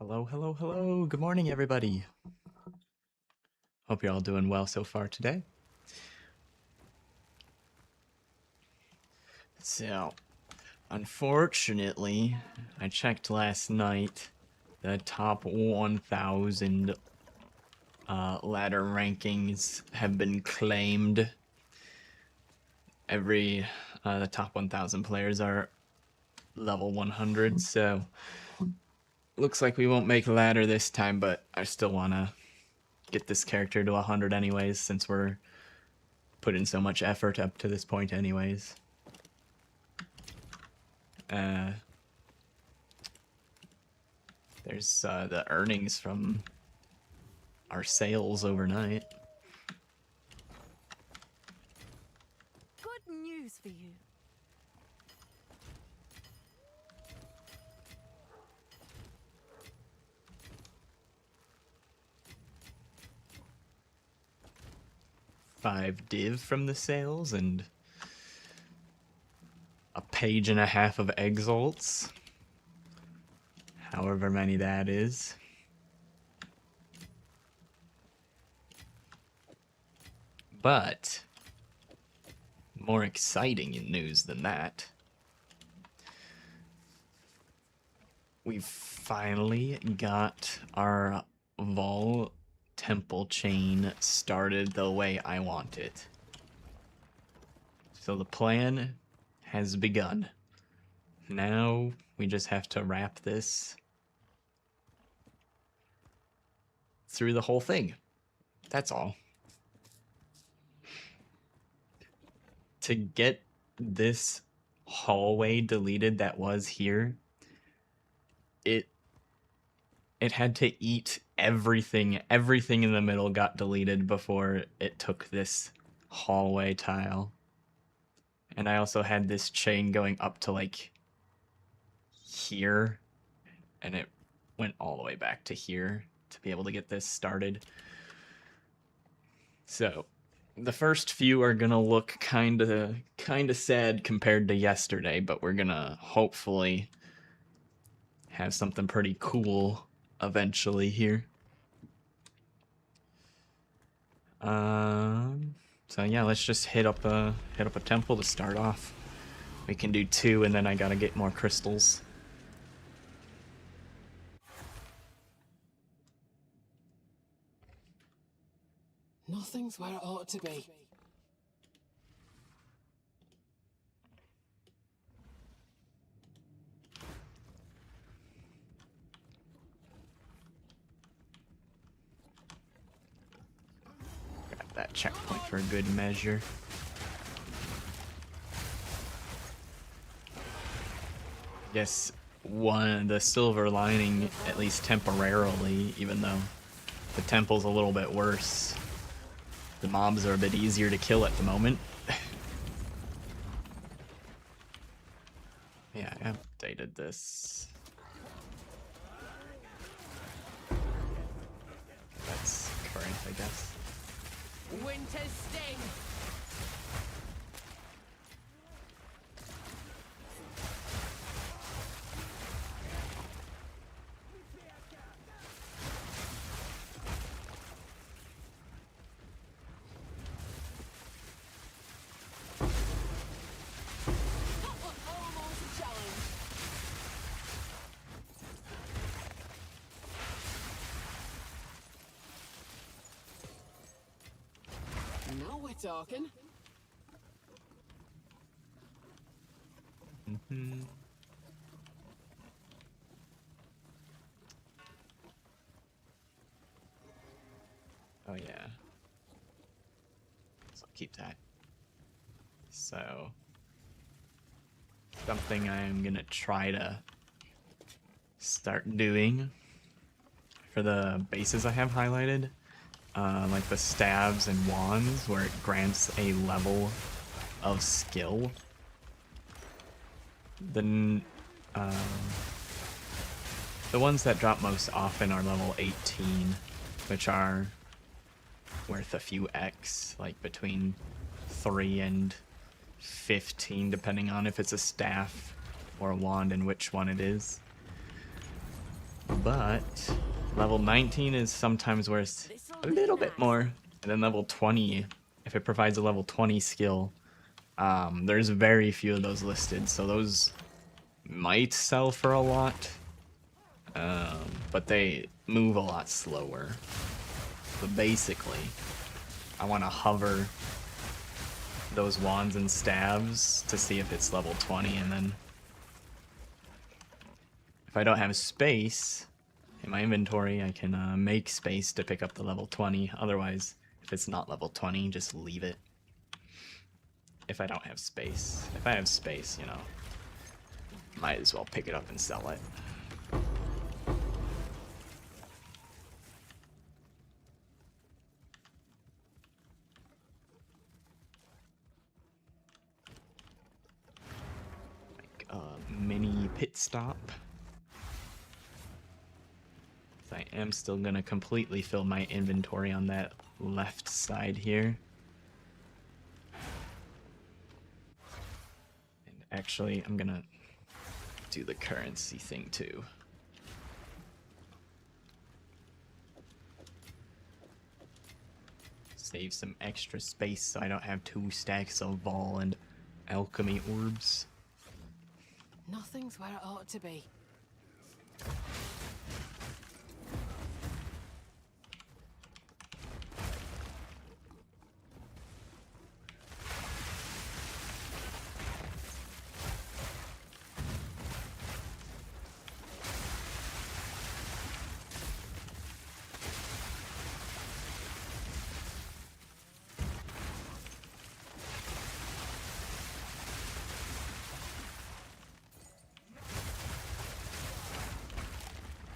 Hello, hello, hello. Good morning, everybody. Hope you're all doing well so far today. So, unfortunately, I checked last night. The top 1,000 ladder rankings have been claimed. The top 1,000 players are level 100, so looks like we won't make ladder this time, but I still want to get this character to 100 anyways, since we're putting so much effort up to this point anyways. There's the earnings from our sales overnight. Good news for you. Five div from the sales and a page and a half of exalts. However many that is. But more exciting news than that. We've finally got our Vol temple chain started the way I want it. So the plan has begun. Now we just have to wrap this through the whole thing. That's all. To get this hallway deleted that was here, it had to eat everything. Everything in the middle got deleted before it took this hallway tile. And I also had this chain going up to like here, and it went all the way back to here to be able to get this started. So the first few are gonna look kind of sad compared to yesterday, but we're gonna hopefully have something pretty cool eventually here. So yeah, let's just hit up a temple to start off. We can do 2, and then I gotta get more crystals. Nothing's where it ought to be. Grab that checkpoint for a good measure. Guess the silver lining, at least temporarily, even though the temple's a little bit worse. The mobs are a bit easier to kill at the moment. Yeah, I updated this. That's current, I guess. Winter's sting! That was almost a challenge. Now we're talking. Oh yeah. So I'll keep that. So something I am gonna try to start doing for the bases I have highlighted, like the staves and wands, where it grants a level of skill. Then the ones that drop most often are level 18, which are worth a few X, like between 3 and 15, depending on if it's a staff or a wand and which one it is. But level 19 is sometimes worth a little bit more. And then level 20, if it provides a level 20 skill, there's very few of those listed, so those might sell for a lot. But they move a lot slower. But basically, I want to hover those wands and staves to see if it's level 20, and then if I don't have space in my inventory, I can make space to pick up the level 20. Otherwise, if it's not level 20, just leave it. If I don't have space. If I have space, you know, might as well pick it up and sell it. Mini pit stop. So I am still gonna completely fill my inventory on that left side here. And actually, I'm gonna do the currency thing too. Save some extra space so I don't have 2 stacks of Vol and alchemy orbs. Nothing's where it ought to be.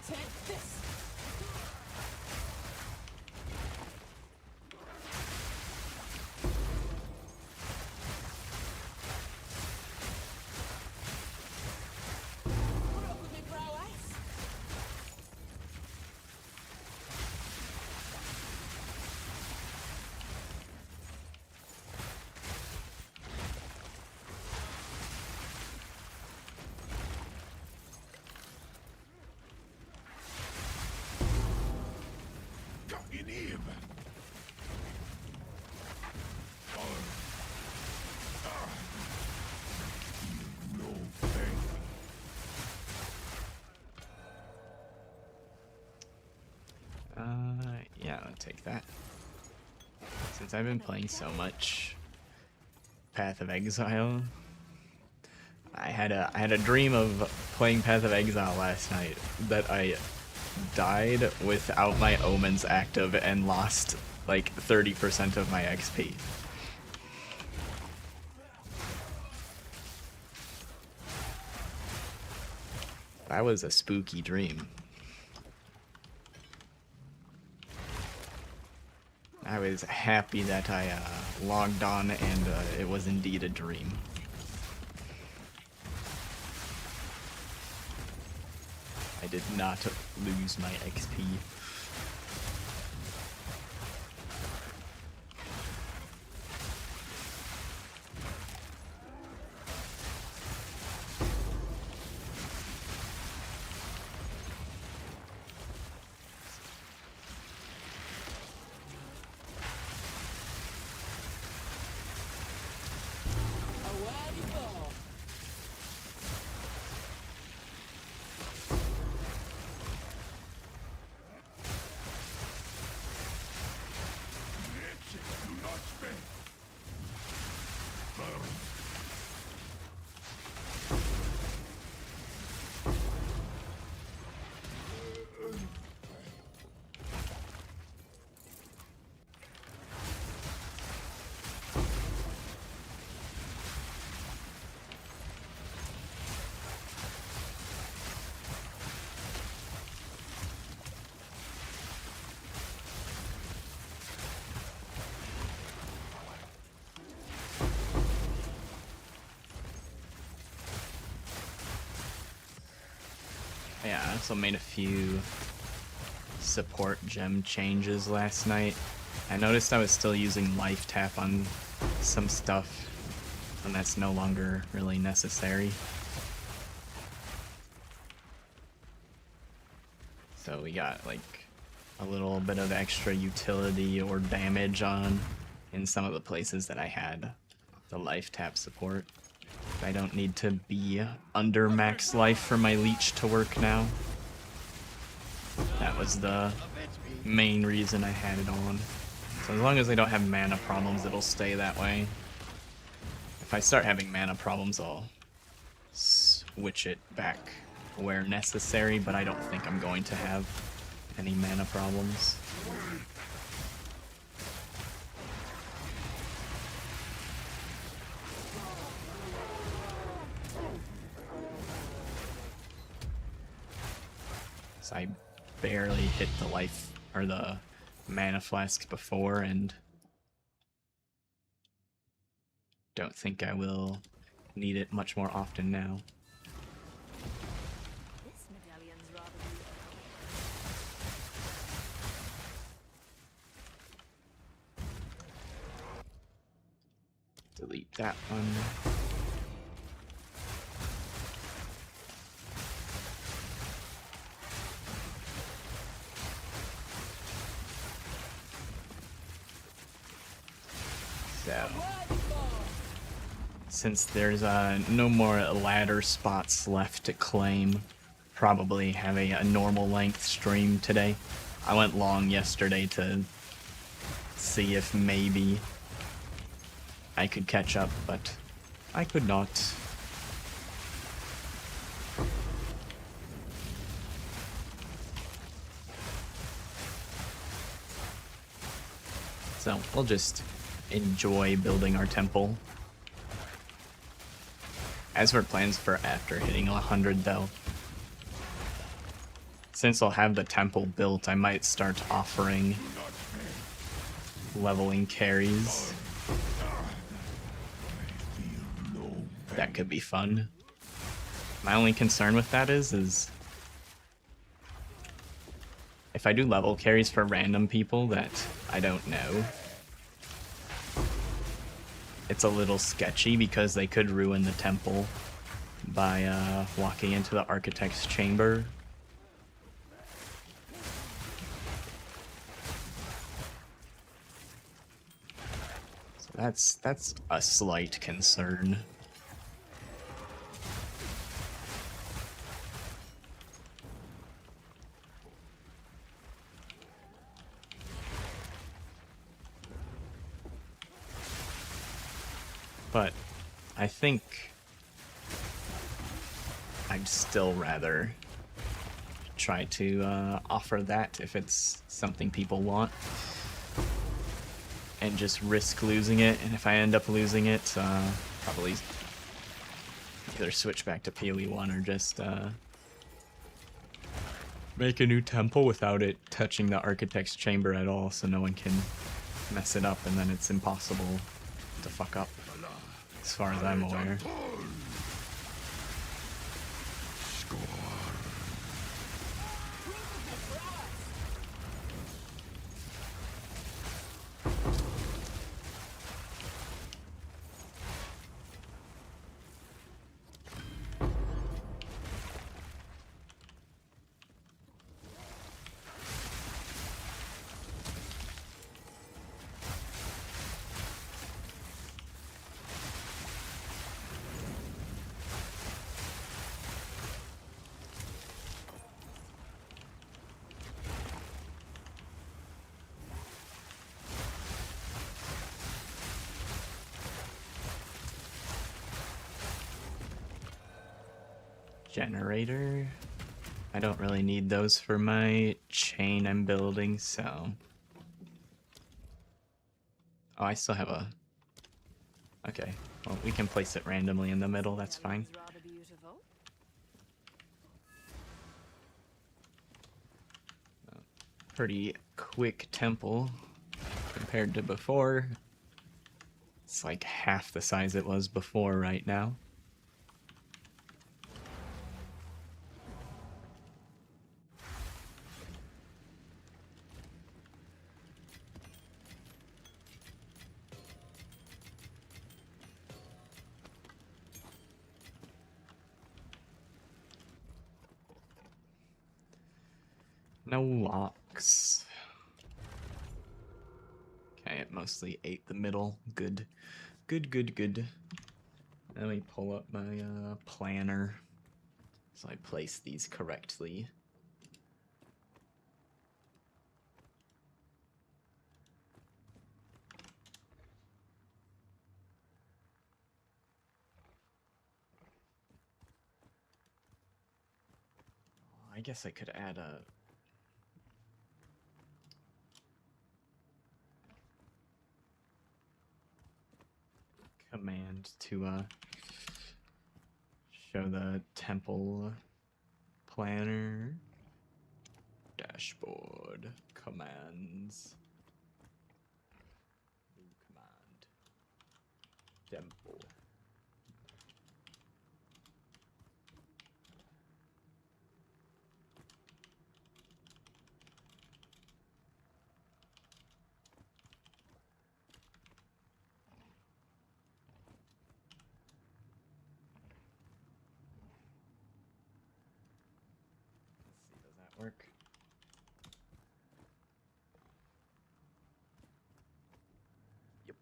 Take this. Put up with me prowess. Yeah, I'll take that. Since I've been playing so much Path of Exile, I had a dream of playing Path of Exile last night that I died without my omens active and lost like 30% of my XP. That was a spooky dream. I was happy that I logged on and it was indeed a dream. I did not lose my XP. Away you go. Yeah, I also made a few support gem changes last night. I noticed I was still using life tap on some stuff, and that's no longer really necessary. So we got like a little bit of extra utility or damage on in some of the places that I had the life tap support. I don't need to be under max life for my leech to work now. That was the main reason I had it on. So as long as I don't have mana problems, it'll stay that way. If I start having mana problems, I'll switch it back where necessary, but I don't think I'm going to have any mana problems. So I barely hit the life or the mana flask before, and don't think I will need it much more often now. This medallion's rather Delete that one. So, since there's no more ladder spots left to claim, probably have a normal length stream today. I went long yesterday to see if maybe I could catch up, but I could not. So we'll just enjoy building our temple. As for plans for after hitting 100 though, since I'll have the temple built, I might start offering leveling carries. That could be fun. My only concern with that is if I do level carries for random people that I don't know, it's a little sketchy because they could ruin the temple by walking into the architect's chamber. So that's a slight concern. But I think I'd still rather try to offer that if it's something people want, and just risk losing it. And if I end up losing it, probably either switch back to PoE1 or just make a new temple without it touching the architect's chamber at all, so no one can mess it up, and then it's impossible to fuck up, as far as I'm aware. Generator. I don't really need those for my chain I'm building, so... Oh, I still have a... Okay, well, we can place it randomly in the middle, that's fine. rather beautiful. Pretty quick temple compared to before. It's like half the size it was before right now. No locks. Okay, it mostly ate the middle. Good. Good, good, good. Let me pull up my planner so I place these correctly. I guess I could add a command to show the temple planner. Dashboard commands. New command. Temple. Let's see, does that work? Yep.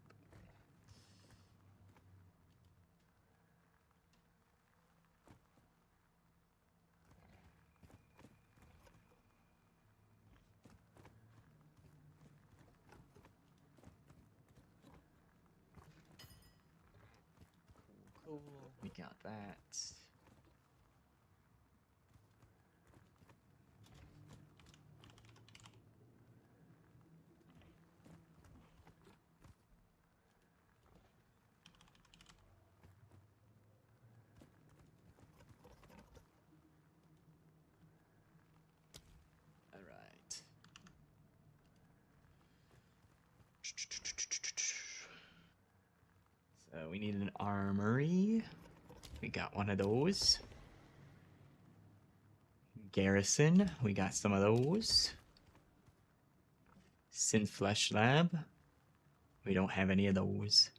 Cool, cool. We got that. All right. So we need an armory. We got one of those. Garrison, we got some of those. Synflesh Lab, we don't have any of those.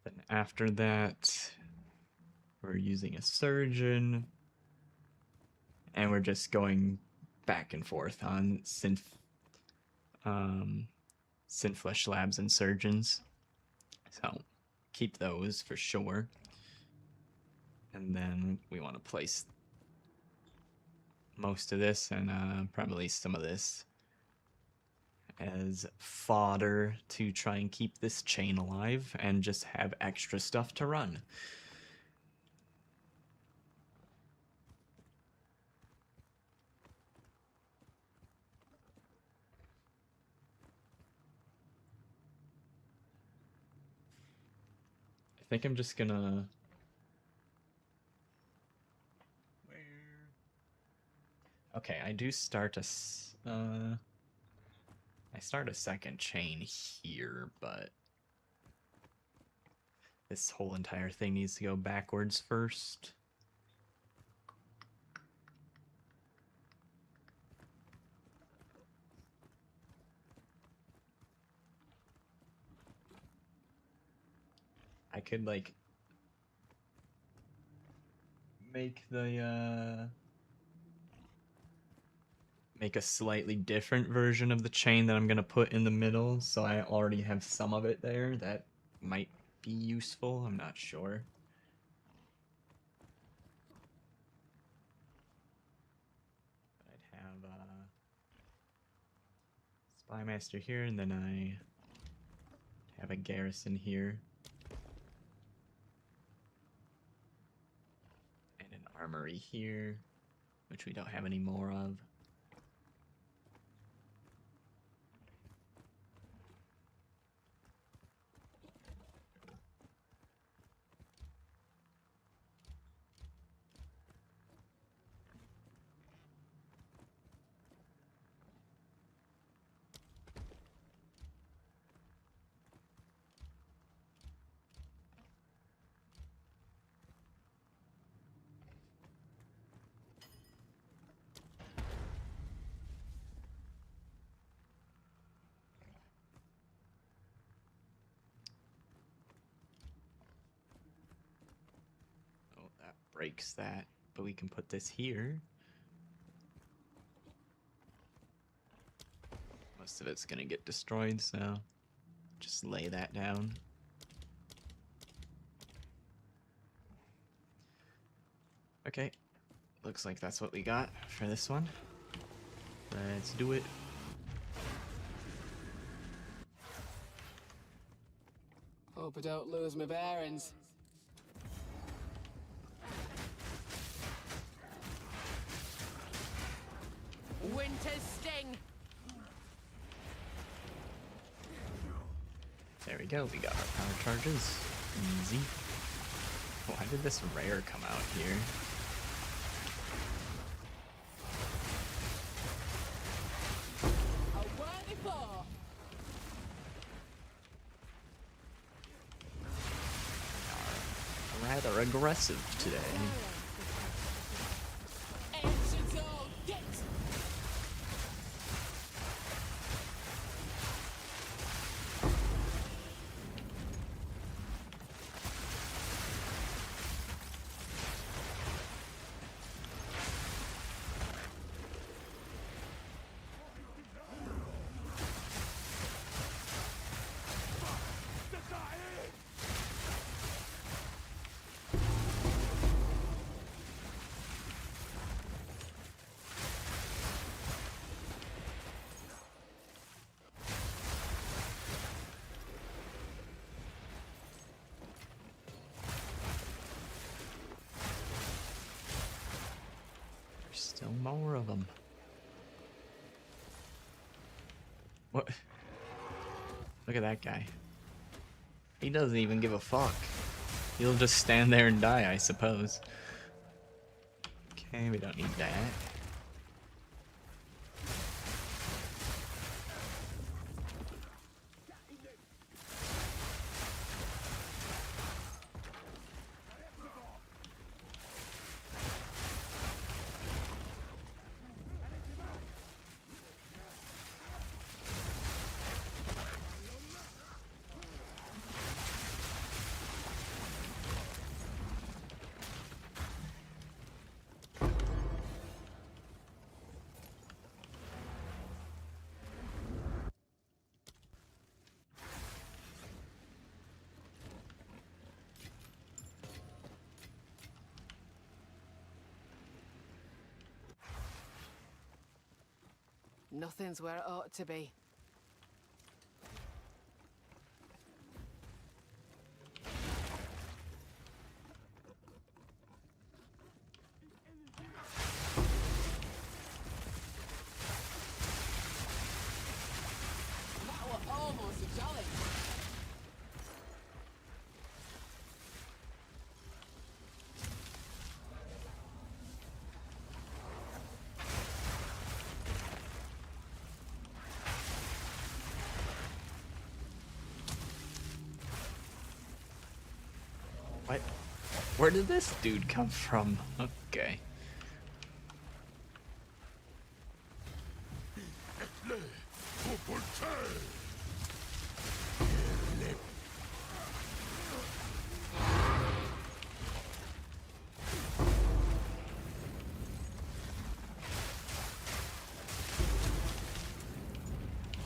Then after that, we're using a surgeon. And we're just going back and forth on Synflesh Labs and surgeons. So keep those for sure. And then we want to place most of this and probably some of this as fodder to try and keep this chain alive and just have extra stuff to run. I think I'm just gonna... Okay, I do start I start a second chain here, but this whole entire thing needs to go backwards first. I could like make the make a slightly different version of the chain that I'm gonna put in the middle, so I already have some of it there. That might be useful, I'm not sure. I'd have Spymaster here, and then I have a garrison here. And an armory here, which we don't have any more of. breaks that, but we can put this here. Most of it's gonna get destroyed, so just lay that down. Okay, looks like that's what we got for this one. Let's do it. Hope I don't lose my bearings. Winter's sting! There we go, we got our power charges. Easy. Why did this rare come out here? A worthy foe! Rather aggressive today. Ancient soul, get! There's still more of them. What? Look at that guy. He doesn't even give a fuck. He'll just stand there and die, I suppose. Okay, we don't need that. Nothing's where it ought to be. That was almost a challenge. What? Where did this dude come from? Okay.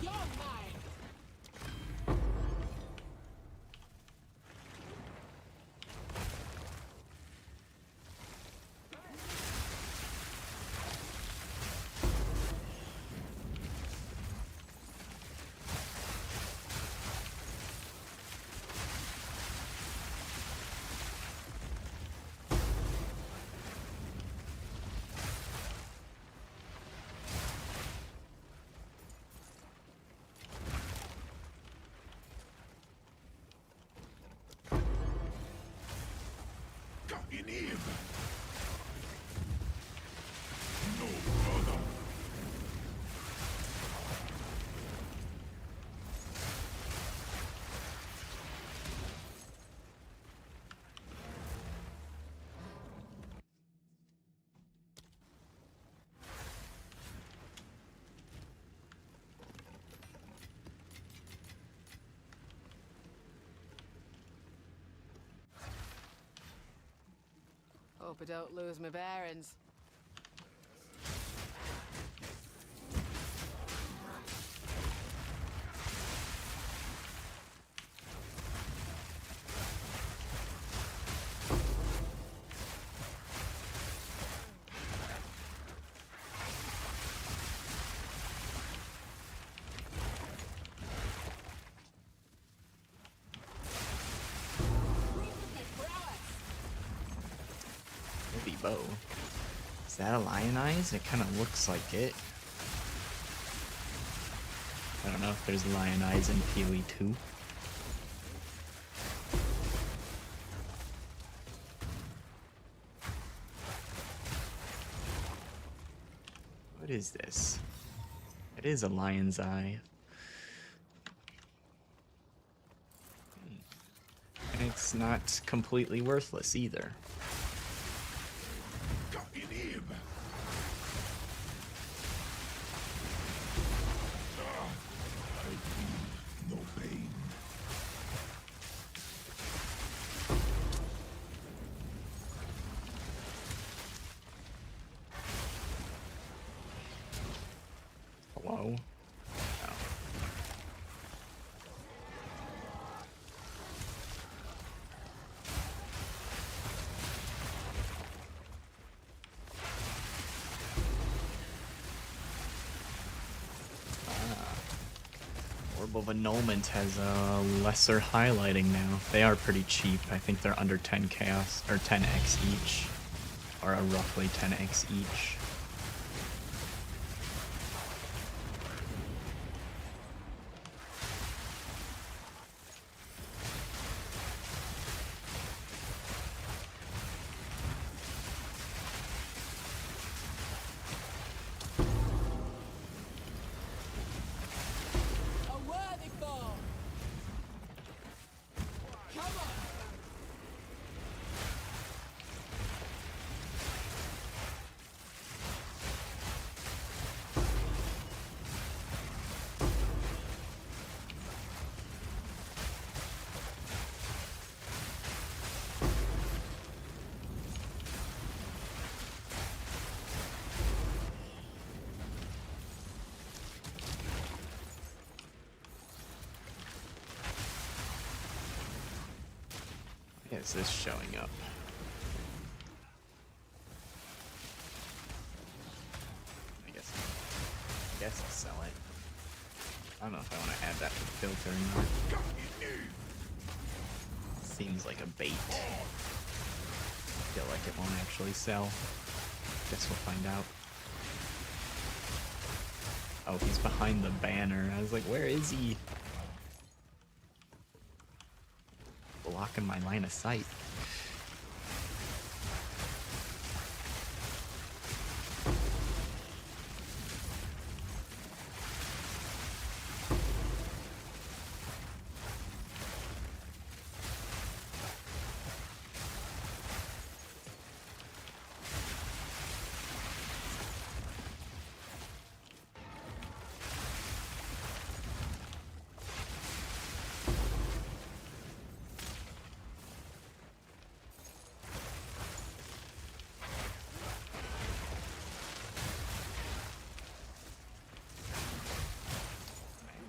You're mine! Hope I don't lose my bearings. Heavy bow. Is that a lion eyes? It kind of looks like it. I don't know if there's lion eyes in PoE 2. What is this? It is a lion's eye. And it's not completely worthless either. No pain. Hello? Oh. Orb of Annulment has a lesser highlighting now. They are pretty cheap. I think they're under 10 chaos, or 10x each. Or roughly 10x each. A worthy foe! Come on! Is this showing up? I guess I'll sell it. I don't know if I want to add that to the filter or not. Seems like a bait. Feel like it won't actually sell. Guess we'll find out. Oh, he's behind the banner. I was like, where is he? Blocking my line of sight.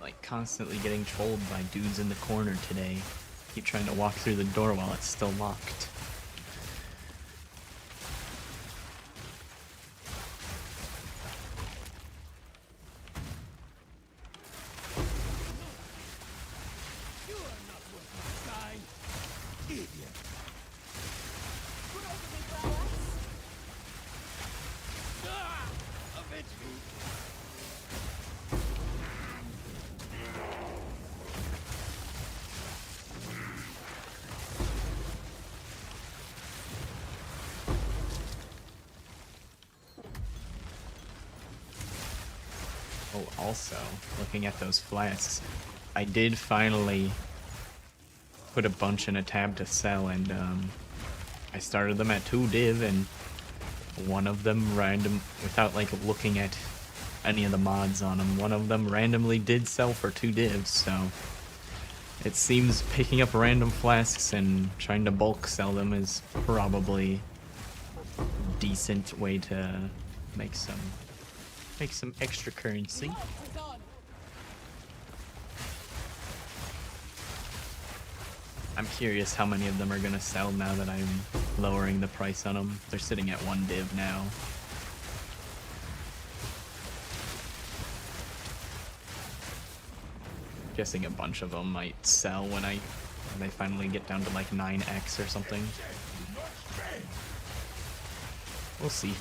Like constantly getting trolled by dudes in the corner today. Keep trying to walk through the door while it's still locked. You are not worth my time. Idiot. Ah! Avenge me. Oh, also, looking at those flasks, I did finally put a bunch in a tab to sell, and I started them at 2 div, and one of them random, without like looking at any of the mods on them, one of them randomly did sell for 2 divs, so it seems picking up random flasks and trying to bulk sell them is probably decent way to make some extra currency. What is on? I'm curious how many of them are gonna sell now that I'm lowering the price on them. They're sitting at 1 div now. Guessing a bunch of them might sell when they finally get down to like 9x or something. We'll see.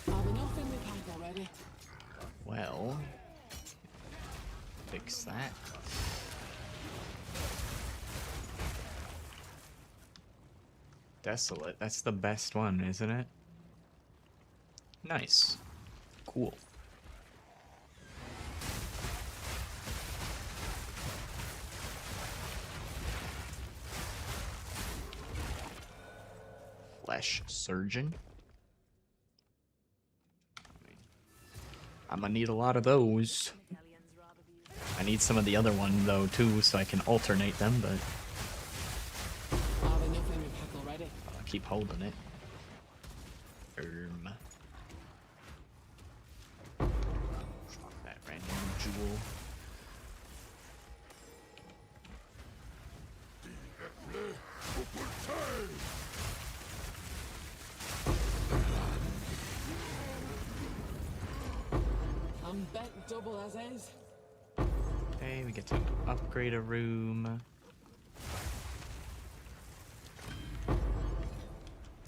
I've enough in the pack already. Well, fix that. Desolate, that's the best one, isn't it? Nice. Cool. Flesh Surgeon. I'm gonna need a lot of those. Medallions rather be used. I need some of the other one though too, so I can alternate them, but I've enough in my pack already. I'll keep holding it. Drop that random jewel. I'm bent double as is. Okay, we get to upgrade a room.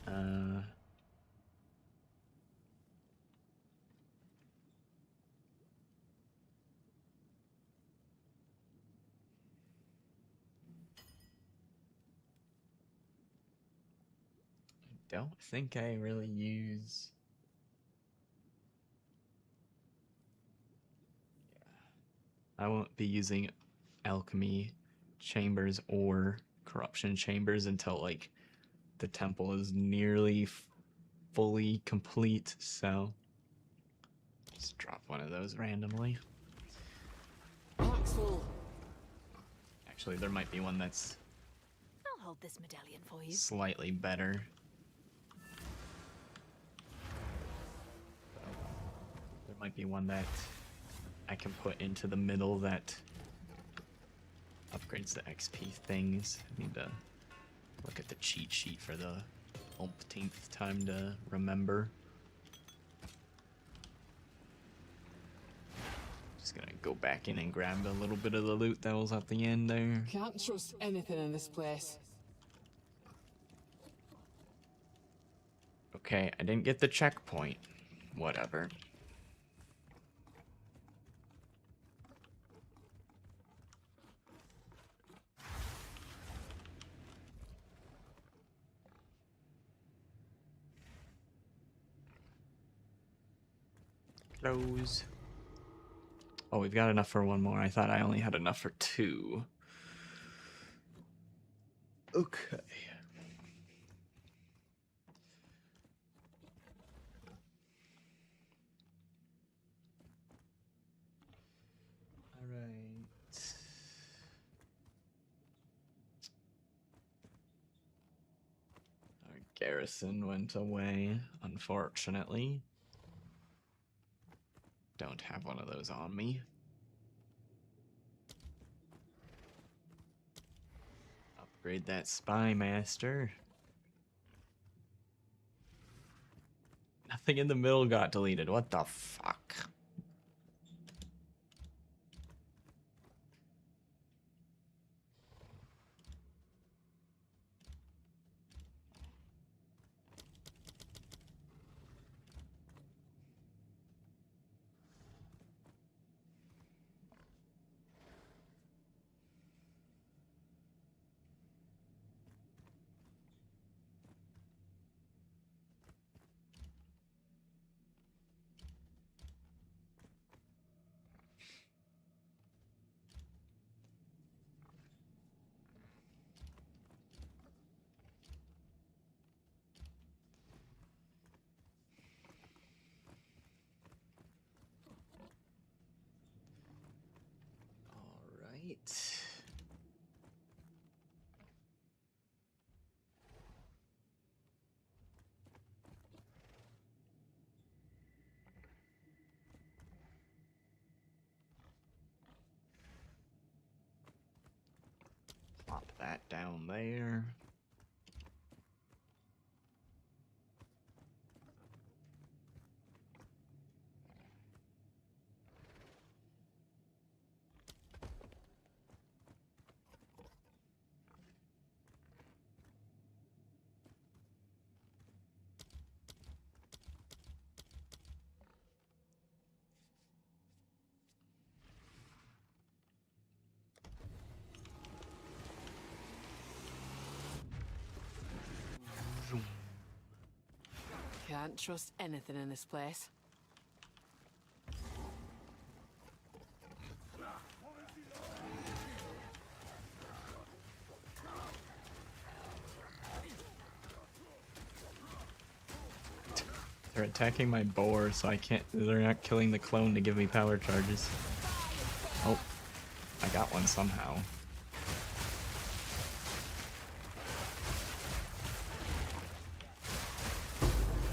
I don't think I really use. I won't be using alchemy chambers or corruption chambers until like the temple is nearly fully complete, so just drop one of those randomly. Pack's full. Actually, there might be one that's I'll hold this medallion for you. slightly better. There might be one that I can put into the middle that upgrades the XP things. I need to look at the cheat sheet for the umpteenth time to remember. Just gonna go back in and grab a little bit of the loot that was at the end there. Can't trust anything in this place. Okay, I didn't get the checkpoint. Whatever. Close. Oh, we've got enough for one more. I thought I only had enough for 2. Okay. All right. Our garrison went away, unfortunately. Don't have one of those on me. Upgrade that spy master. Nothing in the middle got deleted. What the fuck? Right. Plop that down there. Can't trust anything in this place. They're attacking my boar, so I can't. They're not killing the clone to give me power charges. Oh, I got one somehow.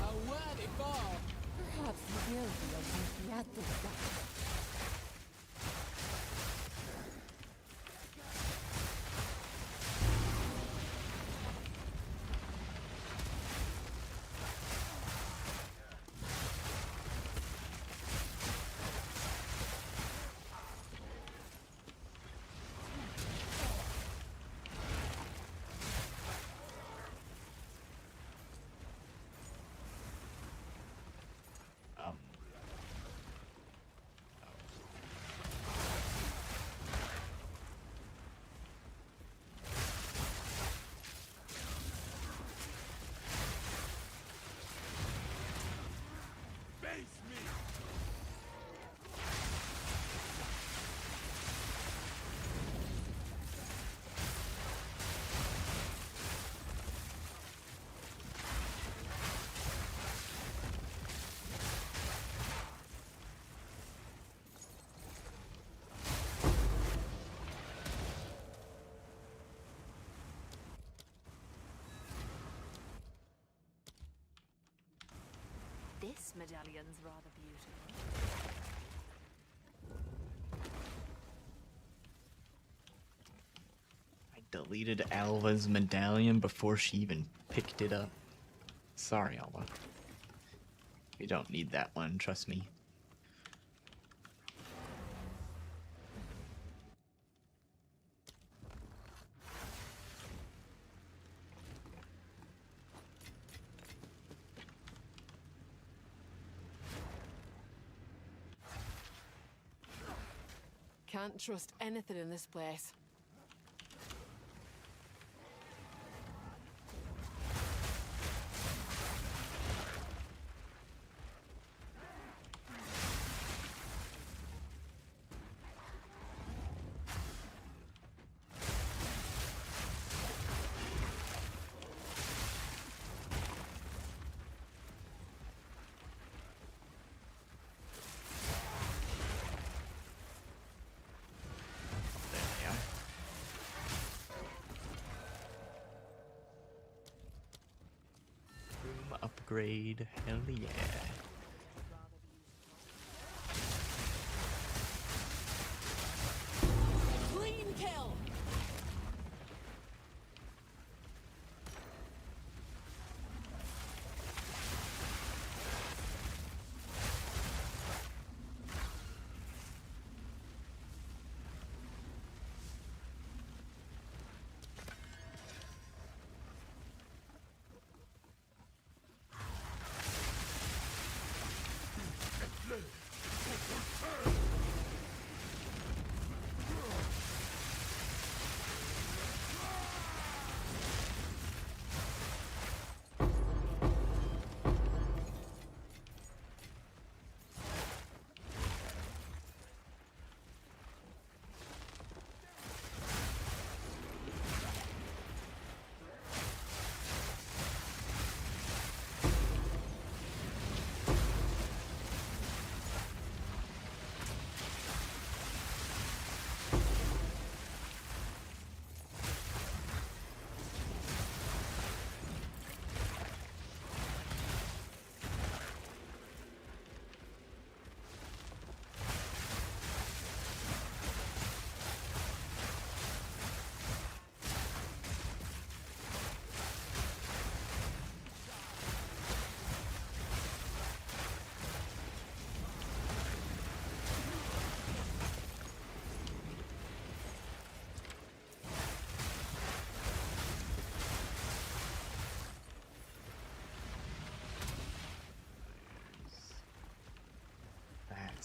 A worthy ball. Perhaps you will be a patriotic guy. Um. Face me! This medallion's rather beautiful. I deleted Alva's medallion before she even picked it up. Sorry, Alva. You don't need that one, trust me. Can't trust anything in this place. There they are. Room upgrade, hell yeah. Clean kill!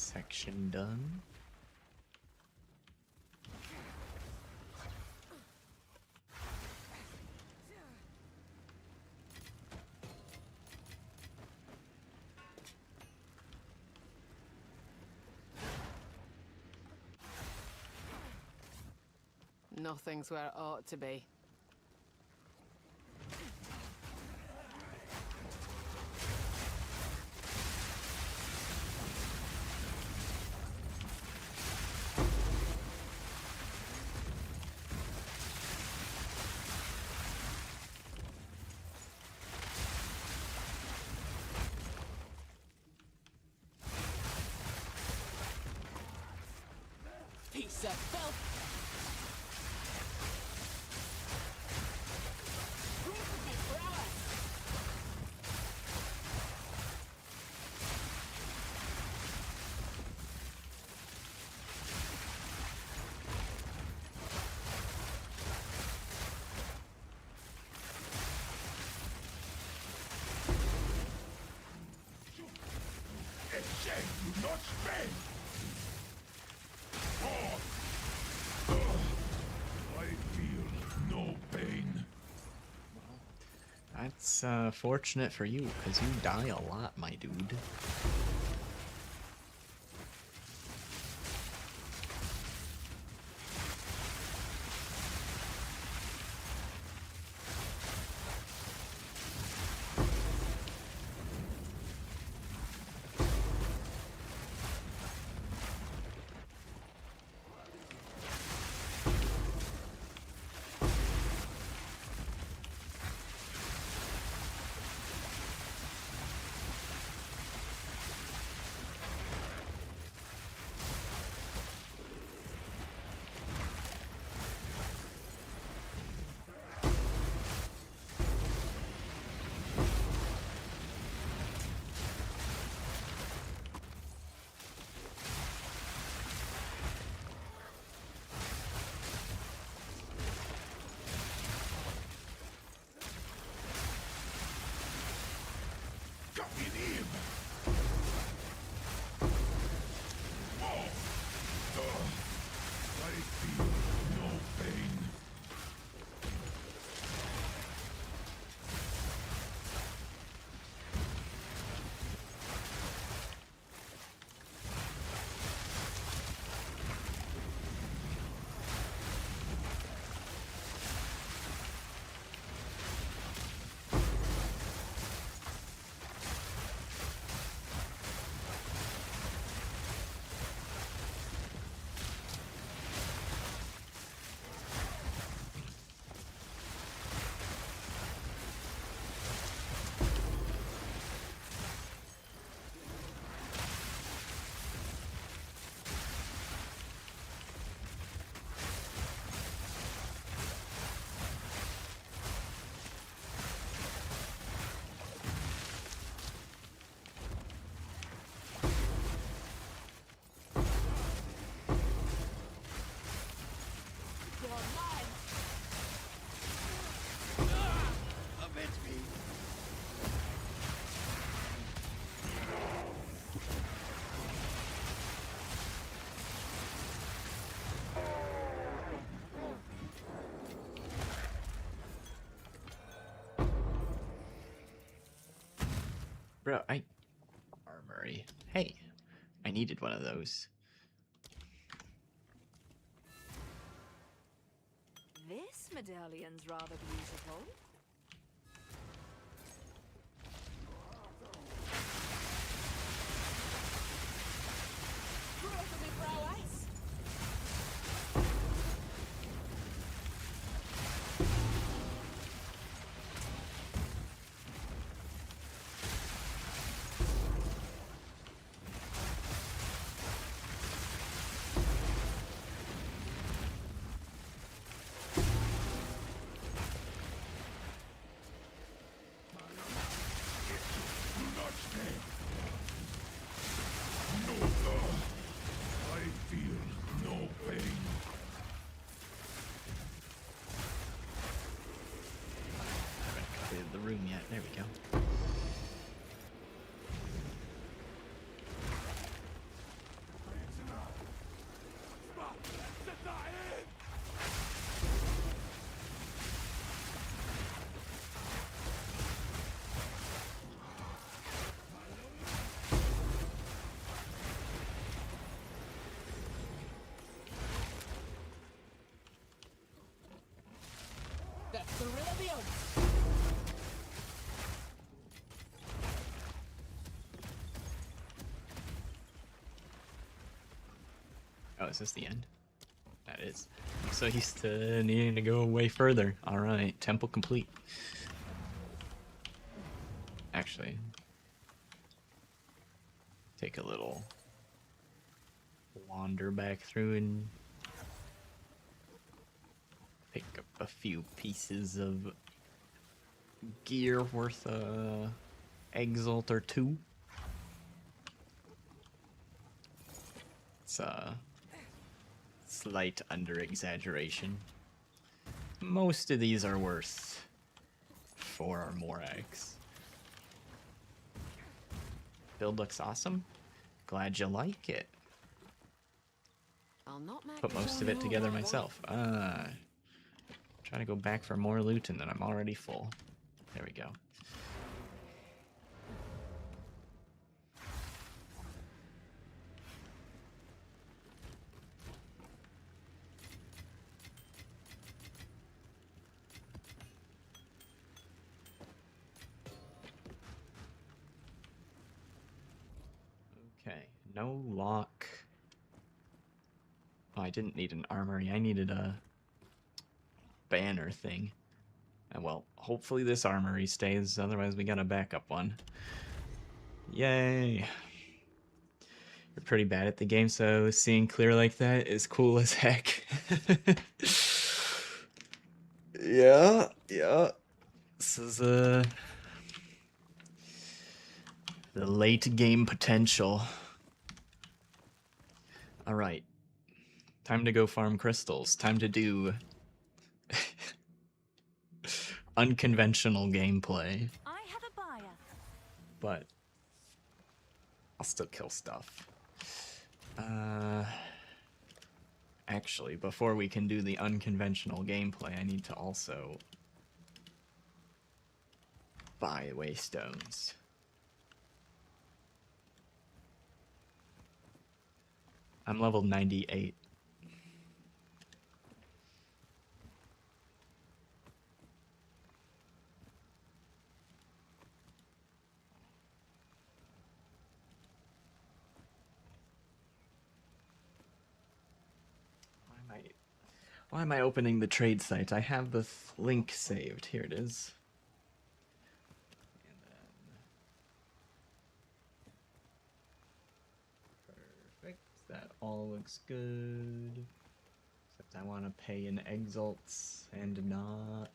section done. Nothing's where it ought to be. Piece of filth! Cruelty prowess! Exile, do not spend! I feel no pain. That's fortunate for you, because you die a lot, my dude. Come in him! I feel no pain. Avenge me! Bro, Armory. Hey, I needed one of those. This medallion's rather beautiful. Cruelty prowess! Do not stay. No, I feel no pain. I haven't completed the room yet. There we go. Oh, is this the end? That is. I'm so used to needing to go way further. Alright, temple complete. Actually, take a little wander back through and pick up a few pieces of gear worth a exalt or two. It's a slight under-exaggeration. Most of these are worth 4 or more eggs. Build looks awesome. Glad you like it. I'll not make Put most of it together myself. Trying to go back for more loot and then I'm already full. There we go. Okay, no lock. Oh, I didn't need an armory. I needed a banner thing. And well, hopefully this armory stays, otherwise we got a backup one. Yay! You're pretty bad at the game, so seeing clear like that is cool as heck. Yeah. This is the late game potential. Alright. Time to go farm crystals. Time to do unconventional gameplay. I have a buyer. But I'll still kill stuff. Actually, before we can do the unconventional gameplay, I need to also buy waystones. I'm level 98. Why am I opening the trade site? I have the link saved. Here it is. And then... Perfect. That all looks good. Except I want to pay in exalts and not...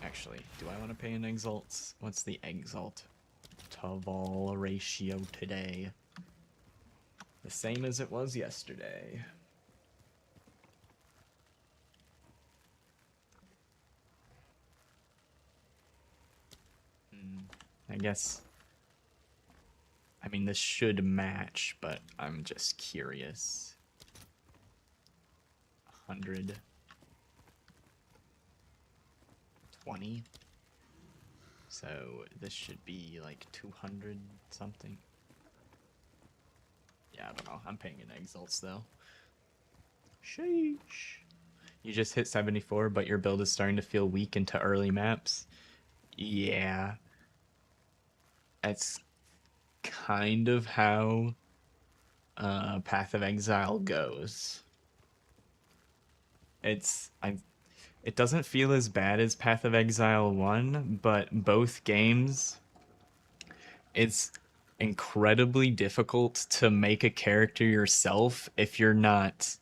Actually, do I want to pay in exalts? What's the exalt to vol ratio today? The same as it was yesterday. I guess, I mean, this should match, but I'm just curious. 120. So this should be like 200 something. Yeah, I don't know. I'm paying in exalts though. Sheesh. You just hit 74, but your build is starting to feel weak into early maps. Yeah. That's kind of how Path of Exile goes. It doesn't feel as bad as Path of Exile 1, but both games, it's incredibly difficult to make a character yourself if you're not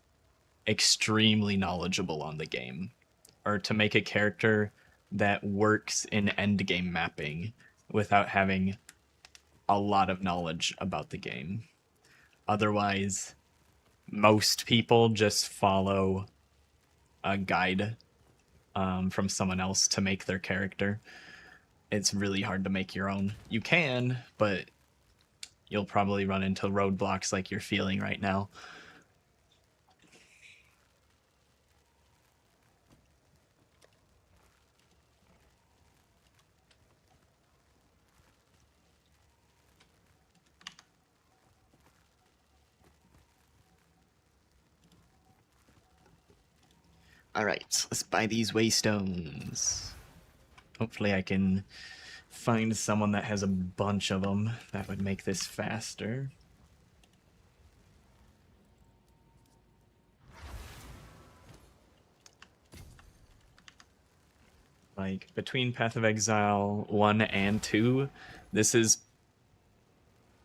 extremely knowledgeable on the game, or to make a character that works in endgame mapping without having a lot of knowledge about the game. Otherwise, most people just follow a guide from someone else to make their character. It's really hard to make your own. You can, but you'll probably run into roadblocks like you're feeling right now. Alright, let's buy these waystones. Hopefully I can find someone that has a bunch of them. That would make this faster. Like, between Path of Exile 1 and 2, this is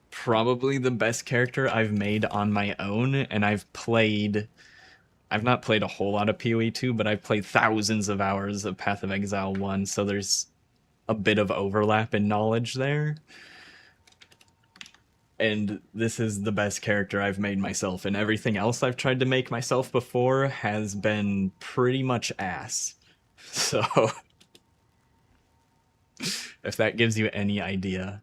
probably the best character I've made on my own, and I've not played a whole lot of PoE 2, but I've played thousands of hours of Path of Exile 1, so there's a bit of overlap in knowledge there. And this is the best character I've made myself, and everything else I've tried to make myself before has been pretty much ass. So, if that gives you any idea.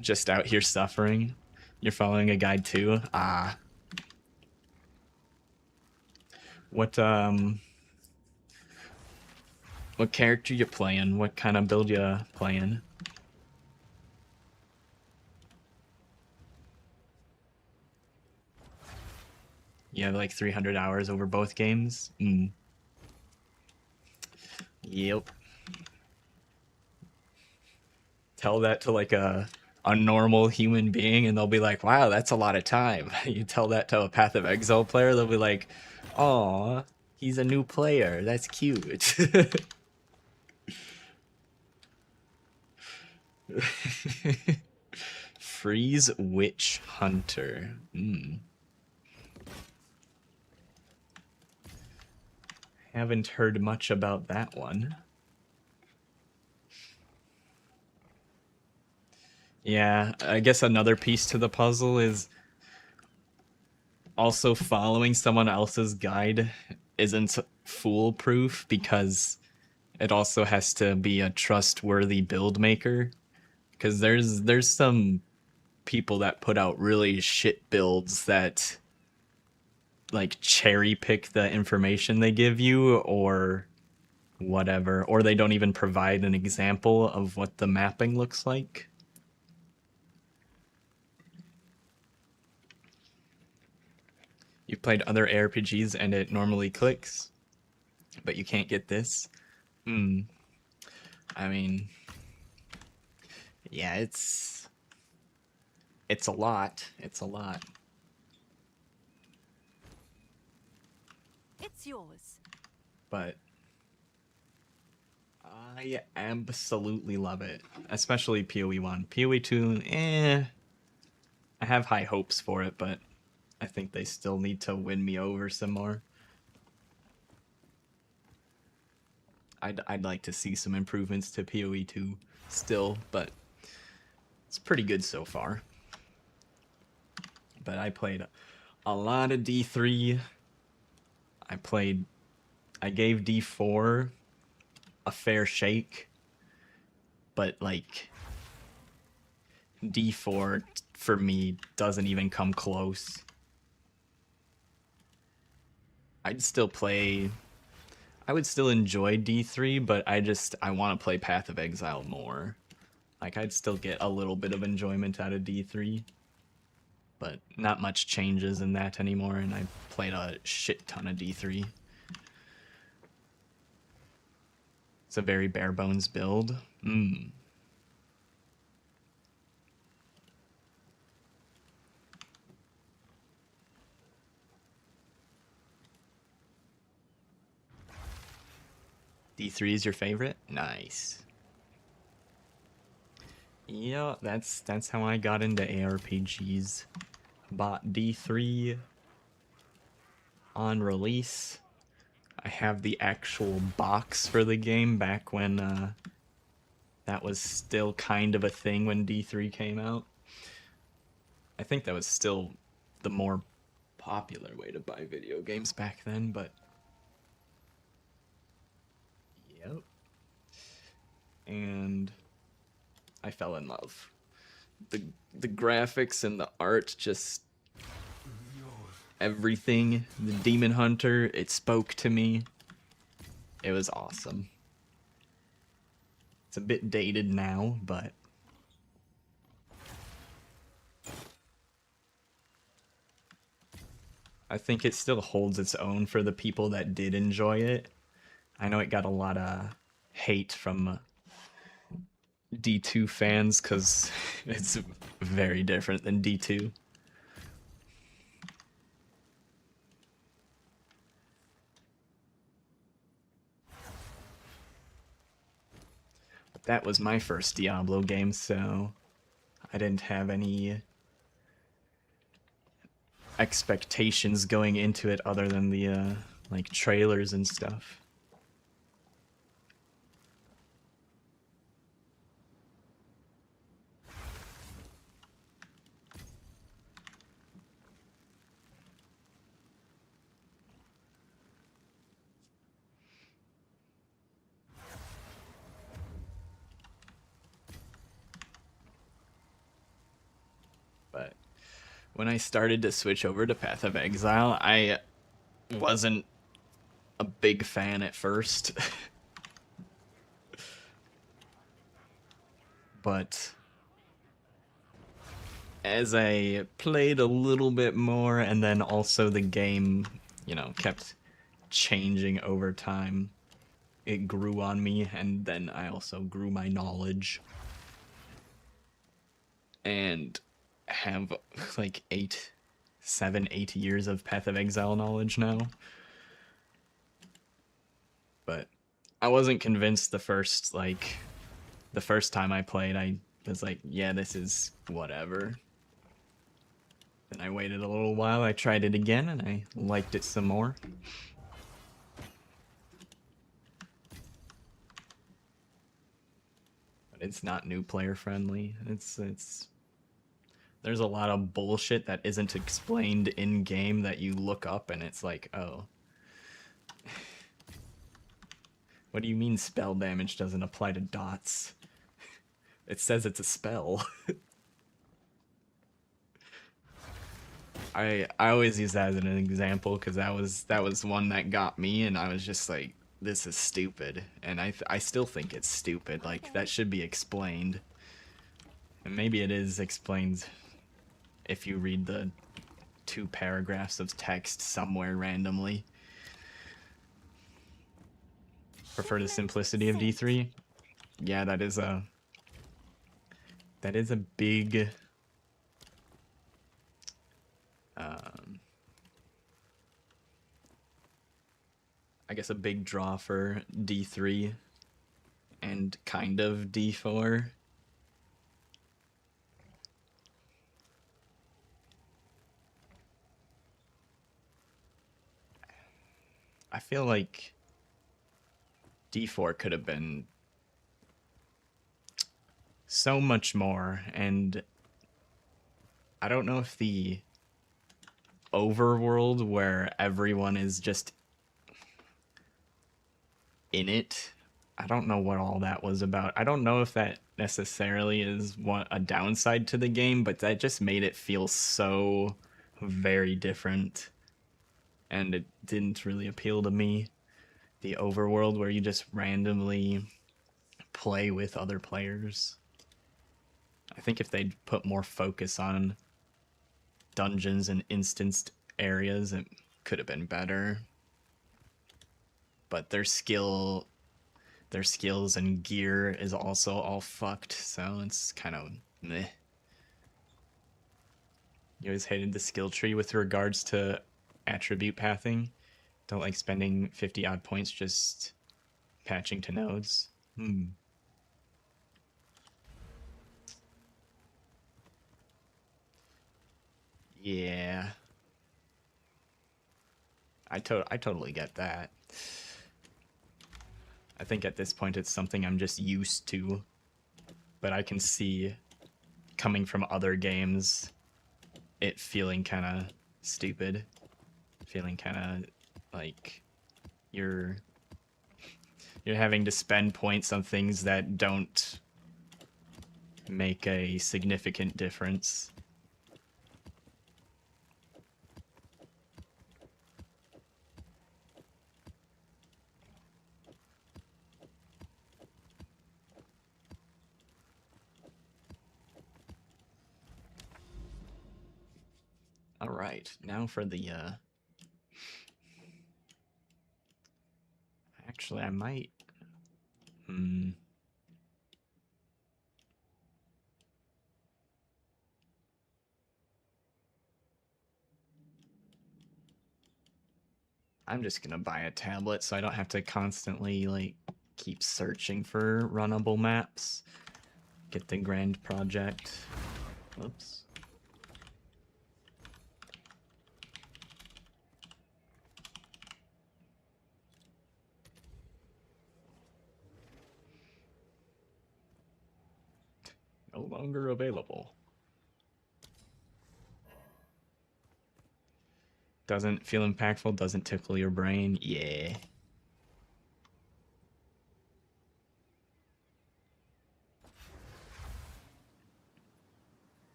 Just out here suffering. You're following a guide too? Ah. What character you playing? What kind of build you playing? You have like 300 hours over both games? Yep. Tell that to like a normal human being and they'll be like, wow, that's a lot of time. You tell that to a Path of Exile player, they'll be like, aw, he's a new player. That's cute. Freeze Witch Hunter. Haven't heard much about that one. Yeah, I guess another piece to the puzzle is also following someone else's guide isn't foolproof because it also has to be a trustworthy build maker. Because there's some people that put out really shit builds that like cherry pick the information they give you or whatever, or they don't even provide an example of what the mapping looks like. You've played other ARPGs and it normally clicks, but you can't get this? I mean, yeah, it's a lot. It's a lot. It's yours. But I absolutely love it, especially PoE 1. PoE 2, I have high hopes for it, but I think they still need to win me over some more. I'd like to see some improvements to PoE 2 still, but it's pretty good so far. But I played a lot of D3. I gave D4 a fair shake, but like D4 for me doesn't even come close. I would still enjoy D3, but I want to play Path of Exile more. Like, I'd still get a little bit of enjoyment out of D3, but not much changes in that anymore, and I played a shit ton of D3. It's a very bare bones build. D3 is your favorite? Nice. Yeah, that's how I got into ARPGs. Bought D3 on release. I have the actual box for the game back when that was still kind of a thing when D3 came out. I think that was still the more popular way to buy video games back then, but yep. And I fell in love. The graphics and the art, just everything. The Demon Hunter, it spoke to me. It was awesome. It's a bit dated now, but I think it still holds its own for the people that did enjoy it. I know it got a lot of hate from D2 fans because it's very different than D2. that was my first Diablo game, so I didn't have any expectations going into it other than the like trailers and stuff. But when I started to switch over to Path of Exile, I wasn't a big fan at first. But as I played a little bit more, and then also the game, you know, kept changing over time, it grew on me, and then I also grew my knowledge. And have like 7, 8 years of Path of Exile knowledge now. But I wasn't convinced the first time I played. I was like, yeah, this is whatever. Then I waited a little while, I tried it again, and I liked it some more. But it's not new player friendly. There's a lot of bullshit that isn't explained in game that you look up and it's like, oh. What do you mean spell damage doesn't apply to dots? It says it's a spell. I always use that as an example because that was one that got me, and I was just like, this is stupid, and I still think it's stupid. Like, that should be explained, and maybe it is explained if you read the 2 paragraphs of text somewhere randomly. Prefer the simplicity of D3. Yeah, that is a big I guess a big draw for D3 and kind of D4. I feel like D4 could have been so much more, and I don't know if the overworld where everyone is just in it, I don't know what all that was about. I don't know if that necessarily is a downside to the game, but that just made it feel so very different, and it didn't really appeal to me. The overworld where you just randomly play with other players. I think if they'd put more focus on dungeons and instanced areas, it could have been better. But their skills and gear is also all fucked, so it's kind of meh. You always hated the skill tree with regards to attribute pathing. Don't like spending 50 odd points just patching to nodes. Yeah. I totally get that. I think at this point it's something I'm just used to, but I can see coming from other games it feeling kind of stupid, feeling kind of like you're having to spend points on things that don't make a significant difference. All right, now for the actually I might I'm just gonna buy a tablet so I don't have to constantly like keep searching for runnable maps. Get the grand project. Whoops. No longer available. Doesn't feel impactful, doesn't tickle your brain. Yeah.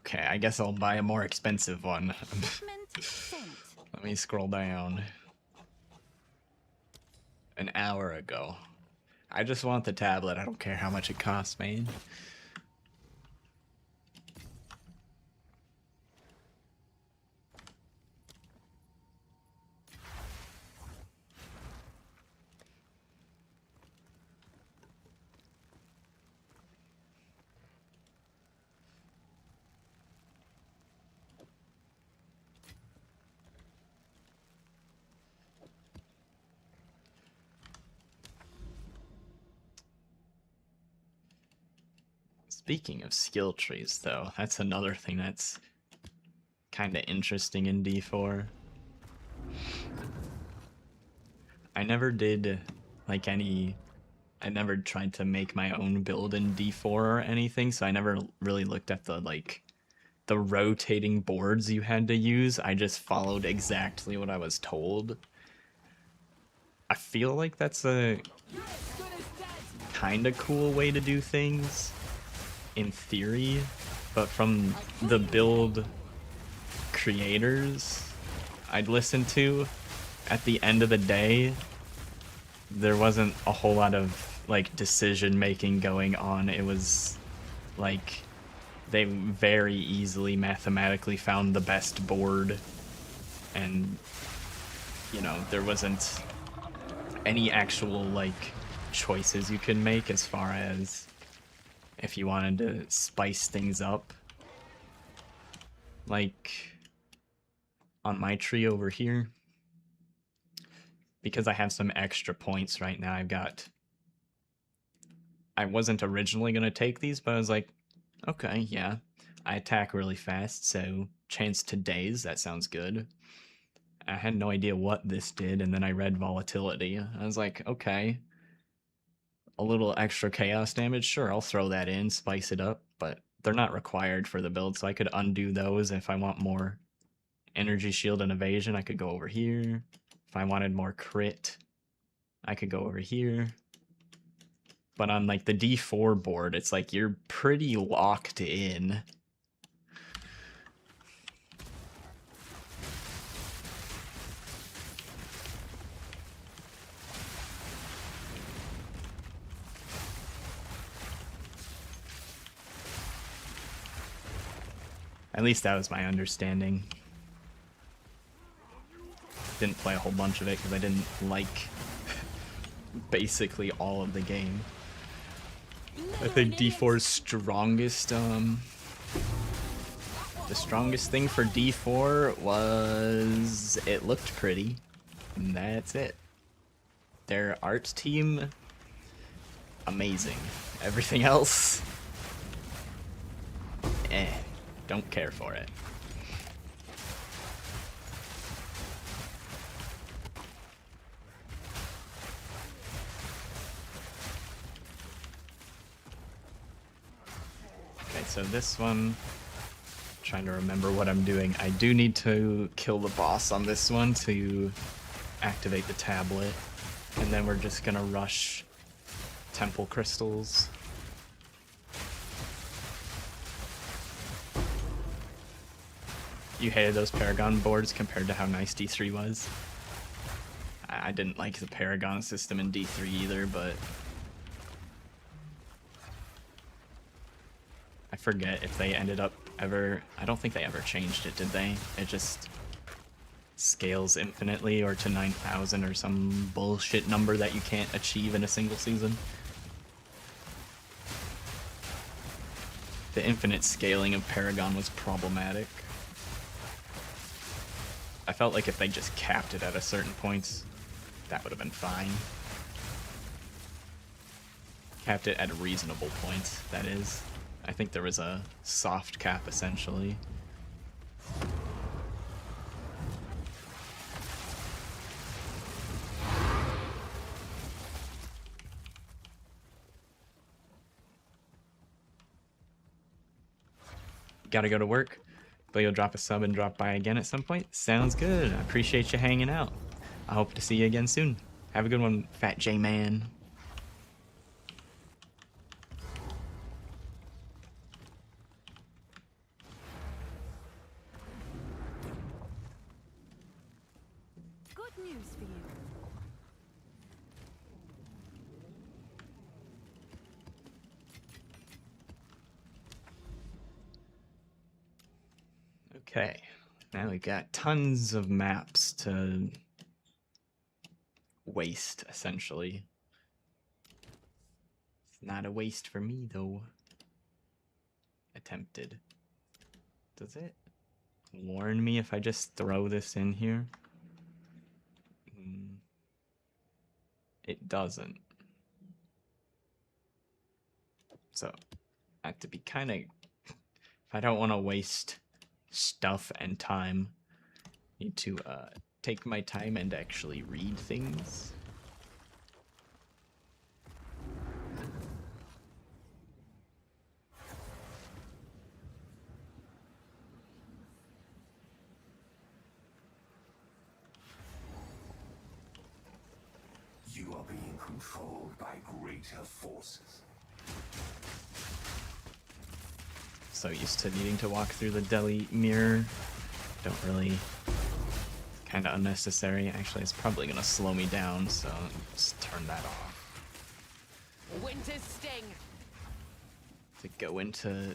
Okay, I guess I'll buy a more expensive one. Let me scroll down. An hour ago. I just want the tablet. I don't care how much it costs, man. Speaking of skill trees, though, that's another thing that's kind of interesting in D4. I never did, like, I never tried to make my own build in D4 or anything, so I never really looked at the rotating boards you had to use. I just followed exactly what I was told. I feel like that's a kind of cool way to do things. In theory, but from the build creators I'd listen to, at the end of the day, there wasn't a whole lot of like decision making going on. It was like they very easily mathematically found the best board, and you know, there wasn't any actual like choices you could make as far as if you wanted to spice things up. Like, on my tree over here, because I have some extra points right now, I wasn't originally going to take these, but I was like, okay, yeah, I attack really fast, so chance to daze, that sounds good. I had no idea what this did, and then I read volatility. I was like, okay, a little extra chaos damage, sure, I'll throw that in, spice it up, but they're not required for the build, so I could undo those. If I want more energy shield and evasion, I could go over here. If I wanted more crit, I could go over here. But on like the D4 board, it's like you're pretty locked in. At least that was my understanding. Didn't play a whole bunch of it because I didn't like basically all of the game. I think D4's strongest, the strongest thing for D4 was it looked pretty, and that's it. Their art team, amazing. Everything else, don't care for it. Okay, so this one, trying to remember what I'm doing. I do need to kill the boss on this one to activate the tablet, and then we're just gonna rush temple crystals. You hated those Paragon boards compared to how nice D3 was? I didn't like the Paragon system in D3 either, but I forget if they ended up ever... I don't think they ever changed it, did they? It just scales infinitely or to 9,000 or some bullshit number that you can't achieve in a single season. The infinite scaling of Paragon was problematic. I felt like if they just capped it at a certain point, That would have been fine. Capped it at a reasonable point, that is. I think there was a soft cap, essentially. Gotta go to work, but you'll drop a sub and drop by again at some point. Sounds good. I appreciate you hanging out. I hope to see you again soon. Have a good one, Fat J Man. Good news for you. Okay, now we've got tons of maps to waste, essentially. It's not a waste for me, though. Attempted. Does it warn me if I just throw this in here? It doesn't. So, I have to be kind of... If I don't want to waste stuff and time, I need to take my time and actually read things. You are being controlled by greater forces. So used to needing to walk through the deli mirror. Don't really... Kind of unnecessary. Actually, it's probably going to slow me down, so just turn that off. Winter's sting. To go into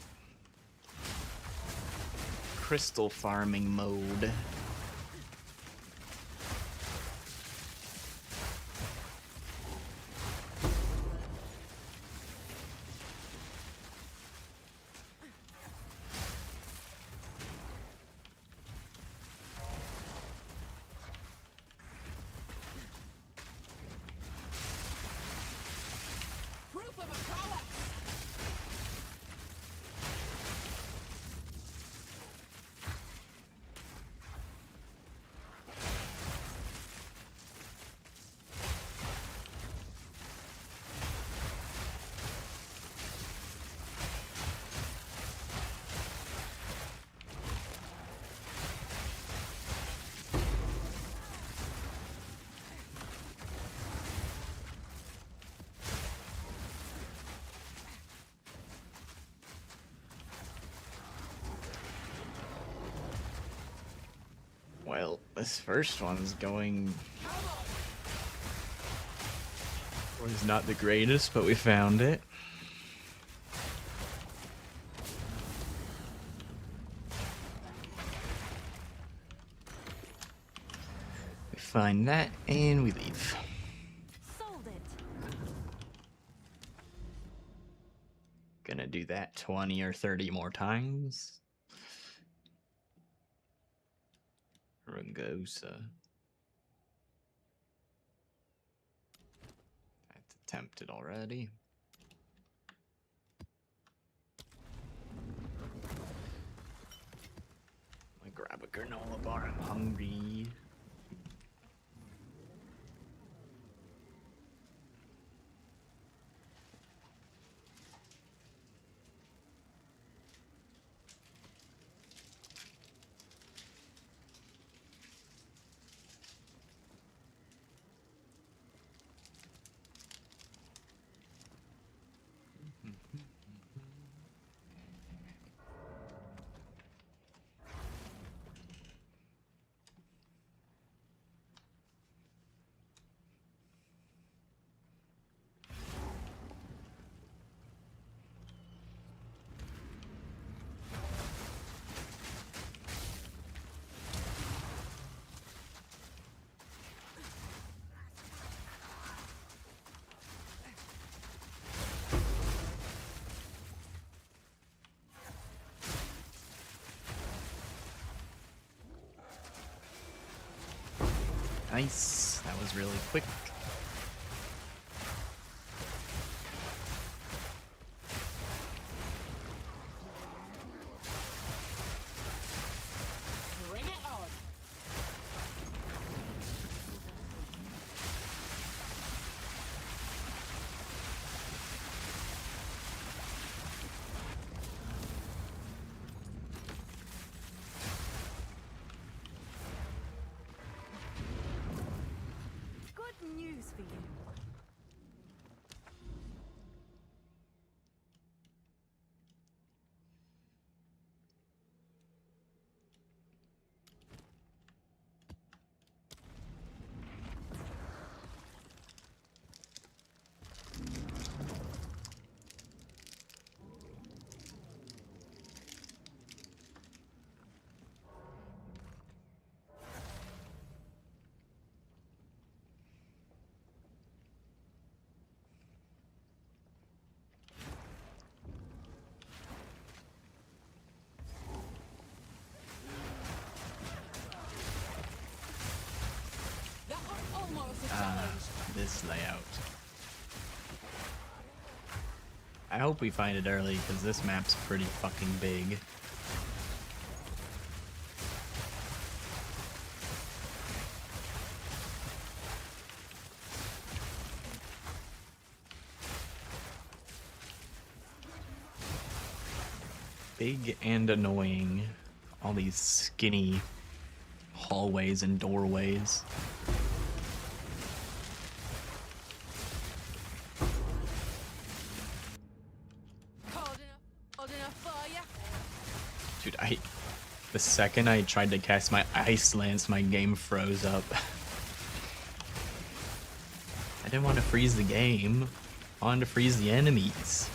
crystal farming mode. Proof of a prowess. Well, this first one's going... was not the greatest, but we found it. We find that, and we leave. Sold it. Gonna do that 20 or 30 more times. Ragosa. That's attempted already. I grab a granola bar, I'm hungry. Nice. That was really quick. Bring it on. Good news for you. That was almost a challenge. This layout. I hope we find it early, because this map's pretty fucking big. Big and annoying. All these skinny hallways and doorways. Cold enough for you? Dude, the second I tried to cast my Ice Lance, my game froze up. I didn't want to freeze the game. I wanted to freeze the enemies.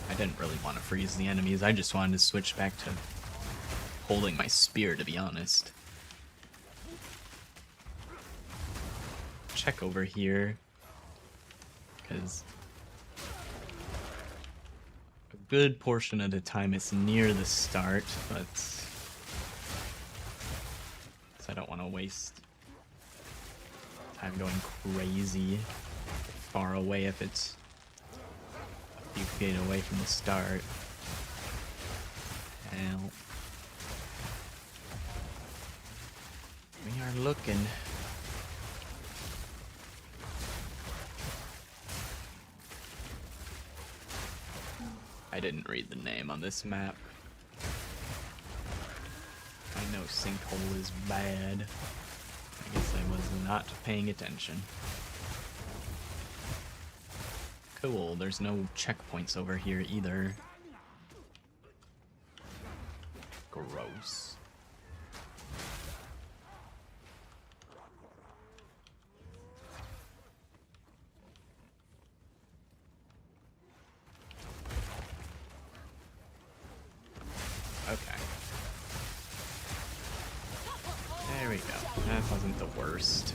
I didn't really want to freeze the enemies. I just wanted to switch back to holding my spear, to be honest. Check over here. Because a good portion of the time it's near the start, but I don't want to waste time going crazy far away if it's a few feet away from the start. Help. We are looking. I didn't read the name on this map. I know sinkhole is bad. I guess I was not paying attention. Cool, there's no checkpoints over here either. Gross. Okay. There we go. That wasn't the worst.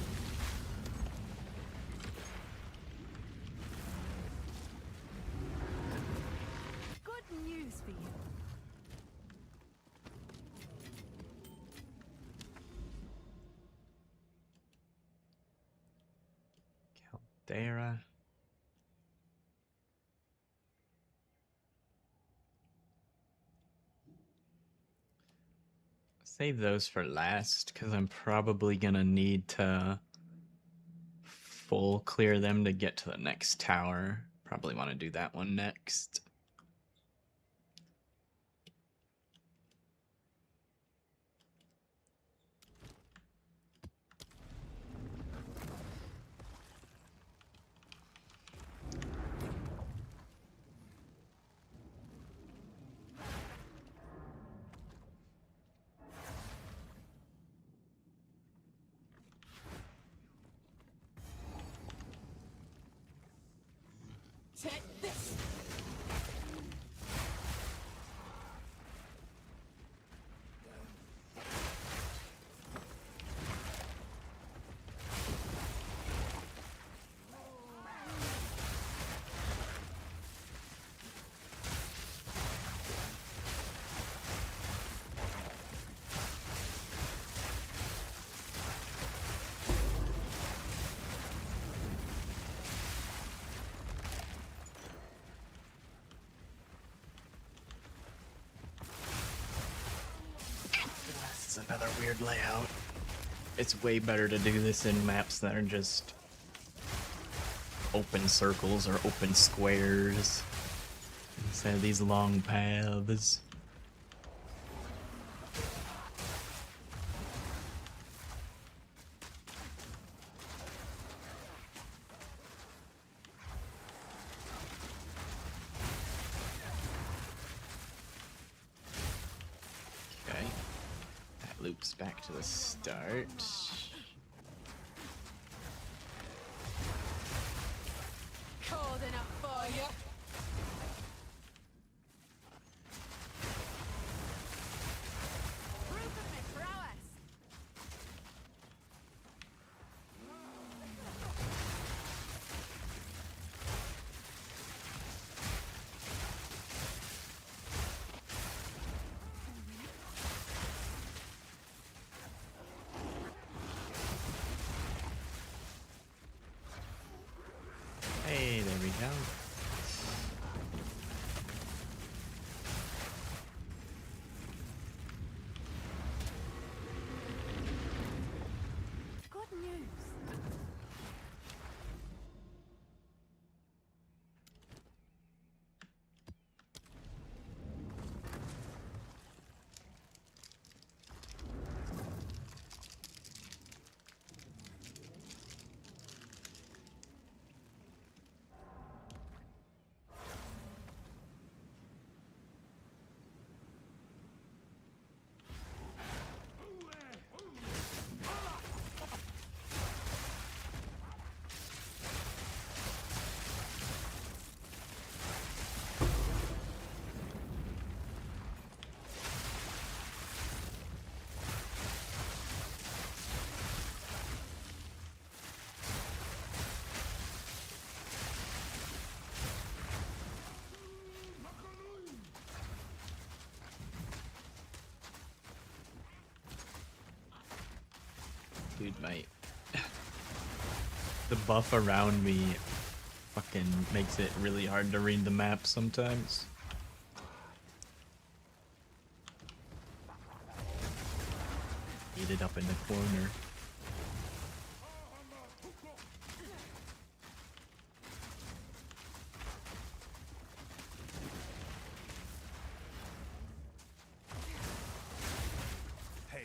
Good news for you. Caldera. Save those for last, because I'm probably gonna need to full clear them to get to the next tower. Probably want to do that one next. Take this. another weird layout. It's way better to do this in maps that are just open circles or open squares instead of these long paths. Okay, that loops back to the start. Cold enough for you. Proof of my prowess. Hey, there we go. Good news. Dude, the buff around me fucking makes it really hard to read the map sometimes. Eat it up in the corner. Hail.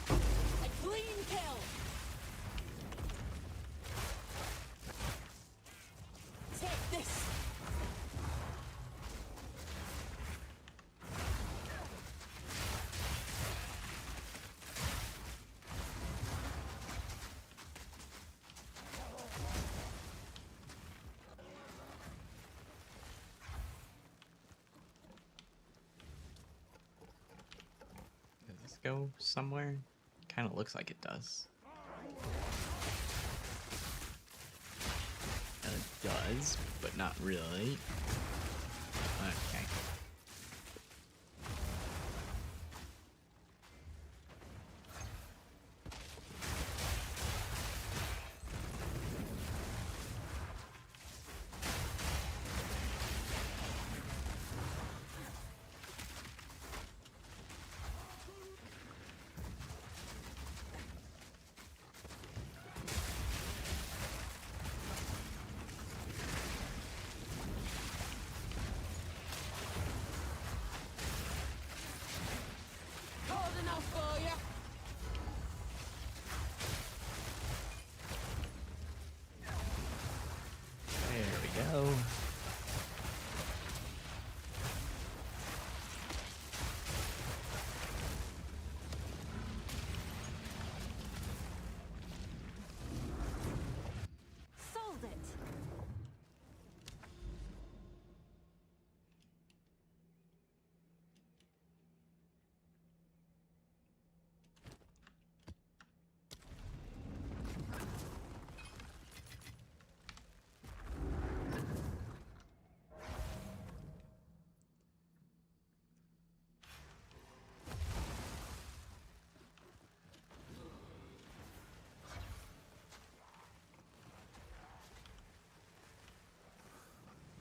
A clean kill. Take this. Does this go somewhere? Kind of looks like it does. It does, but not really. Okay.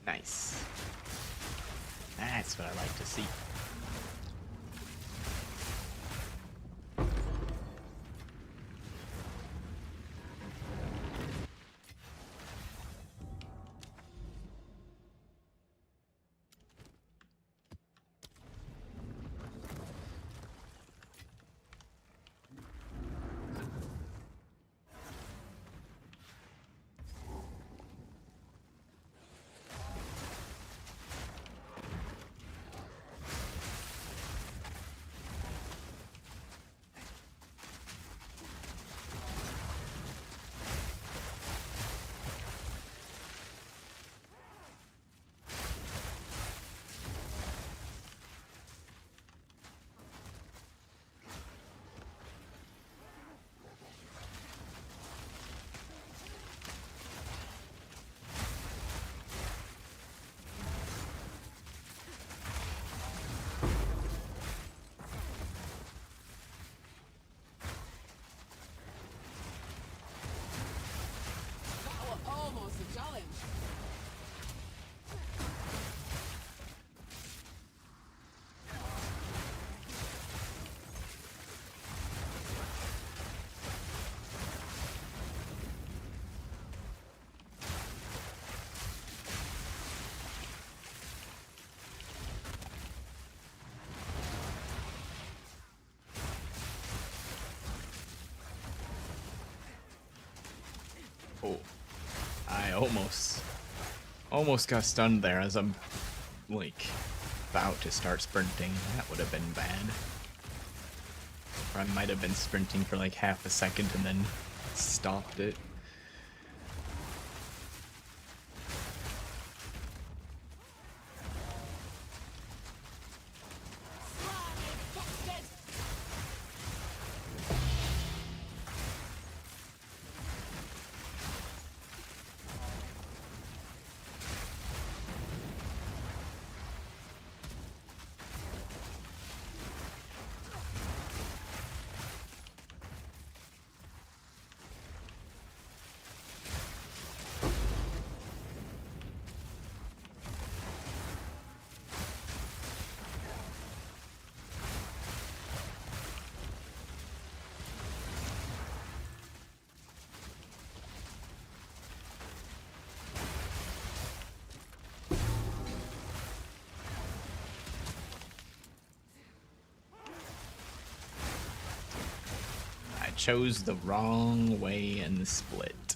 Nice. That's what I like to see. That was almost a challenge. Oh, I almost got stunned there as I'm like about to start sprinting. That would have been bad. Or I might have been sprinting for like half a second and then stopped it. I chose the wrong way in the split.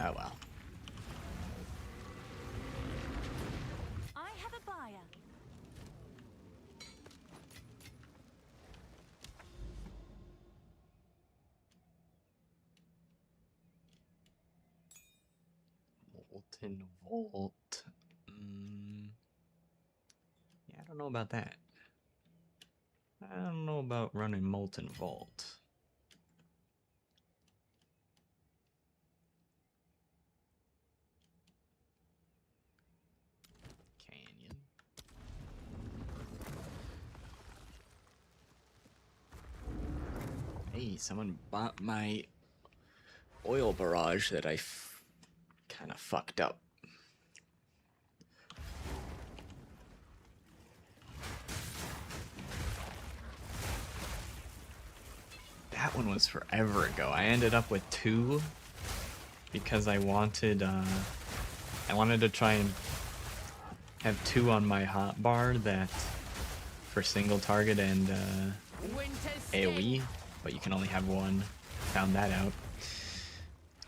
Oh well. I have a buyer. Molten Vault. Yeah, I don't know about that. I don't know about running Molten Vault. Canyon. Hey, someone bought my oil barrage that I kind of fucked up. That one was forever ago. I ended up with 2 because I wanted to try and have 2 on my hotbar that for single target and Winter's AoE, but you can only have 1. Found that out.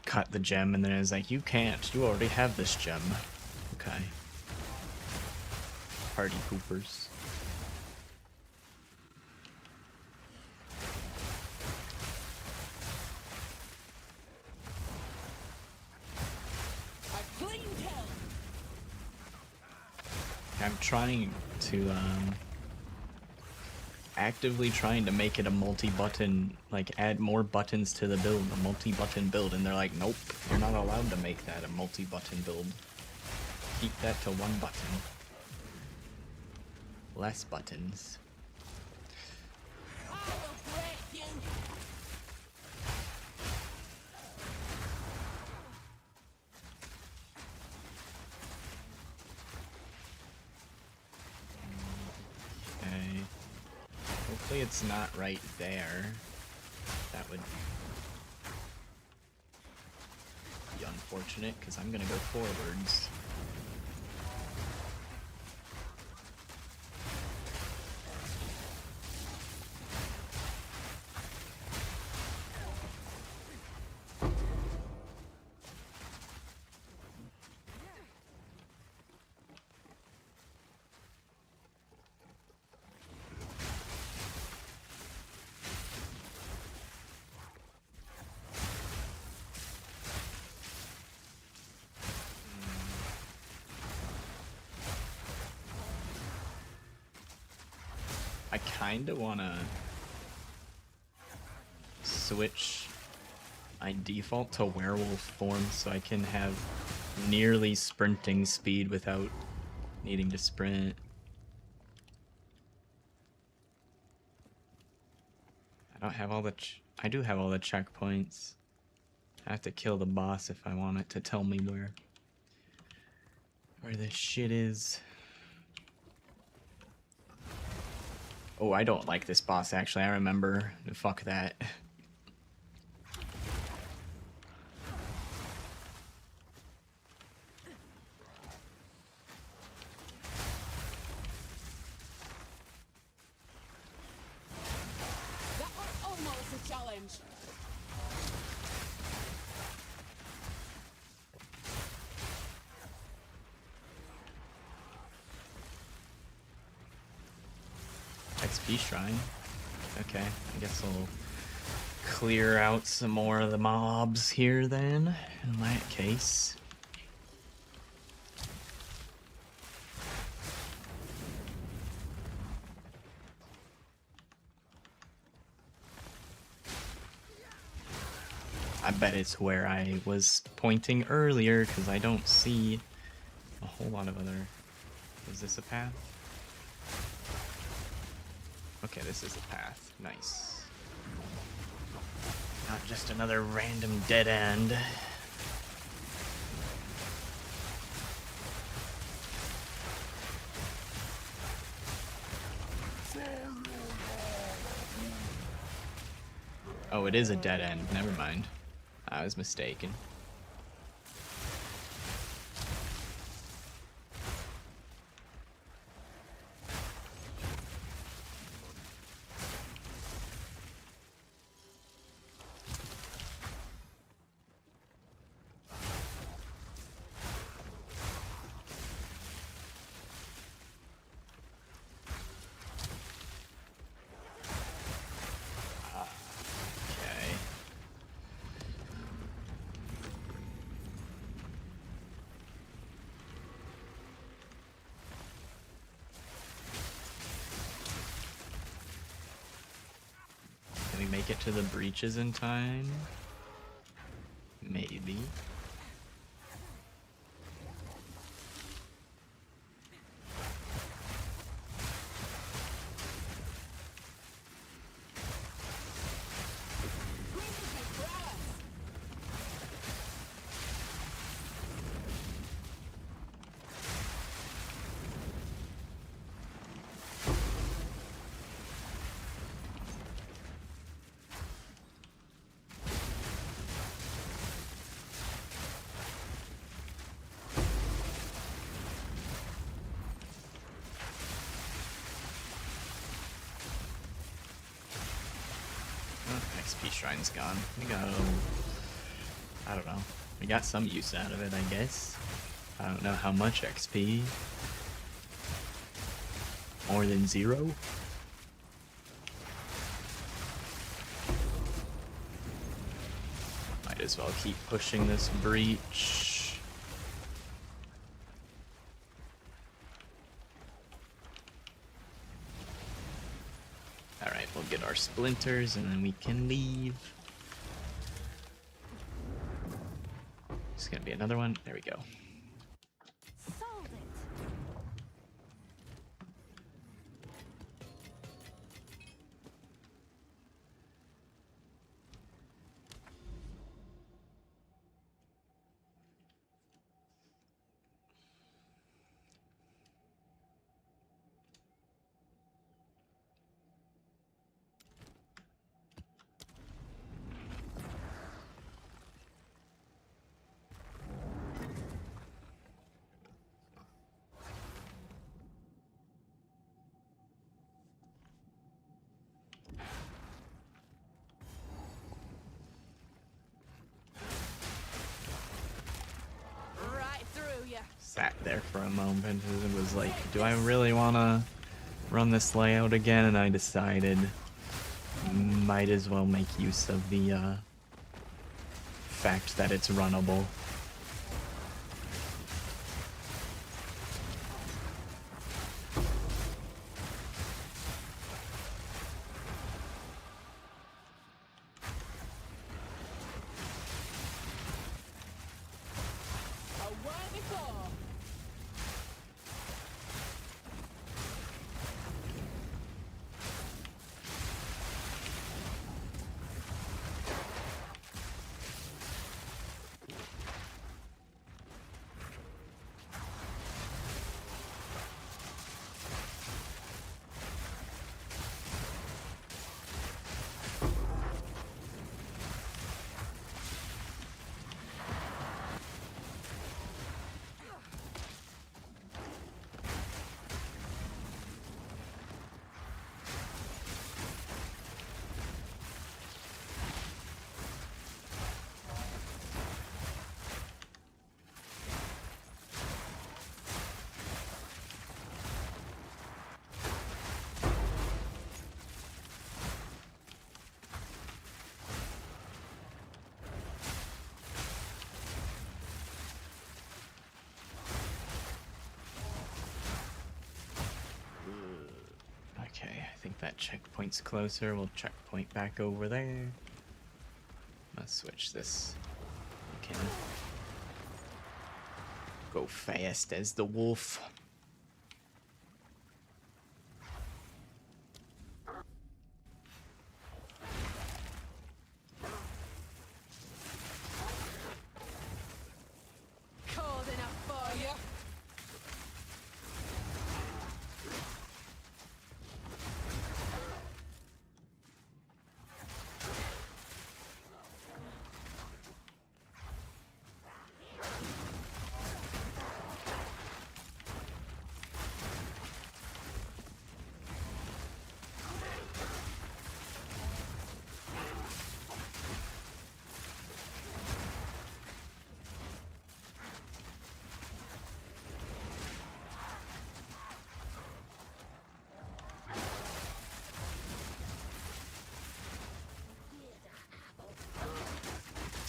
Cut the gem, and then it was like, you can't. You already have this gem. Okay. Party poopers. a clean kill. I'm trying to, actively trying to make it a multi-button, like add more buttons to the build, a multi-button build, and they're like, nope, you're not allowed to make that a multi-button build. Keep that to 1 button. Less buttons. I will break you. Hopefully it's not right there. That would be unfortunate because I'm gonna go forwards. I kinda wanna switch my default to werewolf form so I can have nearly sprinting speed without needing to sprint. I don't have all the I do have all the checkpoints. I have to kill the boss if I want it to tell me where this shit is. Oh, I don't like this boss actually. I remember. Fuck that. That was almost a challenge. XP shrine. Okay, I guess I'll clear out some more of the mobs here then, in that case. I bet it's where I was pointing earlier, because I don't see a whole lot of other... Is this a path? Okay, this is a path. Nice. Not just another random dead end. Oh, it is a dead end. Never mind. I was mistaken. Okay. Can we make it to the breaches in time? Maybe. Oh, XP shrine's gone. We got, I don't know. We got some use out of it, I guess. I don't know how much XP. More than 0? Might as well keep pushing this breach. Alright, we'll get our splinters and then we can leave. It's gonna be another one. There we go. Solved it. sat there for a moment and was like, do I really want to run this layout again? And I decided might as well make use of the fact that it's runnable. Away they go. Okay, I think that checkpoint's closer. We'll checkpoint back over there. Let's switch this. We can go fast as the wolf. Cold enough for you.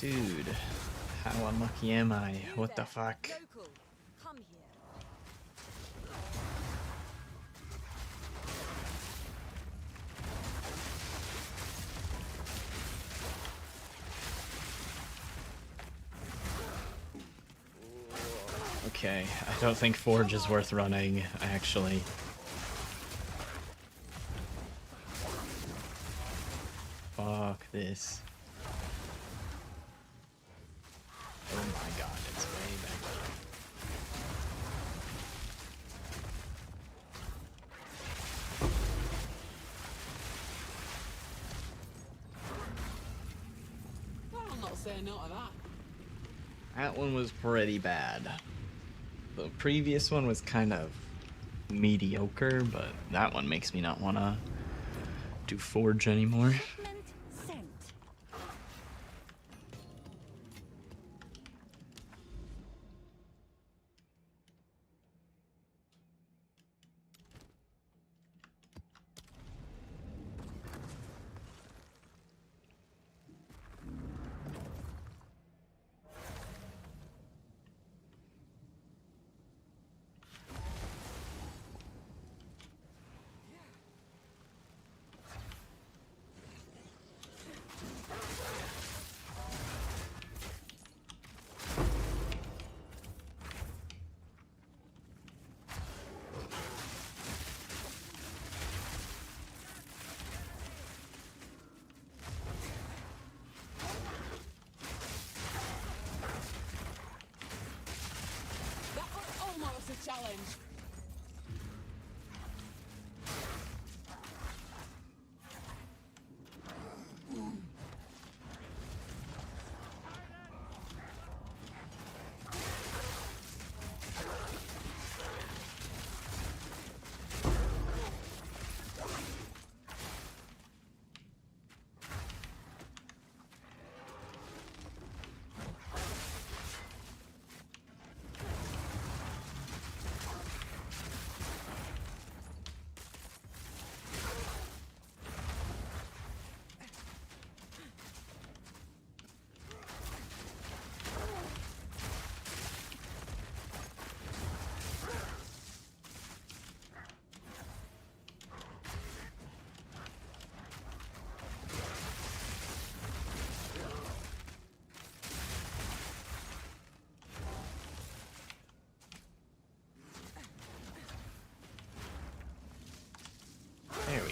Dude, how unlucky am I? What the fuck? Local, come here. Okay, I don't think Forge is worth running, actually. Fuck this. Oh my god, it's way back here. Well, I'm not saying no to that. That one was pretty bad. The previous one was kind of mediocre, but that one makes me not want to do Forge anymore. Shipment sent.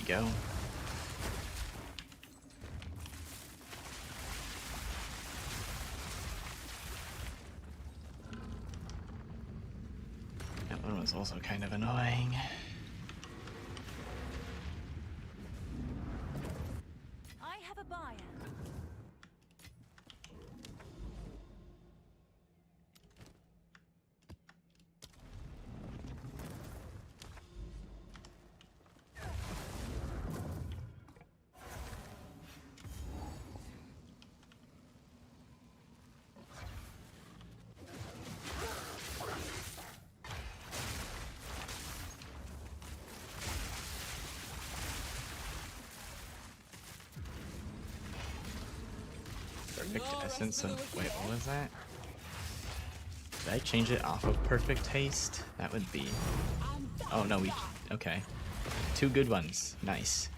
go. That one was also kind of annoying. I have a buyer. Perfect No rest essence for the of... wicked, Wait, eh? what was that? Did I change it off of perfect haste? That would be... And Oh, no, we... that. Okay. 2 good ones. Nice.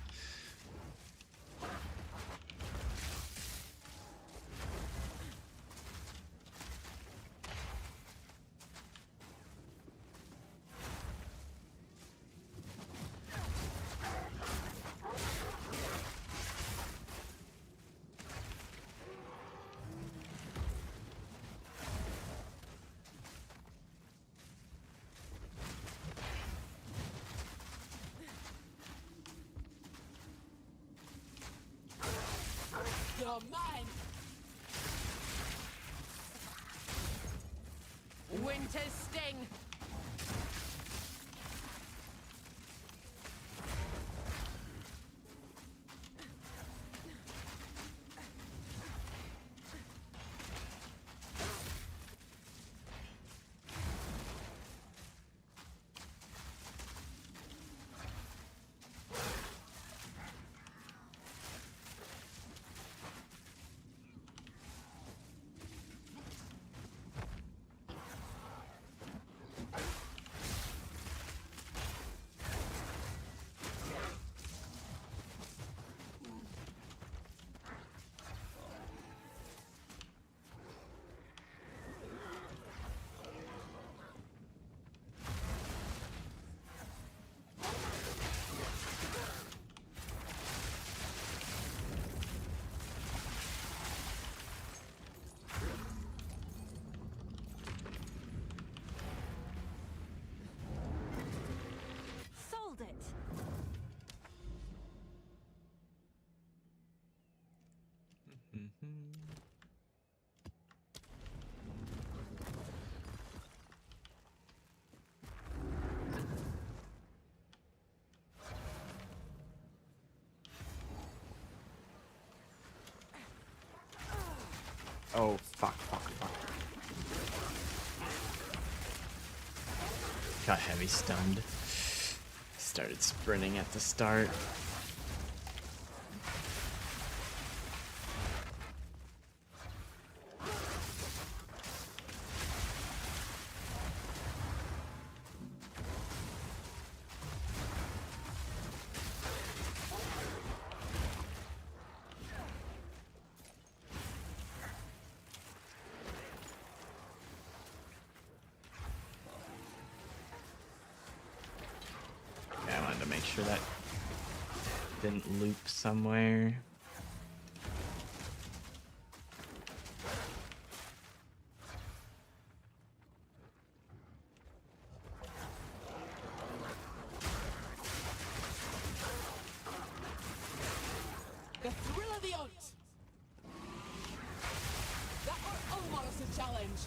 You're mine. Winter's sting. Sold it. Oh, fuck. Got heavy stunned. Started sprinting at the start. Yeah, I wanted to make sure that didn't loop somewhere. The thrill of the hunt. That was almost a challenge.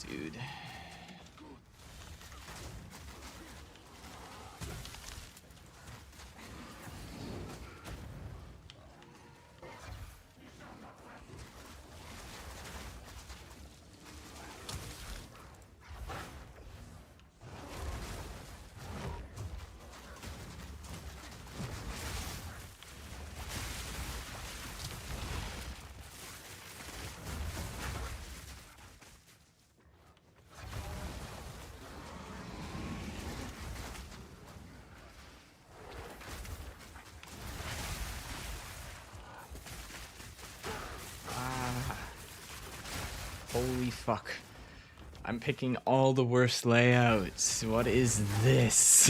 Dude. Holy fuck. I'm picking all the worst layouts. What is this?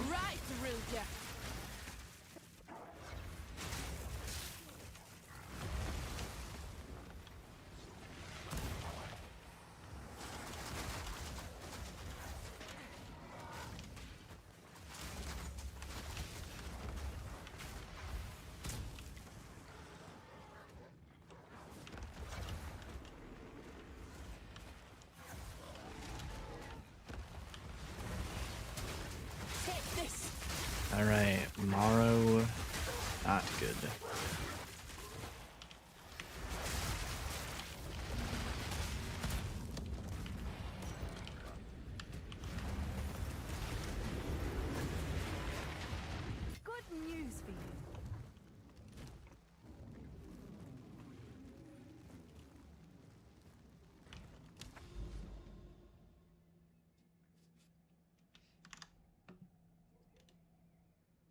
Right, Rilja. Take this. Alright, Morrow, not good. Good news for you.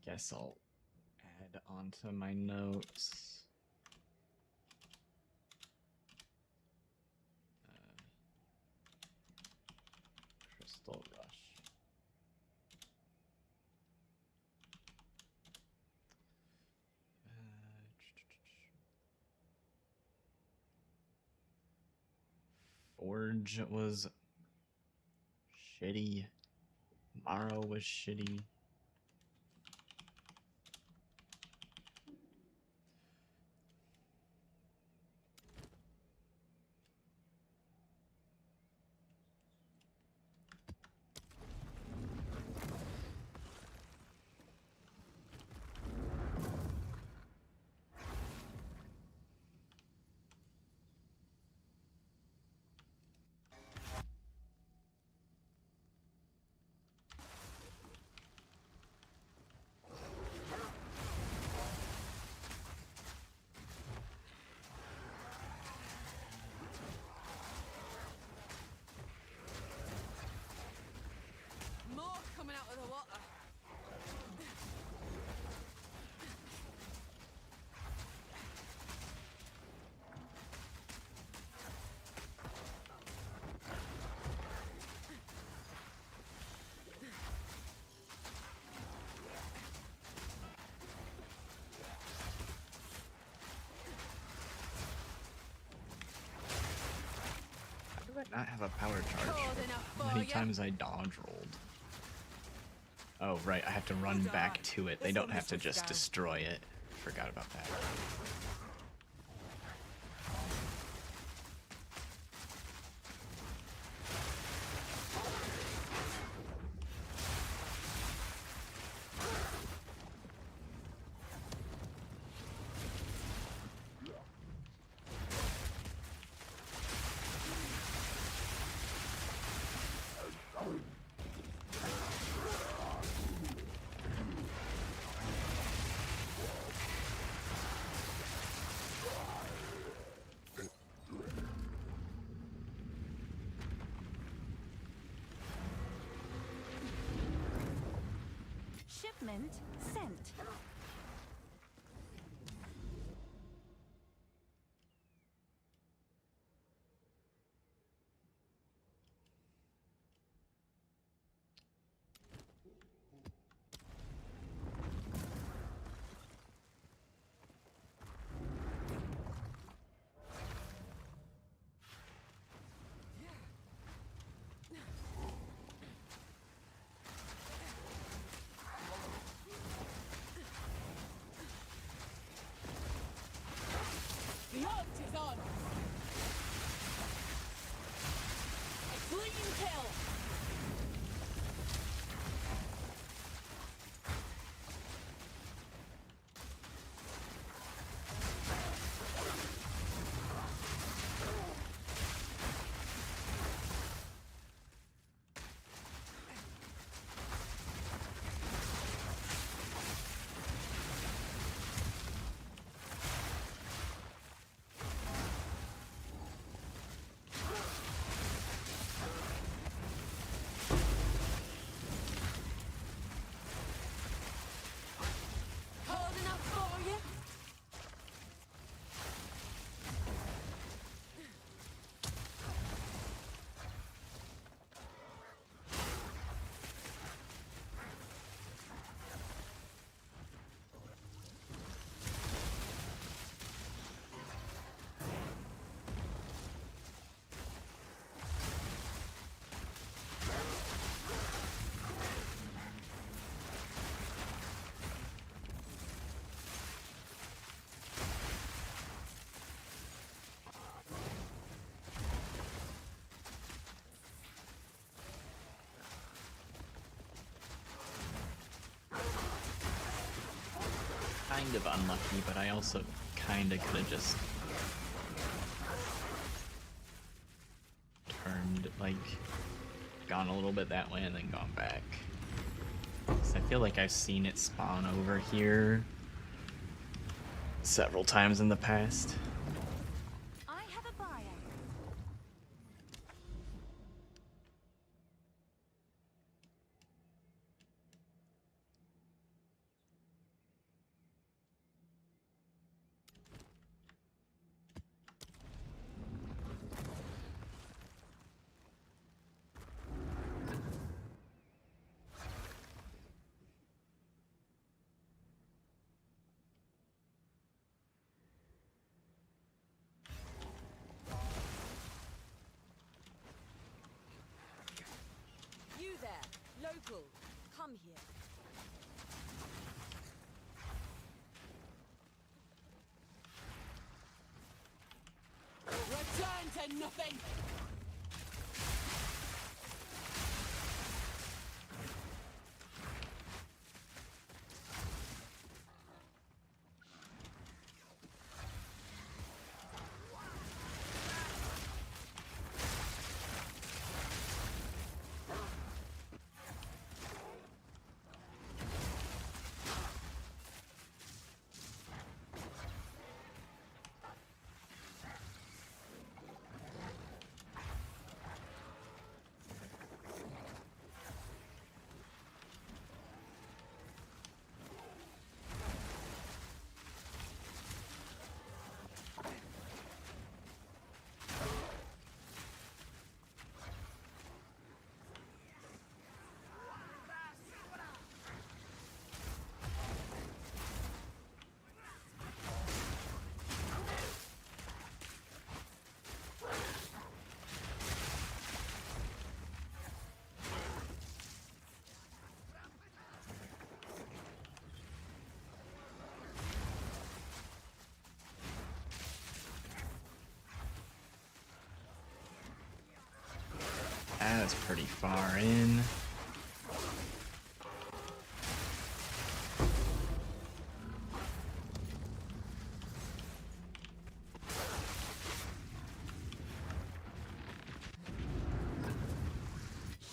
Guess I'll add onto my notes. Crystal Rush. Forge was shitty. Morrow was shitty. More coming out of the water. How do I not have a power charge? Cold enough How for many ya. times I dodge rolled? Oh, right, I have to run back to it. They don't have to just destroy it. Forgot about that. kind of unlucky, but I also kind of could have just turned, like, gone a little bit that way and then gone back. 'Cause I feel like I've seen it spawn over here several times in the past. I have a buyer. You there, local. Come here. Return to nothing. That's pretty far in.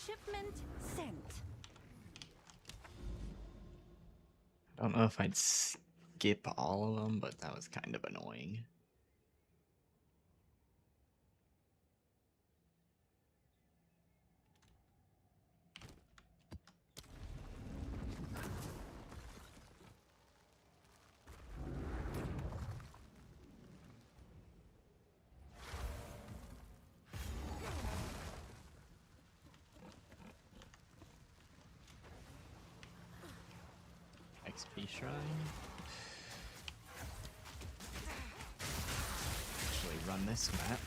Shipment sent. I don't know if I'd skip all of them, but that was kind of annoying. XP shrine. Actually run this map,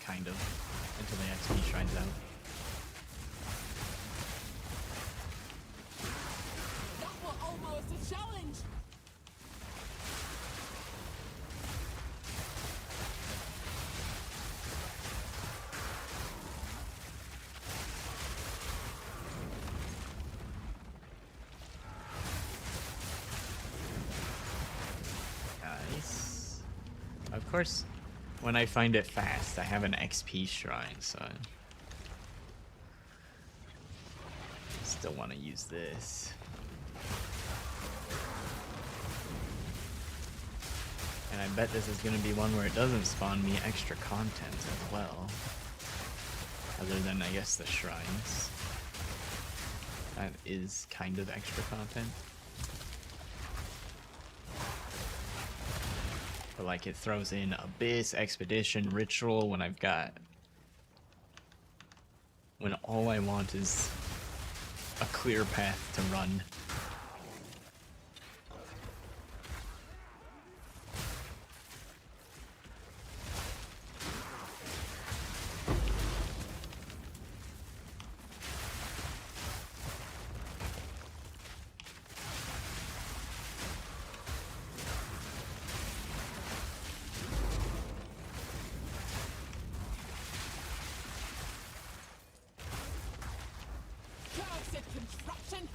kind of, until the XP shrine's out. That was almost a challenge. Nice. Of course, when I find it fast, I have an XP shrine, so I still want to use this. And I bet this is going to be one where it doesn't spawn me extra content as well. Other than, I guess, the shrines. That is kind of extra content. But like it throws in Abyss, Expedition, Ritual when I've got... when all I want is a clear path to run. Cursed construction.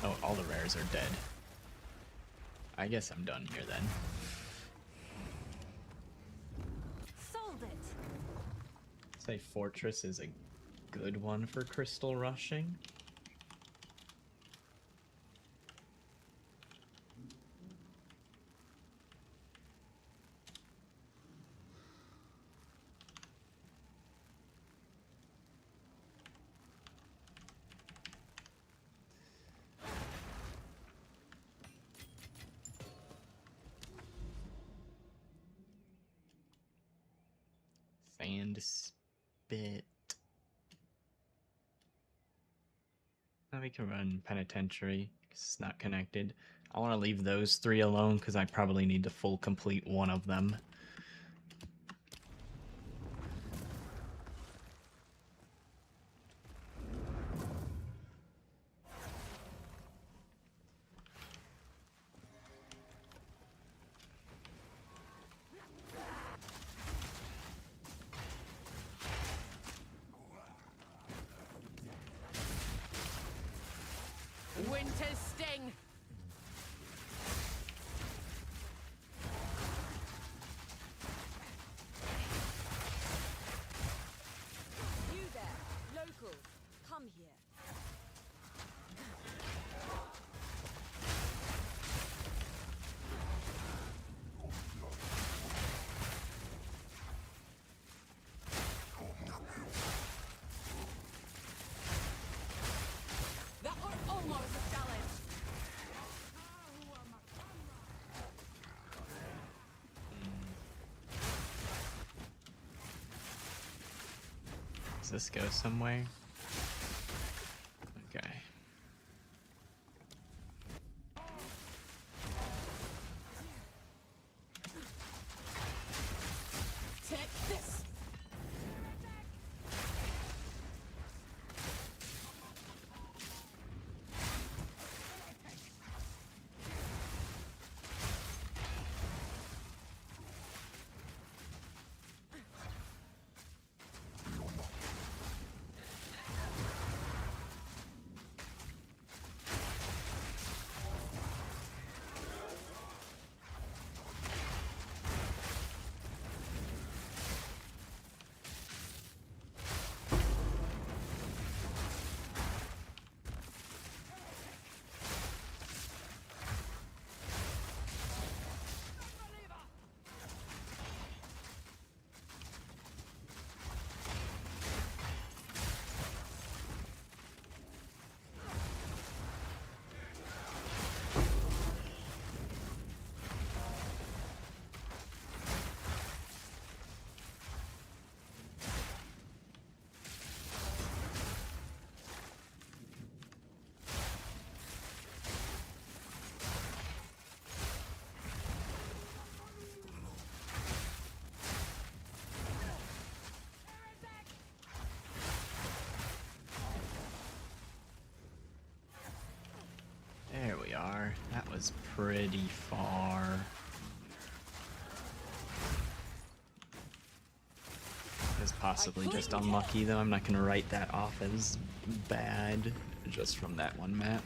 Oh, all the rares are dead. I guess I'm done here then. Sold it. Say Fortress is a good one for crystal rushing. Sand Spit. Now we can run Penitentiary because it's not connected. I want to leave those 3 alone because I probably need to full complete one of them. Winter's sting. You there, local, come here. That was almost a challenge. Does this go somewhere? Okay. Take this. There we are. That was pretty far. It's possibly just unlucky though. I'm not gonna write that off as bad just from that one map.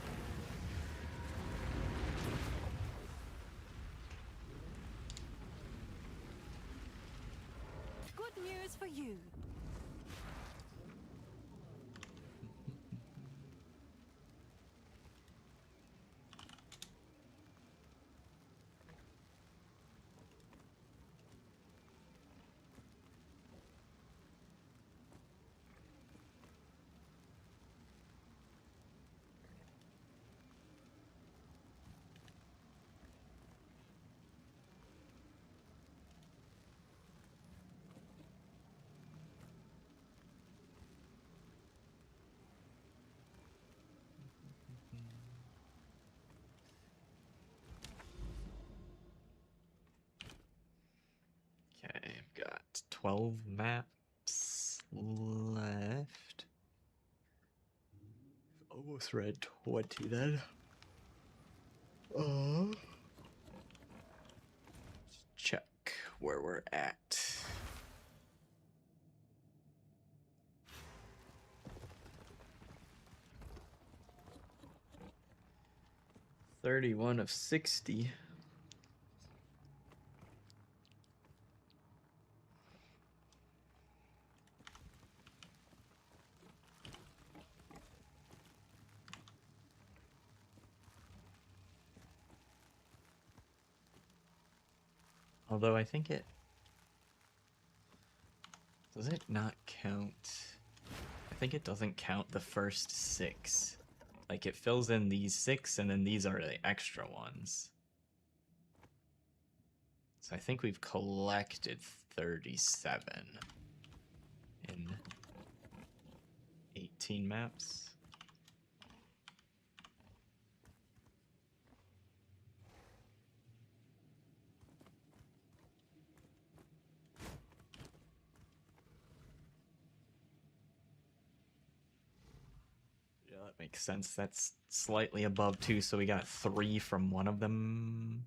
Good news for you. Okay, I've got 12 maps left. Almost read 20 then. Let's check where we're at. 31 of 60. Although I think it... Does it not count? I think it doesn't count the first 6. Like, it fills in these 6, and then these are the extra ones. So I think we've collected 37 in 18 maps. Yeah, that makes sense. That's slightly above 2, so we got 3 from one of them.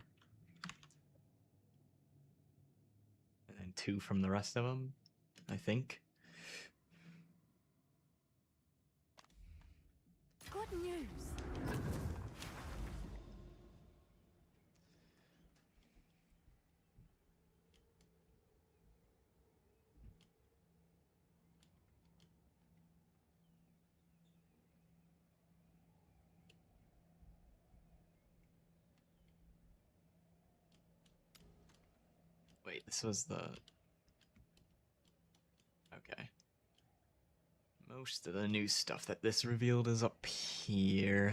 And then 2 from the rest of them, I think. Good news. Wait, this was the... Okay. Most of the new stuff that this revealed is up here.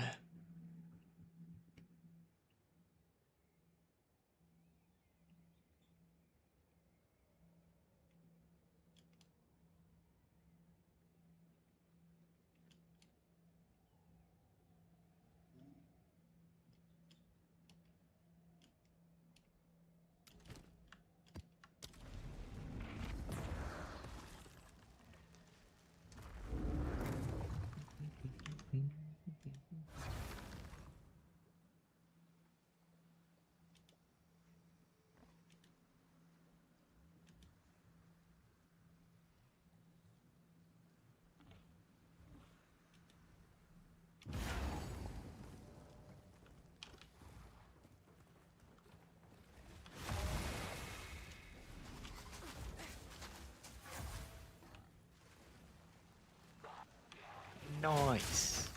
Nice.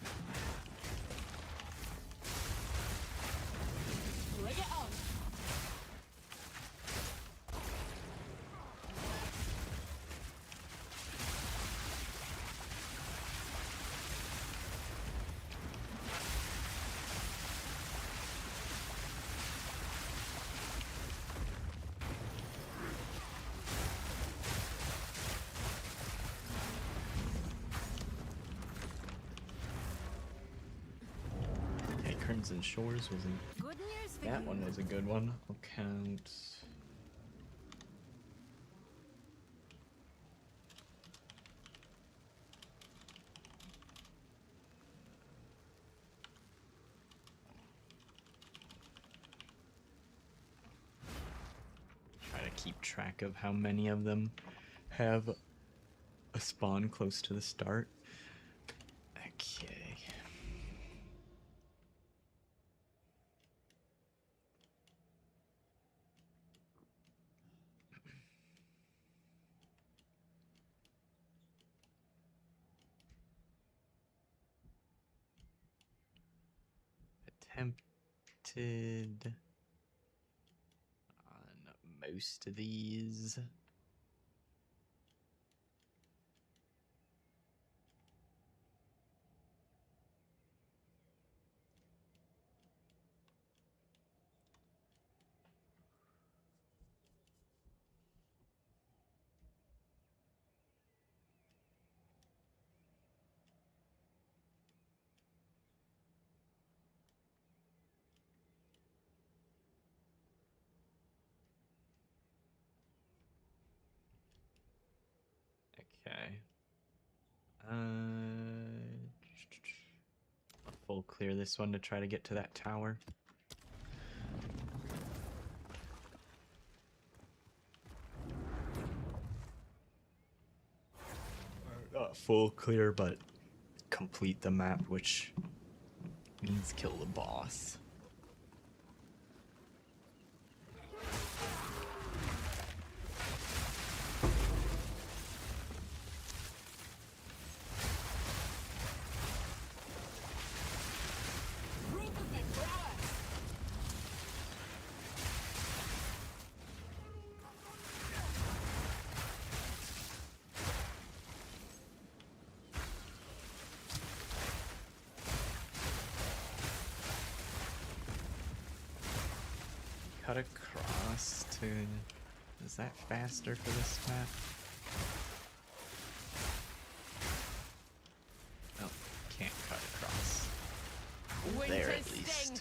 Bring it on. Okay, Crimson Shores was a... Good news for That you. one was a good one. I'll count... Try to keep track of how many of them have a spawn close to the start. Okay. Attempted on most of these. Okay. I'll full clear this one to try to get to that tower. Not full clear, but complete the map, which means kill the boss. cut across to... Is that faster for this map? Oh, can't cut across. There at Winter's least. sting.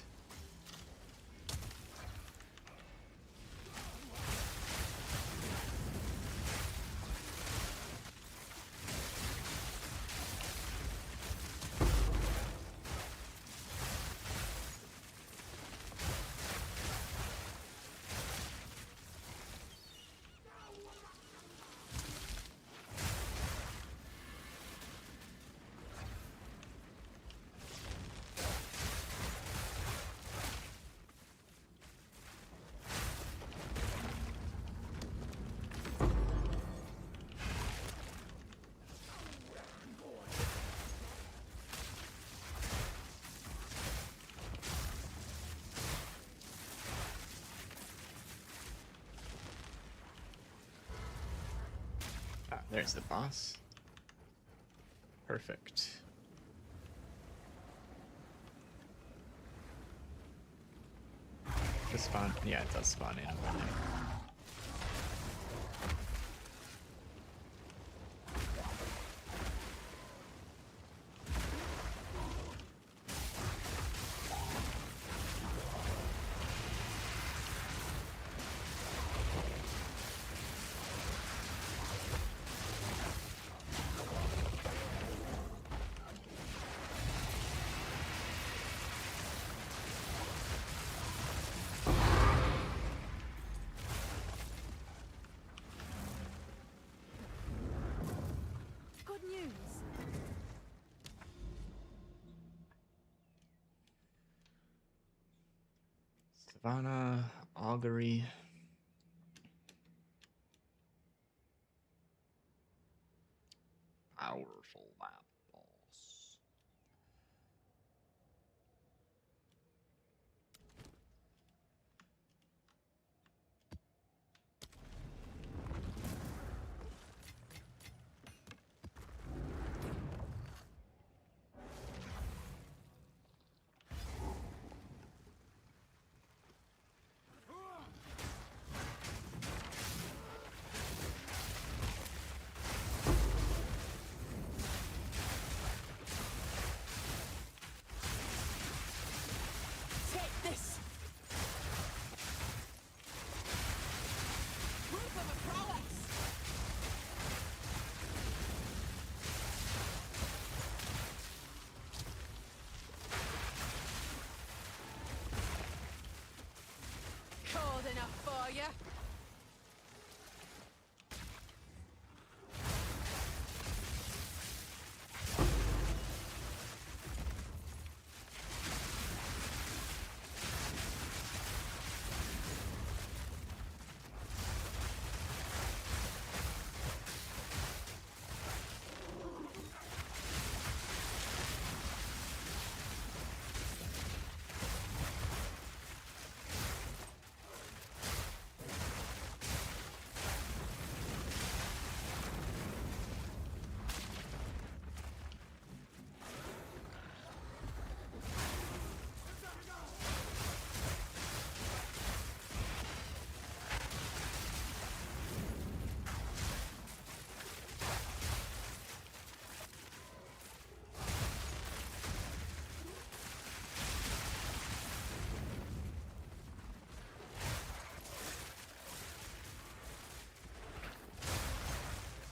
Ah, there's the boss. Perfect. Just spawn. Yeah, it does spawn in over there. Good news. Savannah, Augury. Powerful map boss. Take this. Proof of a prowess. Cold enough for you.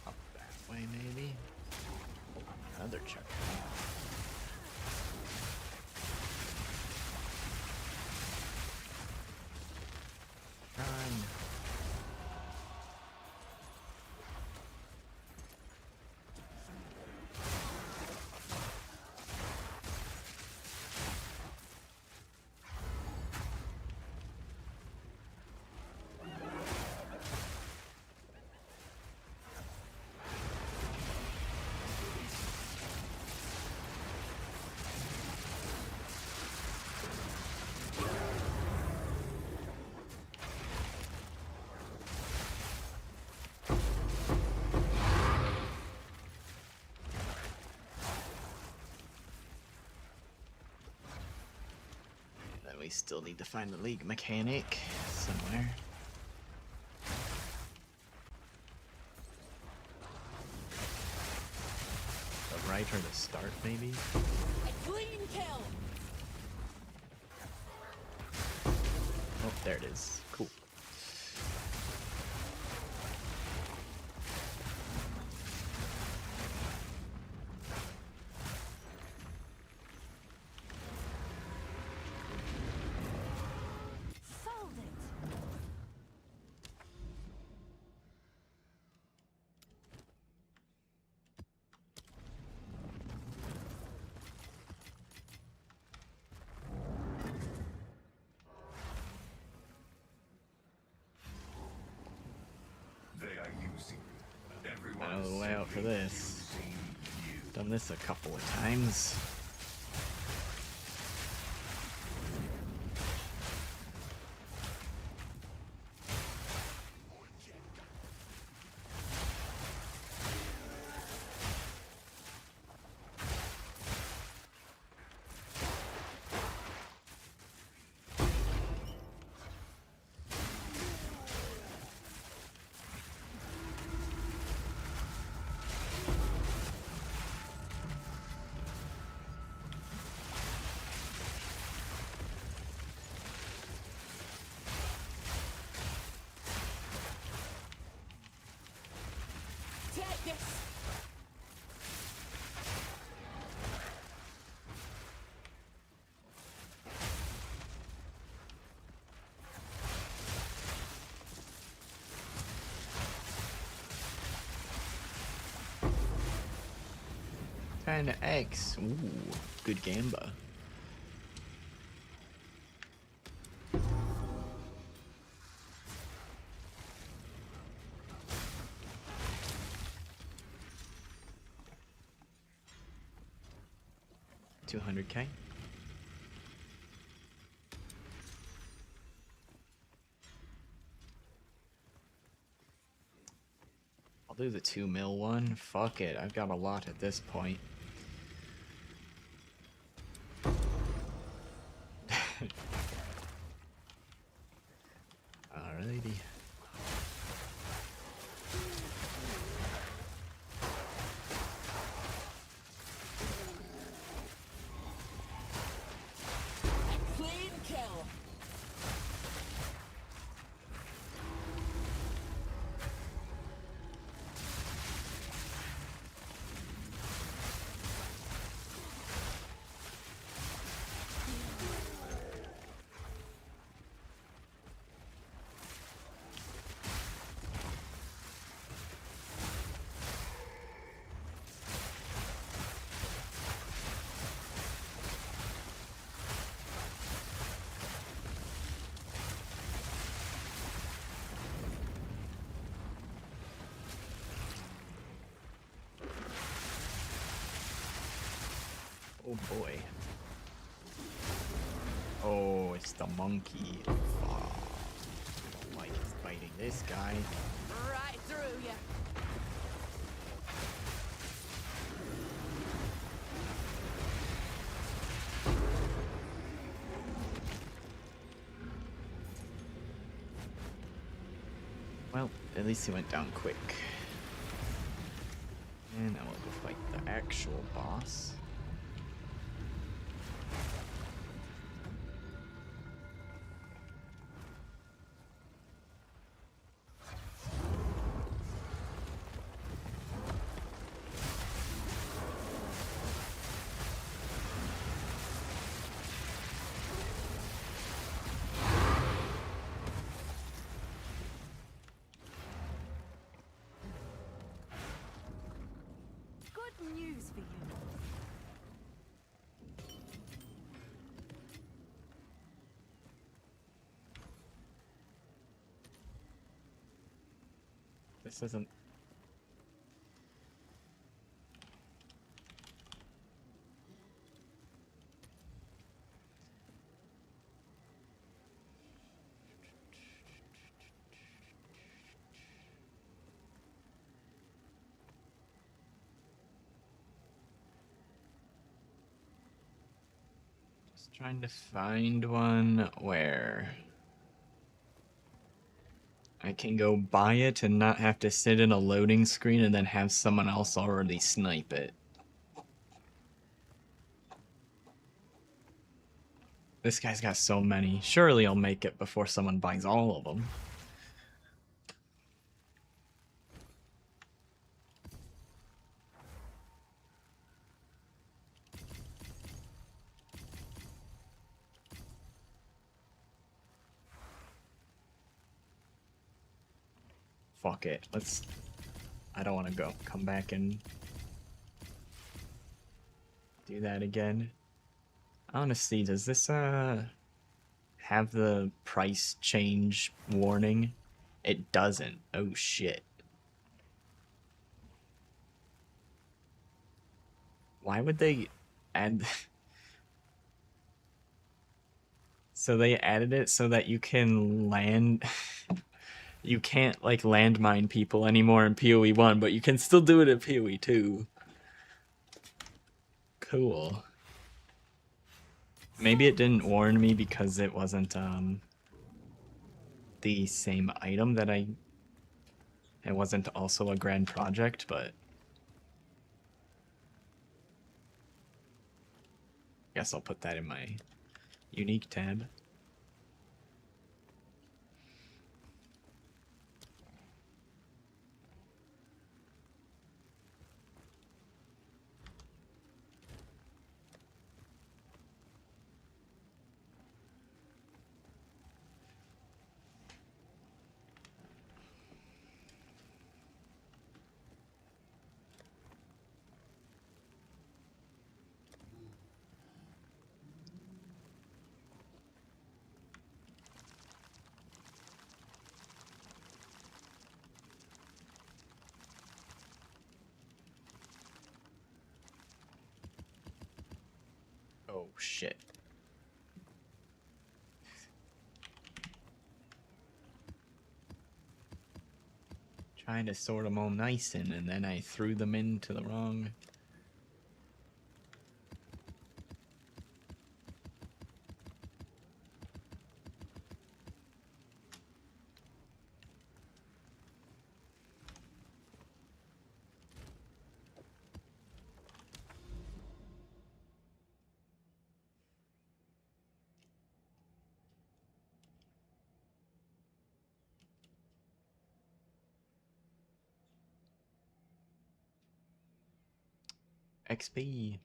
Up that way, maybe. Another check. Run. Then we still need to find the league mechanic. somewhere. The right or the start, maybe? A clean kill. Oh, there it is. Cool. Sold it. They are using everyone. I know the layout for this. Using you. Done this a couple of times. Take this. Kinda X. Ooh, good gamba. $200K. I'll do the 2 mil one. Fuck it, I've got a lot at this point. Alrighty. A clean kill. Oh boy. Oh, it's the monkey. Fuck. I don't like fighting this guy. Right through you. Well, at least he went down quick. And now we'll go fight the actual boss. Good news for you. This isn't... Just trying to find one where... I can go buy it and not have to sit in a loading screen and then have someone else already snipe it. This guy's got so many. Surely I'll make it before someone buys all of them. Fuck it. I don't want to come back and do that again. Honestly, does this have the price change warning? It doesn't. Oh shit. Why would they add So they added it so that you can land you can't like landmine people anymore in PoE 1, but you can still do it in PoE 2. Cool. Maybe it didn't warn me because it wasn't the same item that it wasn't also a grand project, but guess I'll put that in my unique tab. Oh shit. Trying to sort them all nice in, and then I threw them into the wrong. XP.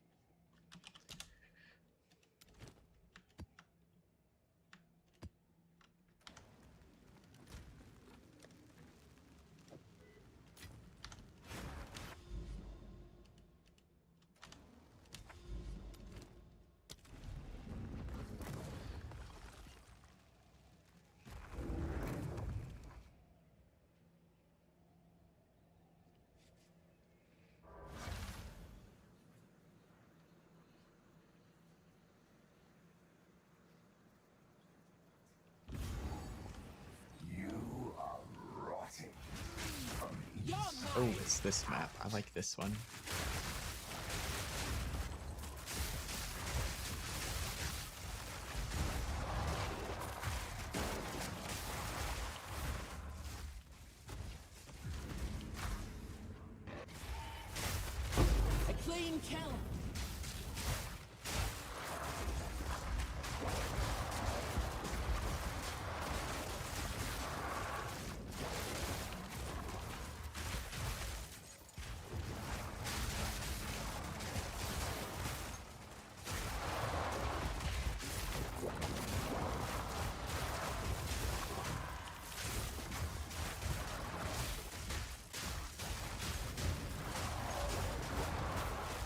You are rotting. Oh, it's this map. I like this one. A clean kill.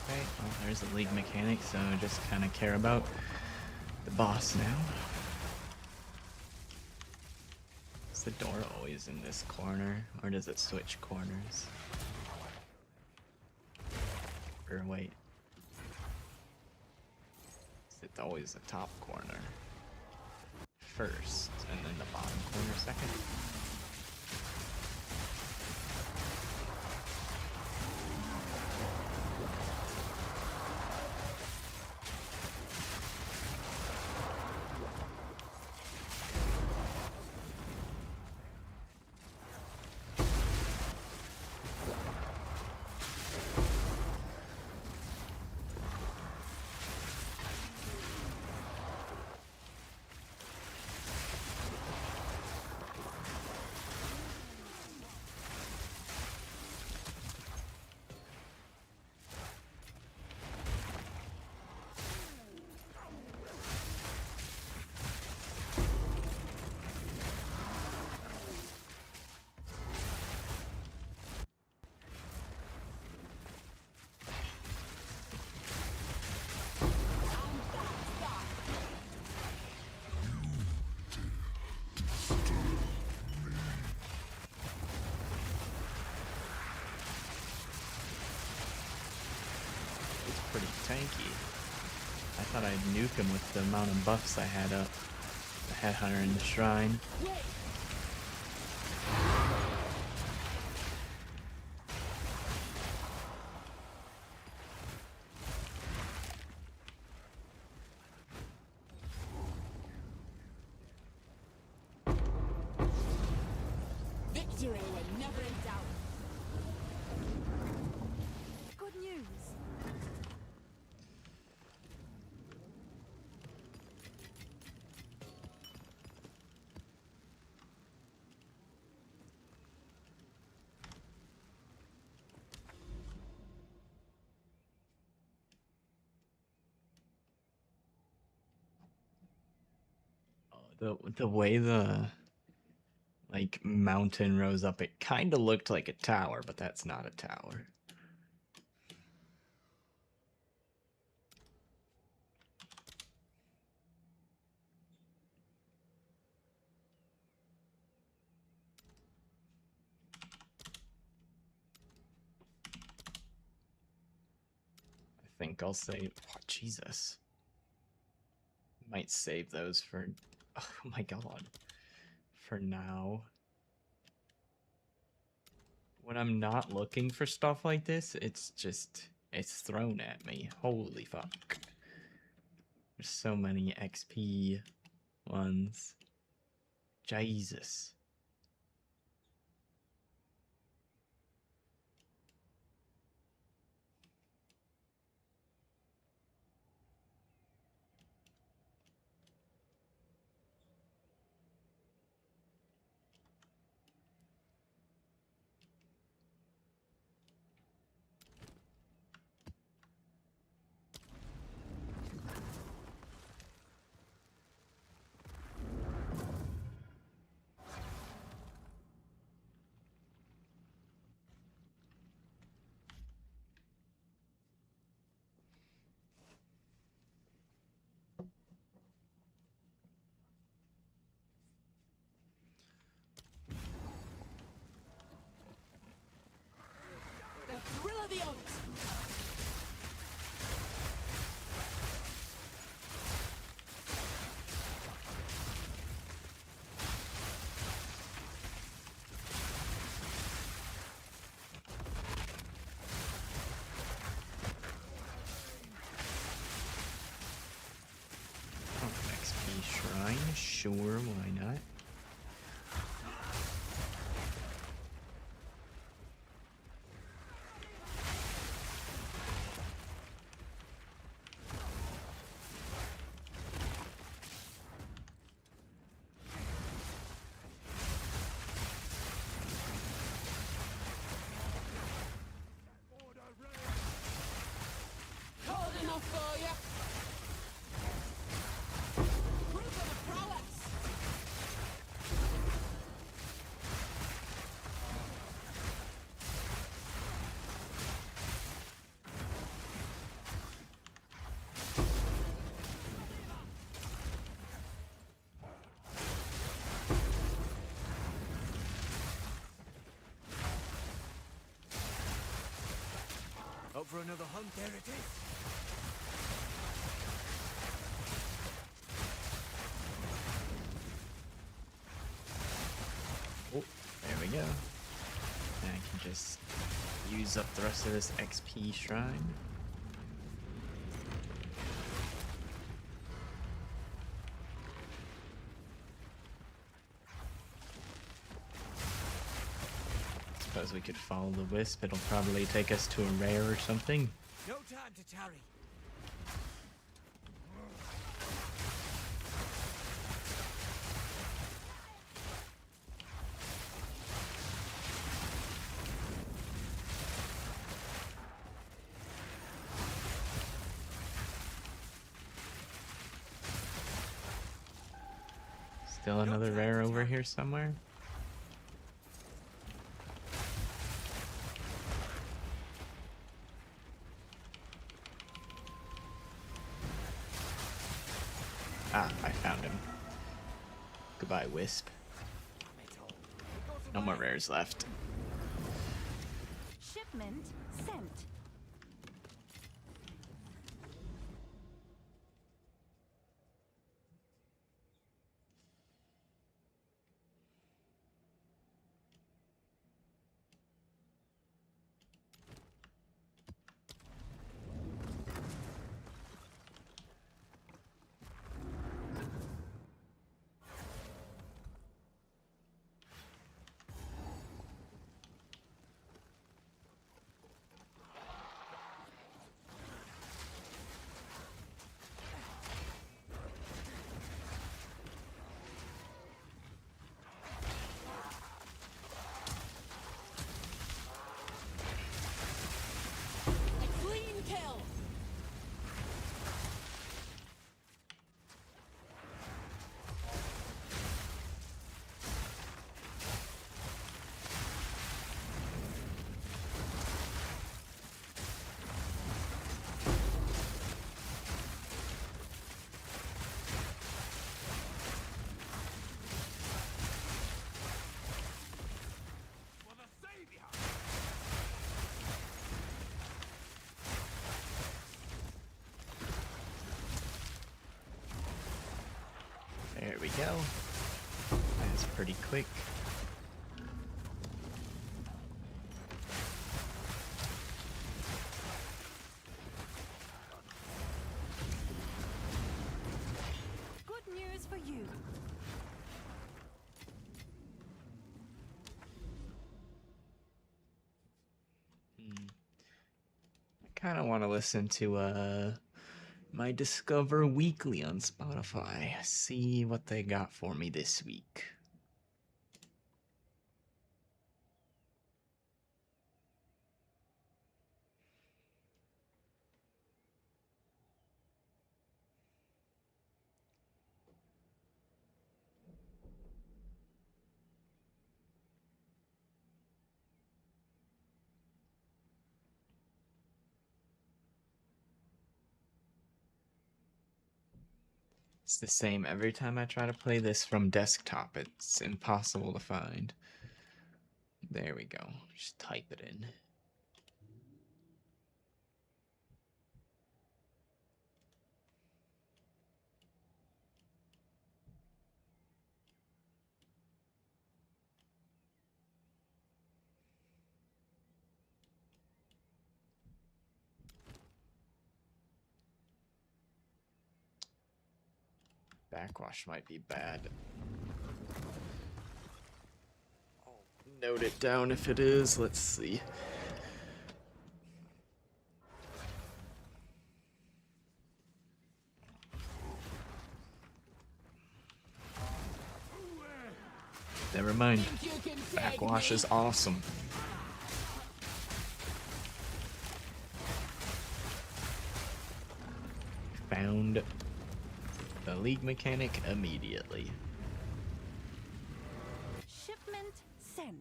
Okay, well, there's the league mechanic, so I just kind of care about the boss now. Is the door always in this corner, or does it switch corners? Or wait. Is it always the top corner first, and then the bottom corner second? pretty tanky. I thought I'd nuke him with the amount of buffs I had up. The Headhunter in the Shrine. Wait! Victory when never in doubt. Good news. The way the like mountain rose up, it kind of looked like a tower, but that's not a tower. I think I'll save. Oh, Jesus. Might save those for. Oh my god. For now. When I'm not looking for stuff like this, it's thrown at me. Holy fuck. There's so many XP ones. Jesus. The thrill of the hunt. Oh, XP Shrine? Sure, why not? Cold enough for you. Proof of the prowess. Up for another hunt, there it is. Oh, there we go. And I can just use up the rest of this XP Shrine. Suppose we could follow the wisp. It'll probably take us to a rare or something. No time to tarry. Still another rare over here somewhere. Ah, I found him. Goodbye, Wisp. No more rares left. Shipment sent. There we go. That's pretty quick. Good news for you. I kind of want to listen to my Discover Weekly on Spotify. See what they got for me this week. It's the same every time I try to play this from desktop. It's impossible to find. There we go. Just type it in. Backwash might be bad. I'll note it down if it is. Let's see. Never mind. Think you can take Backwash me? is awesome. Found the league mechanic immediately. Shipment sent.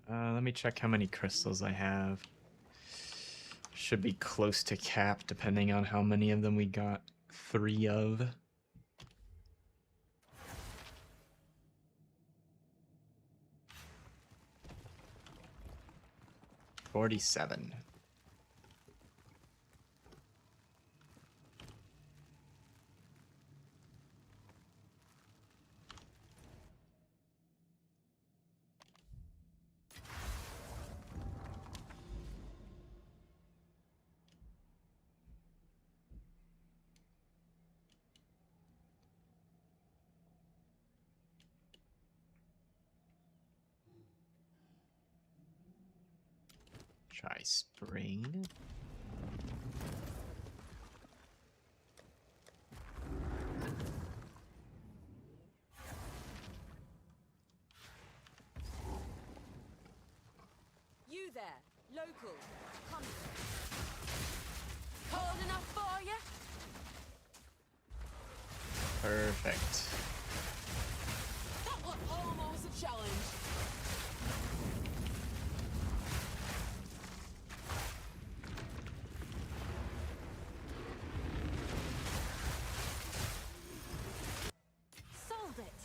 Let me check how many crystals I have. Should be close to cap, depending on how many of them we got 3 of. $47. Try spring. You there, local. Come. Cold enough for you? Perfect. That was almost a challenge. Sold it.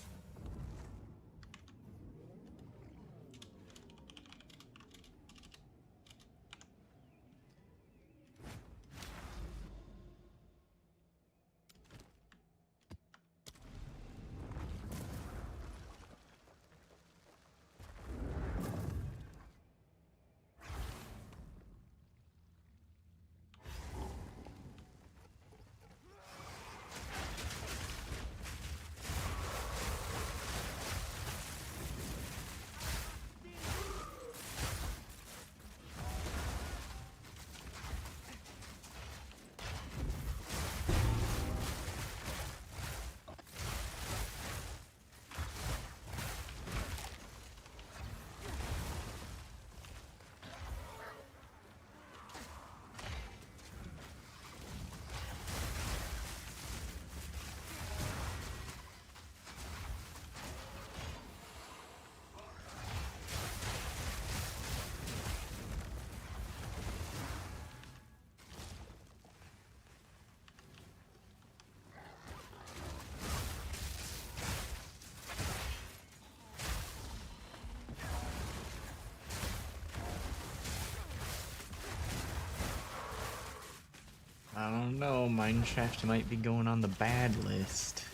no, Mineshaft might be going on the bad list.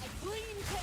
A clean kill.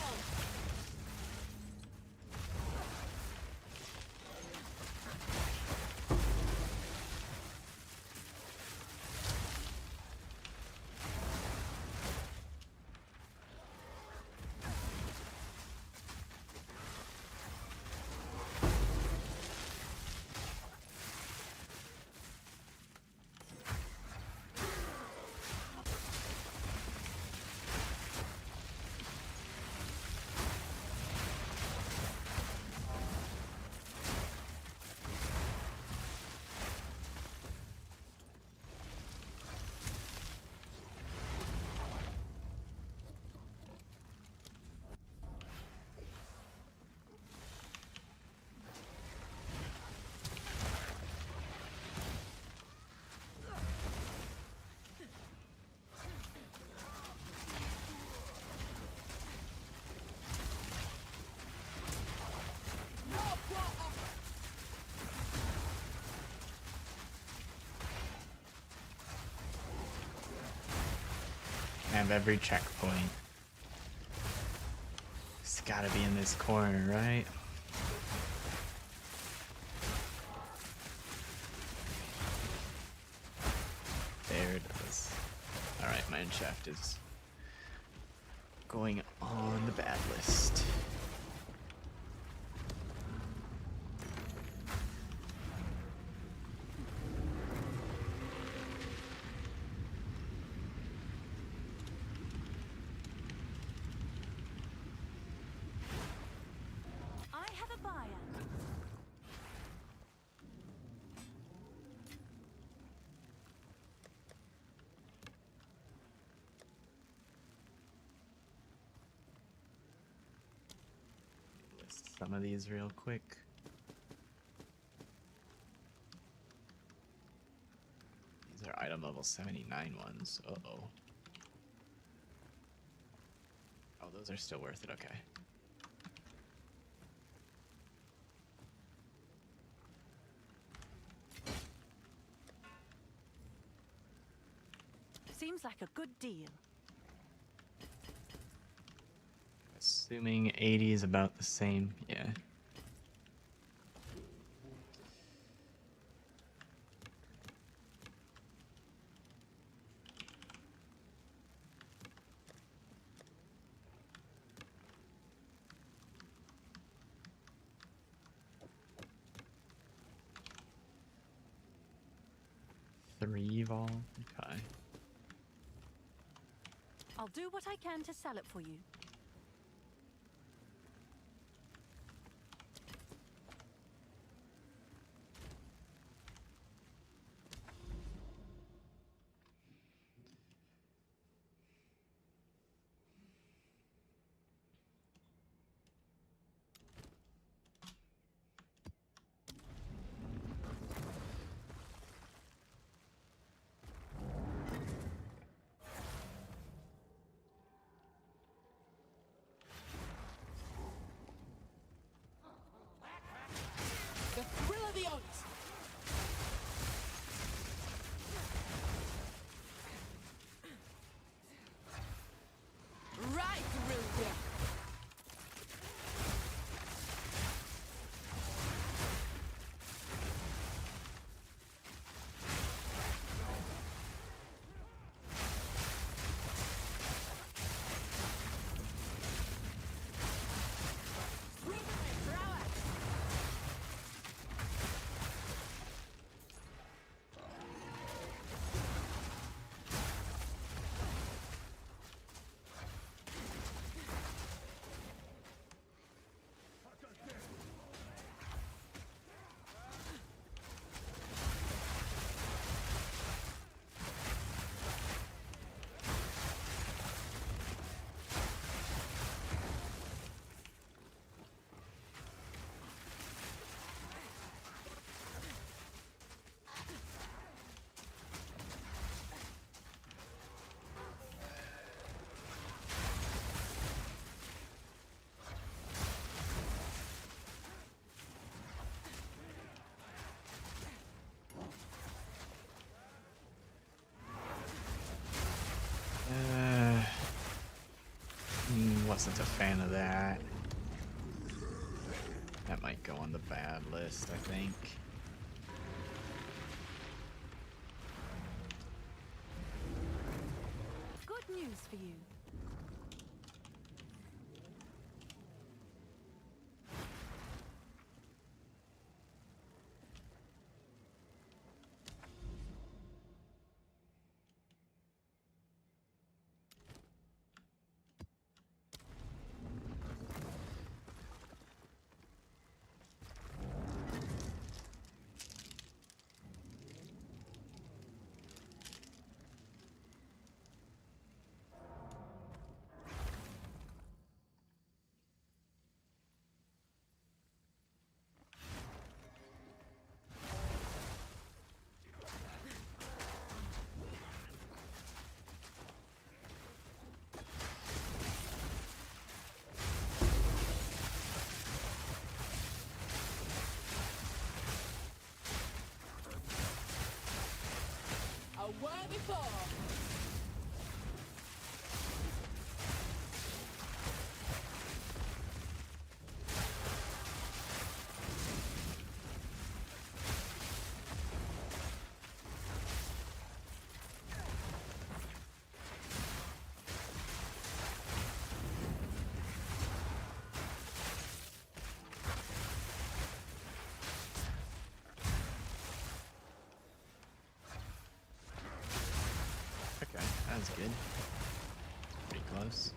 Have every checkpoint. It's gotta be in this corner, right? There it is. Alright, Mineshaft is going on the bad list. I have a buyer. List some of these real quick. These are item level 79 ones. Uh-oh. Oh, those are still worth it, okay. Seems like a good deal. Assuming 80 is about the same, yeah. Three vol, okay. I'll do what I can to sell it for you. Wasn't a fan of that. That might go on the bad list, I think. Good news for you. A worthy fall. Okay, that was good. Pretty close.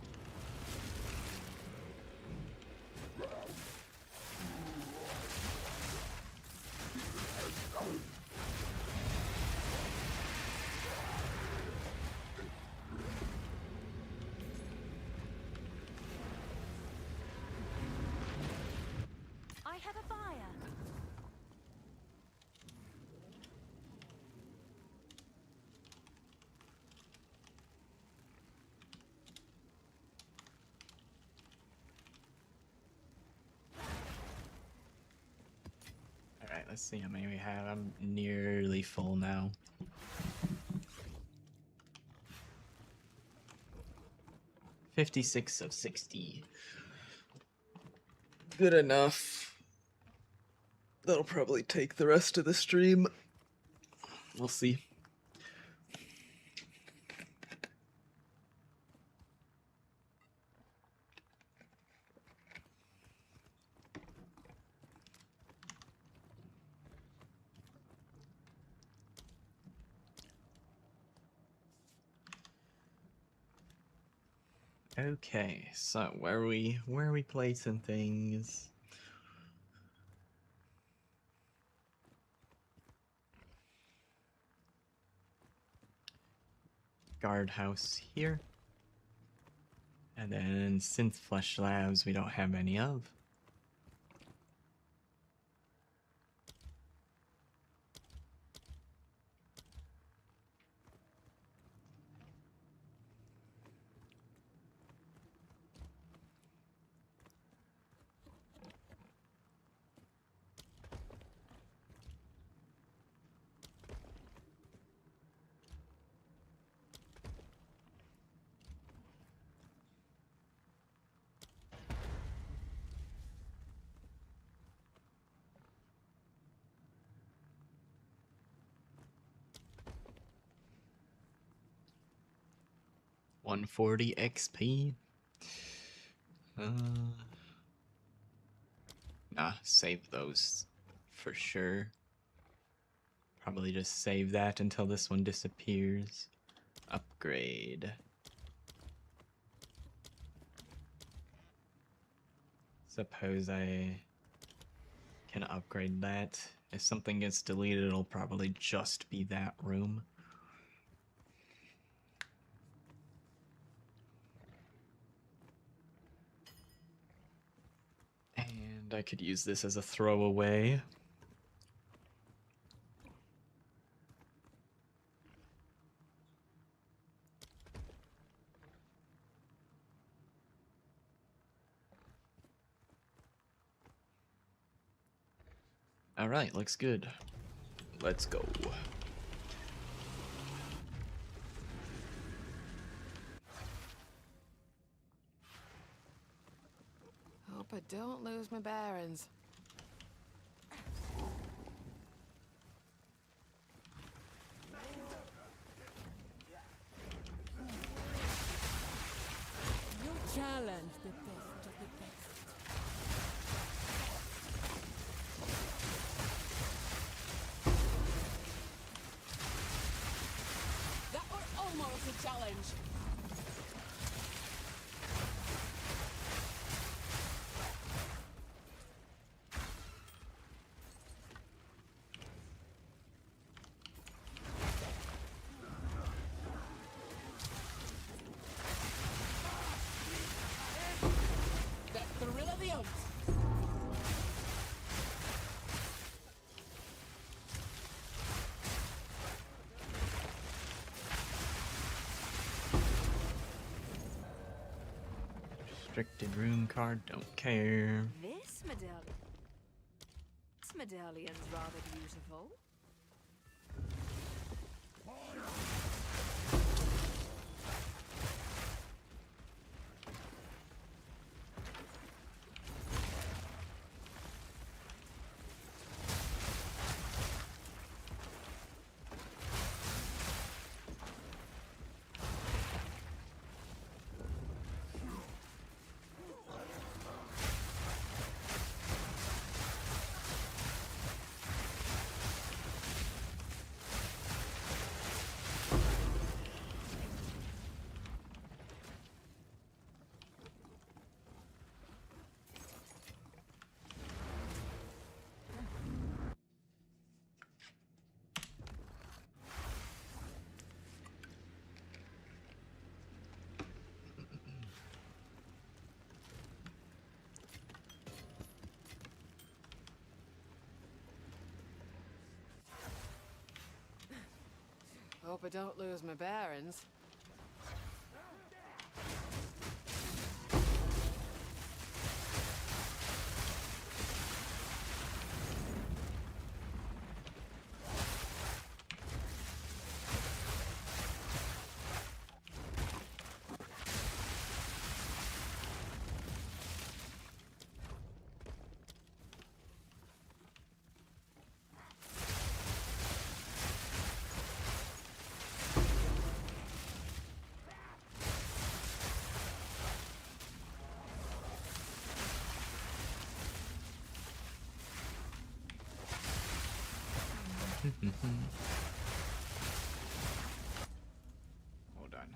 I have a buyer. Alright, let's see how many we have. I'm nearly full now. $56 of 60. Good enough. That'll probably take the rest of the stream. We'll see. Okay, so where are we placing things? Guardhouse here. And then Synth Flesh Labs we don't have any of. $140 XP. Nah, save those for sure. Probably just save that until this one disappears. Upgrade. Suppose I can upgrade that. If something gets deleted, it'll probably just be that room. And I could use this as a throwaway. Alright, looks good. Let's go. I don't lose my bearings. You challenge the best of the best. That was almost a challenge. The thrill of the hunt. Restricted room card, don't care. This medallion. This medallion's rather beautiful. Hope I don't lose my bearings. Hold on.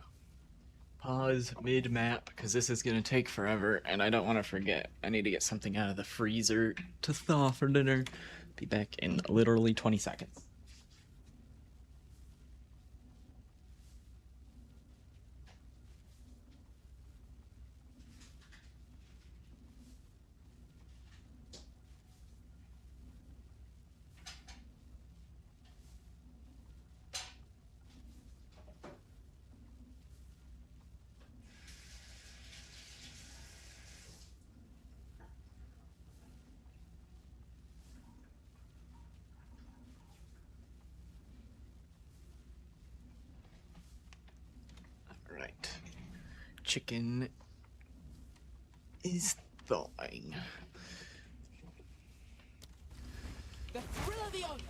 Pause mid-map, because this is going to take forever, and I don't want to forget. I need to get something out of the freezer to thaw for dinner. Be back in literally 20 seconds. Alright. Chicken is thawing. The thrill of the hunt.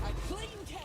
A clean kill.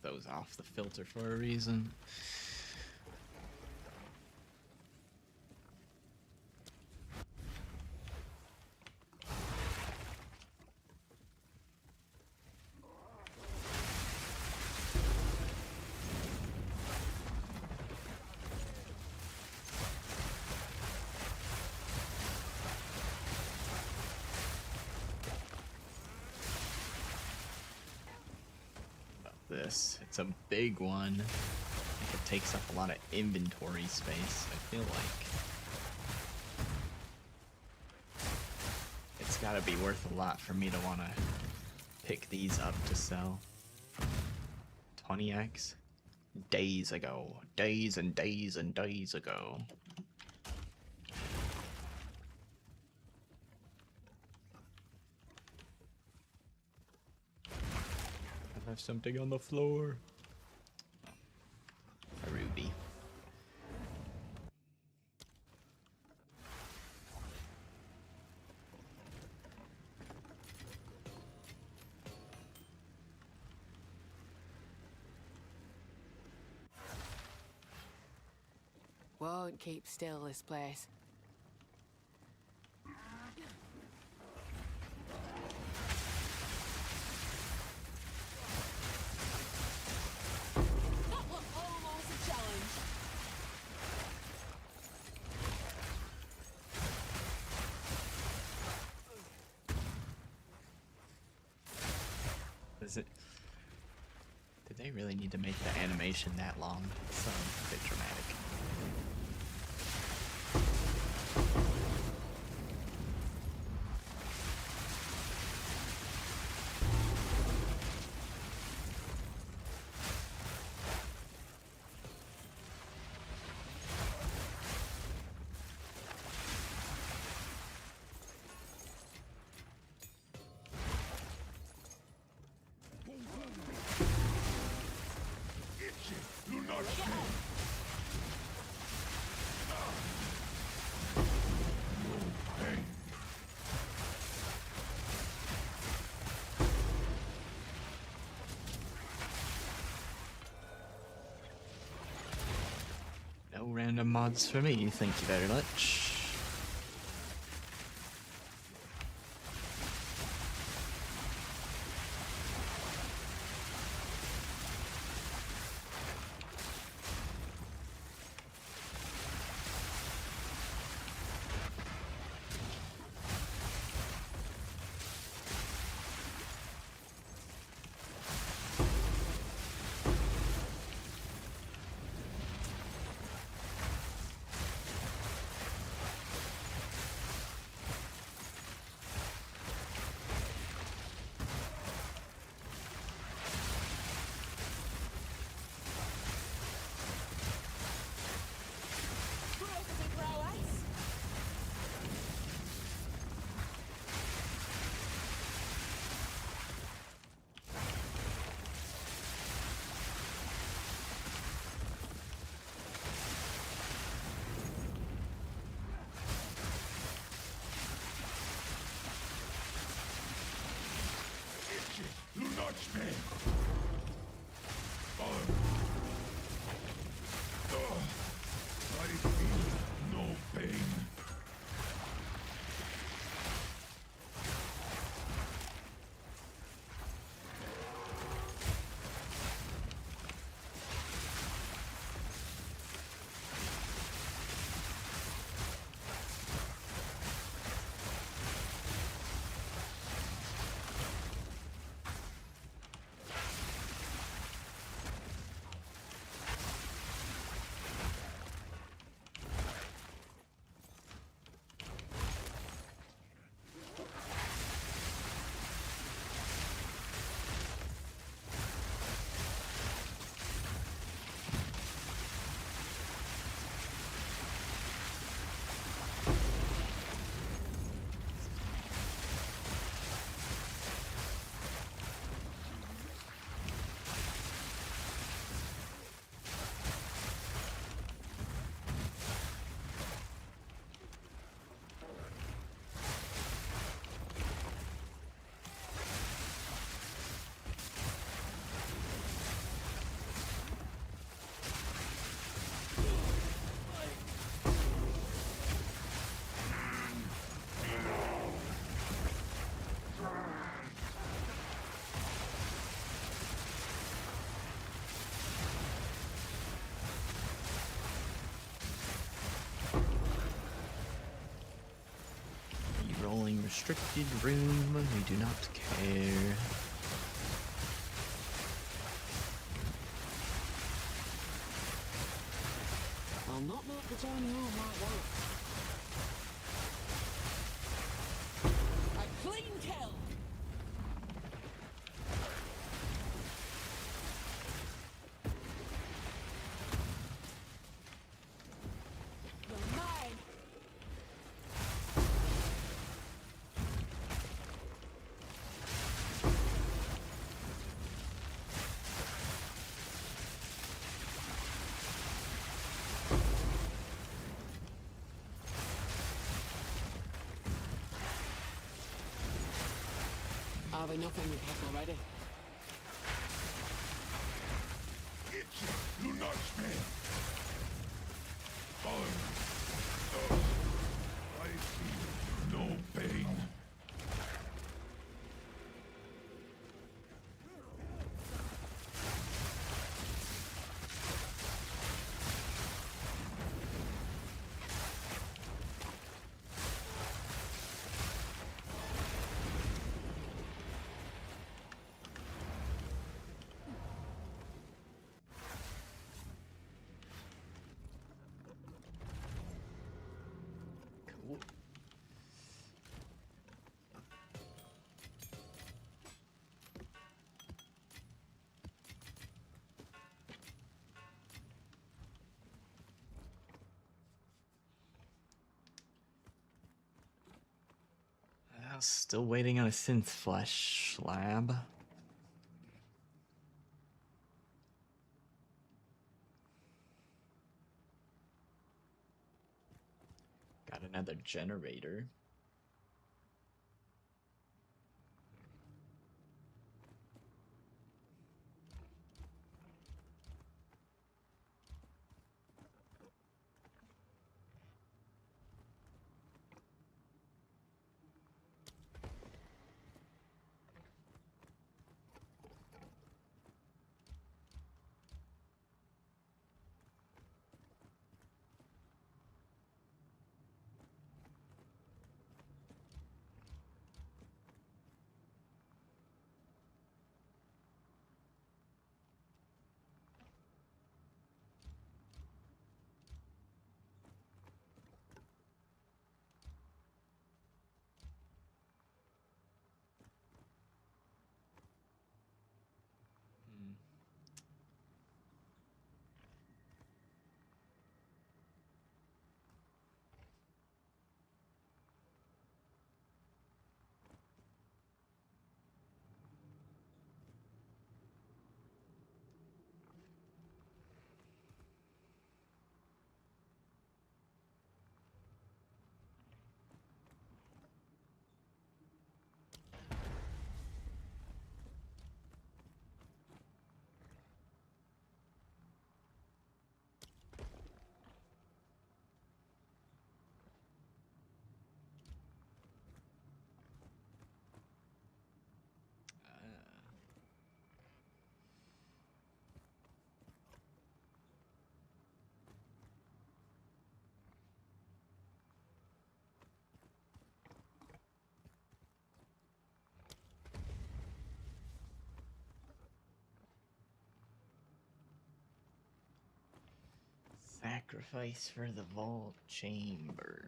took those off the filter for a reason. This. It's a big one. I think it takes up a lot of inventory space, I feel like. It's gotta be worth a lot for me to want to pick these up to sell. 20x? Days ago. Days and days and days ago. I have something on the floor. A ruby. Won't keep still, this place. That was almost a challenge. Is it? Did they really need to make the animation that long? It's a bit dramatic. No random mods for me, thank you very much. You notch me! I feel no pain. restricted room. We do not care. I'll not mark the tiny home like that. A clean kill! You're mine! Are they nothing with us already? Du nicht mehr. I feel no pain. Cool. Still waiting on a synth flesh lab. Got another generator. Sacrifice for the vault chamber.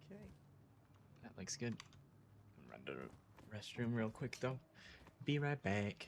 Okay. That looks good. Run to the restroom real quick though. Be right back.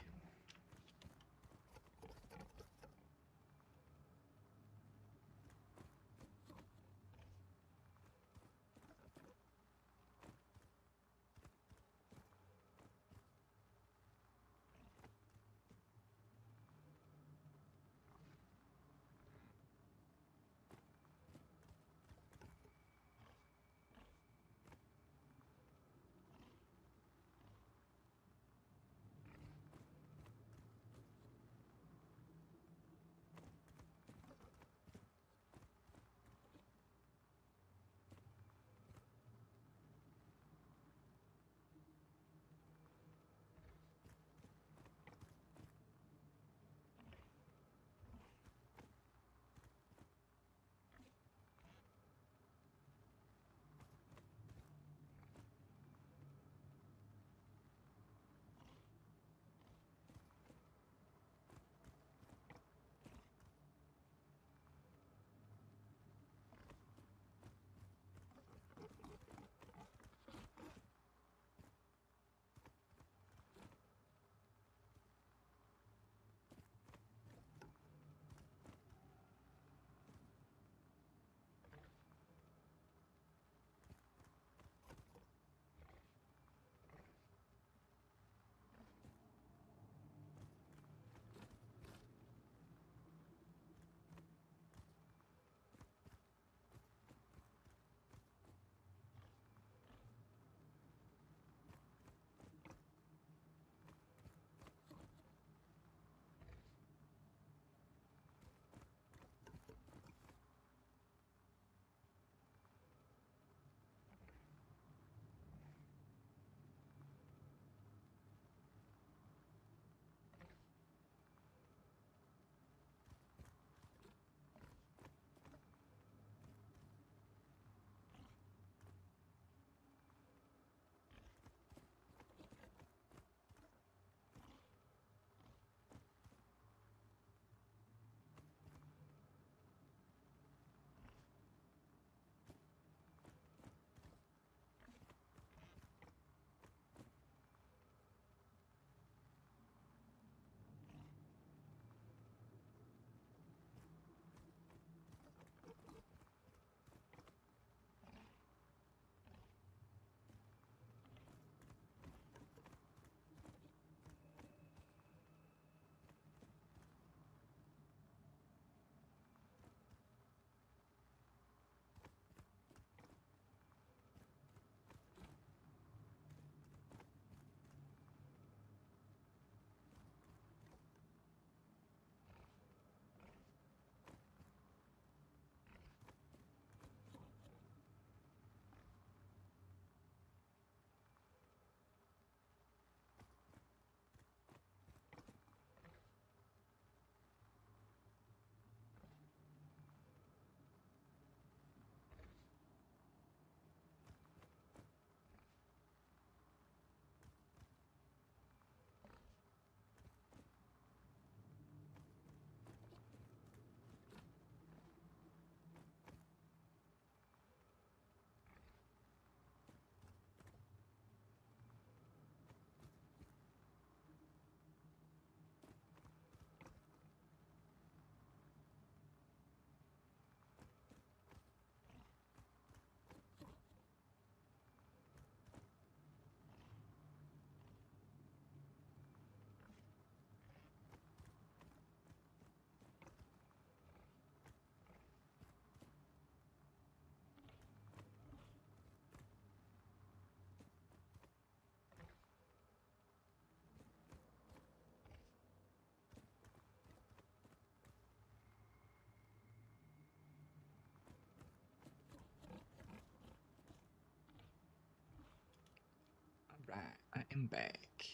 Alright, I am back.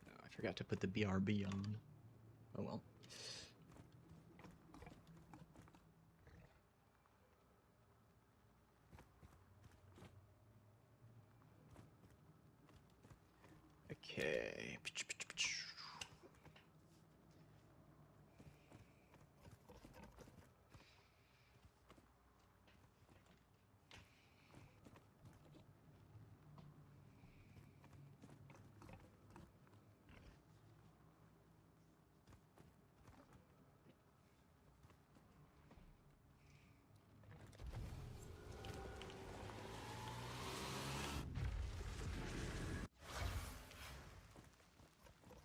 Oh, I forgot to put the BRB on. Oh well. Okay.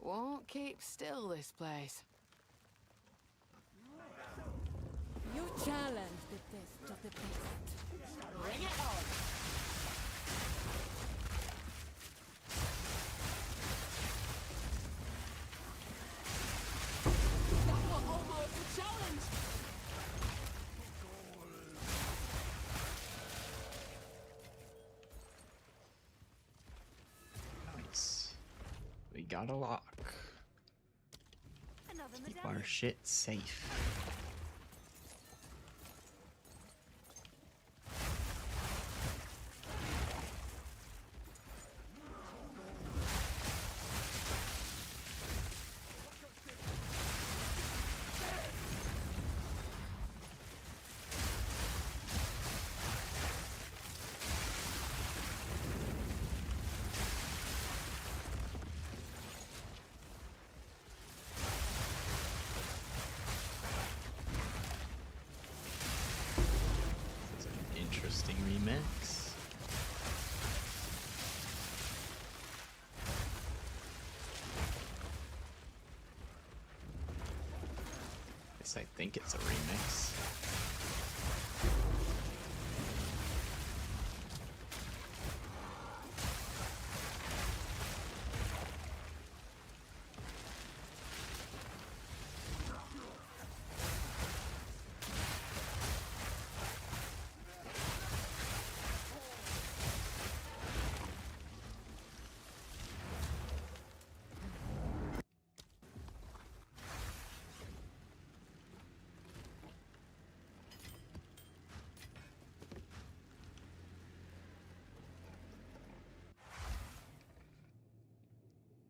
Won't keep still, this place. You challenge the best of the best. Bring it on! That was almost a challenge! Nice. We got a lock. Another Keep our shit safe. This is an interesting remix. Guess I think it's a remix.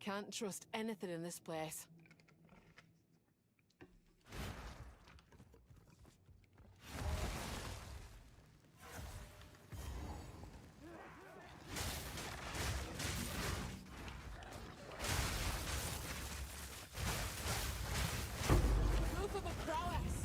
Can't trust anything in this place. Proof of a prowess!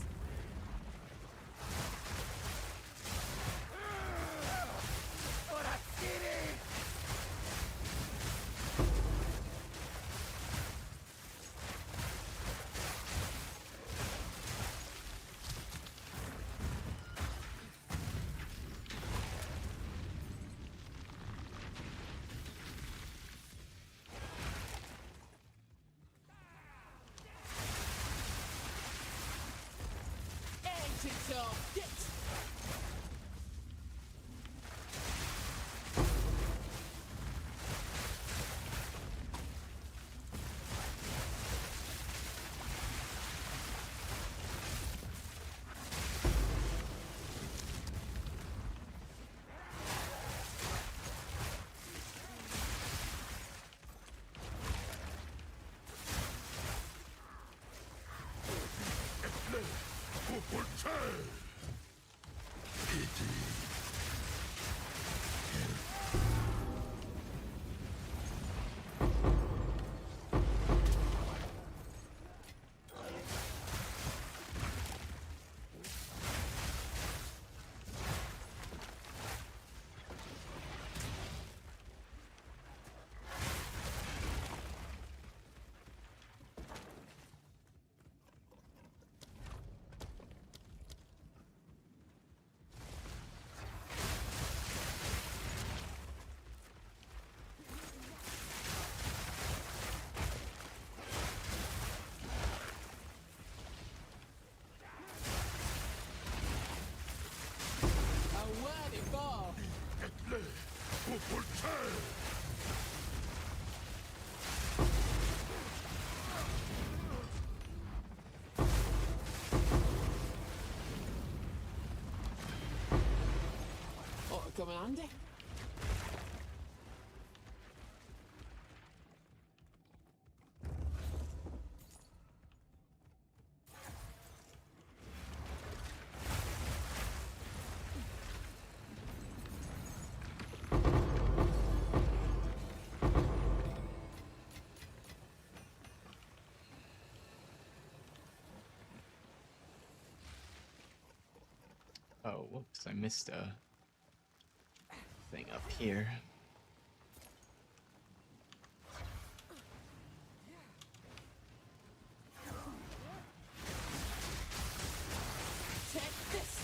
come in handy. Oh, whoops, I missed a thing up here. Take this.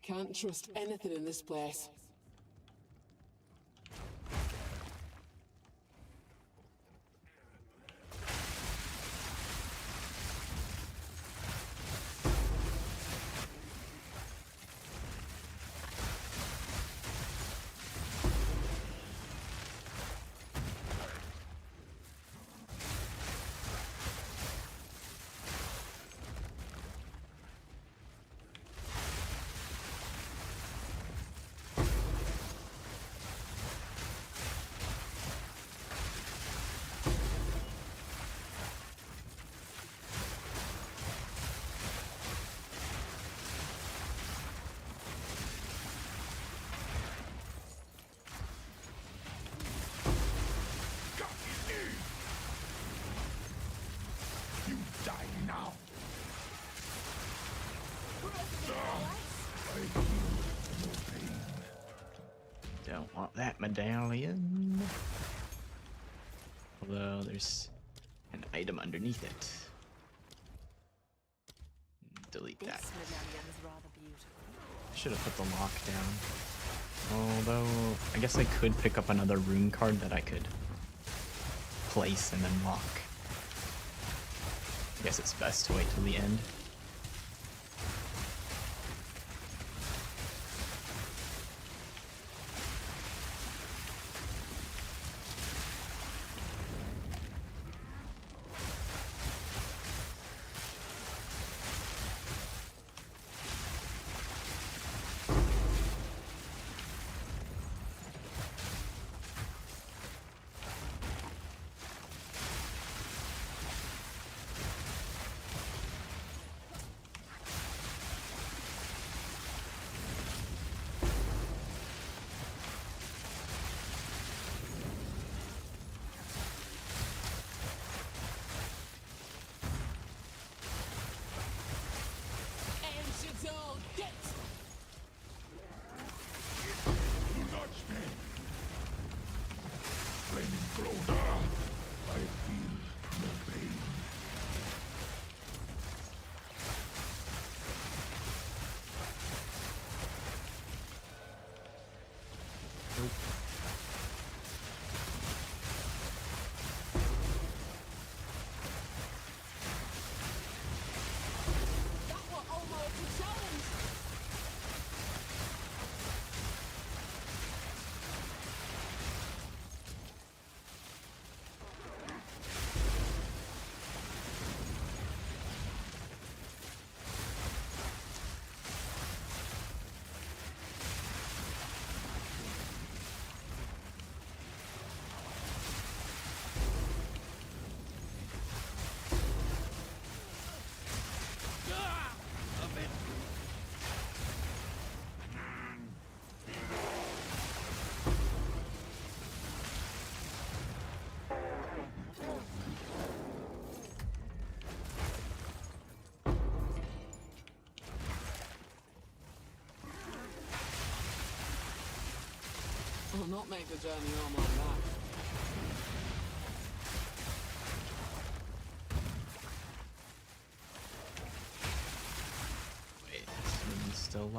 Can't trust anything in this place. You die now. I feel no pain. Don't want that medallion. Although there's an item underneath it. Delete that. This medallion is rather beautiful. Should have put the lock down. Although, I guess I could pick up another rune card that I could place and then lock. I guess it's best to wait till the end. Ancient all get! Do not stand. Flaming closer. I feel no pain. That was almost a challenge! I'll not make the journey home like that.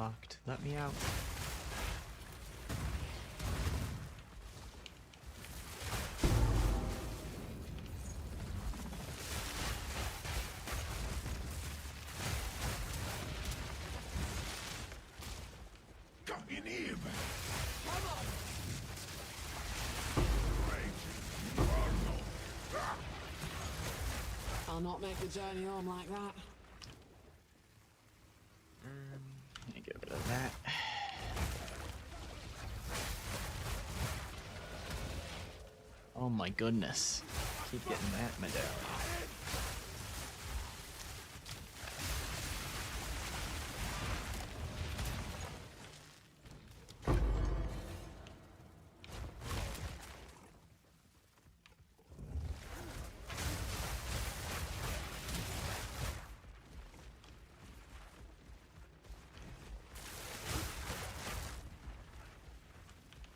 locked. Let me out. Come in here, man. I'll not make the journey home like that. Let me get rid of that. Oh my goodness. Keep getting that medallion.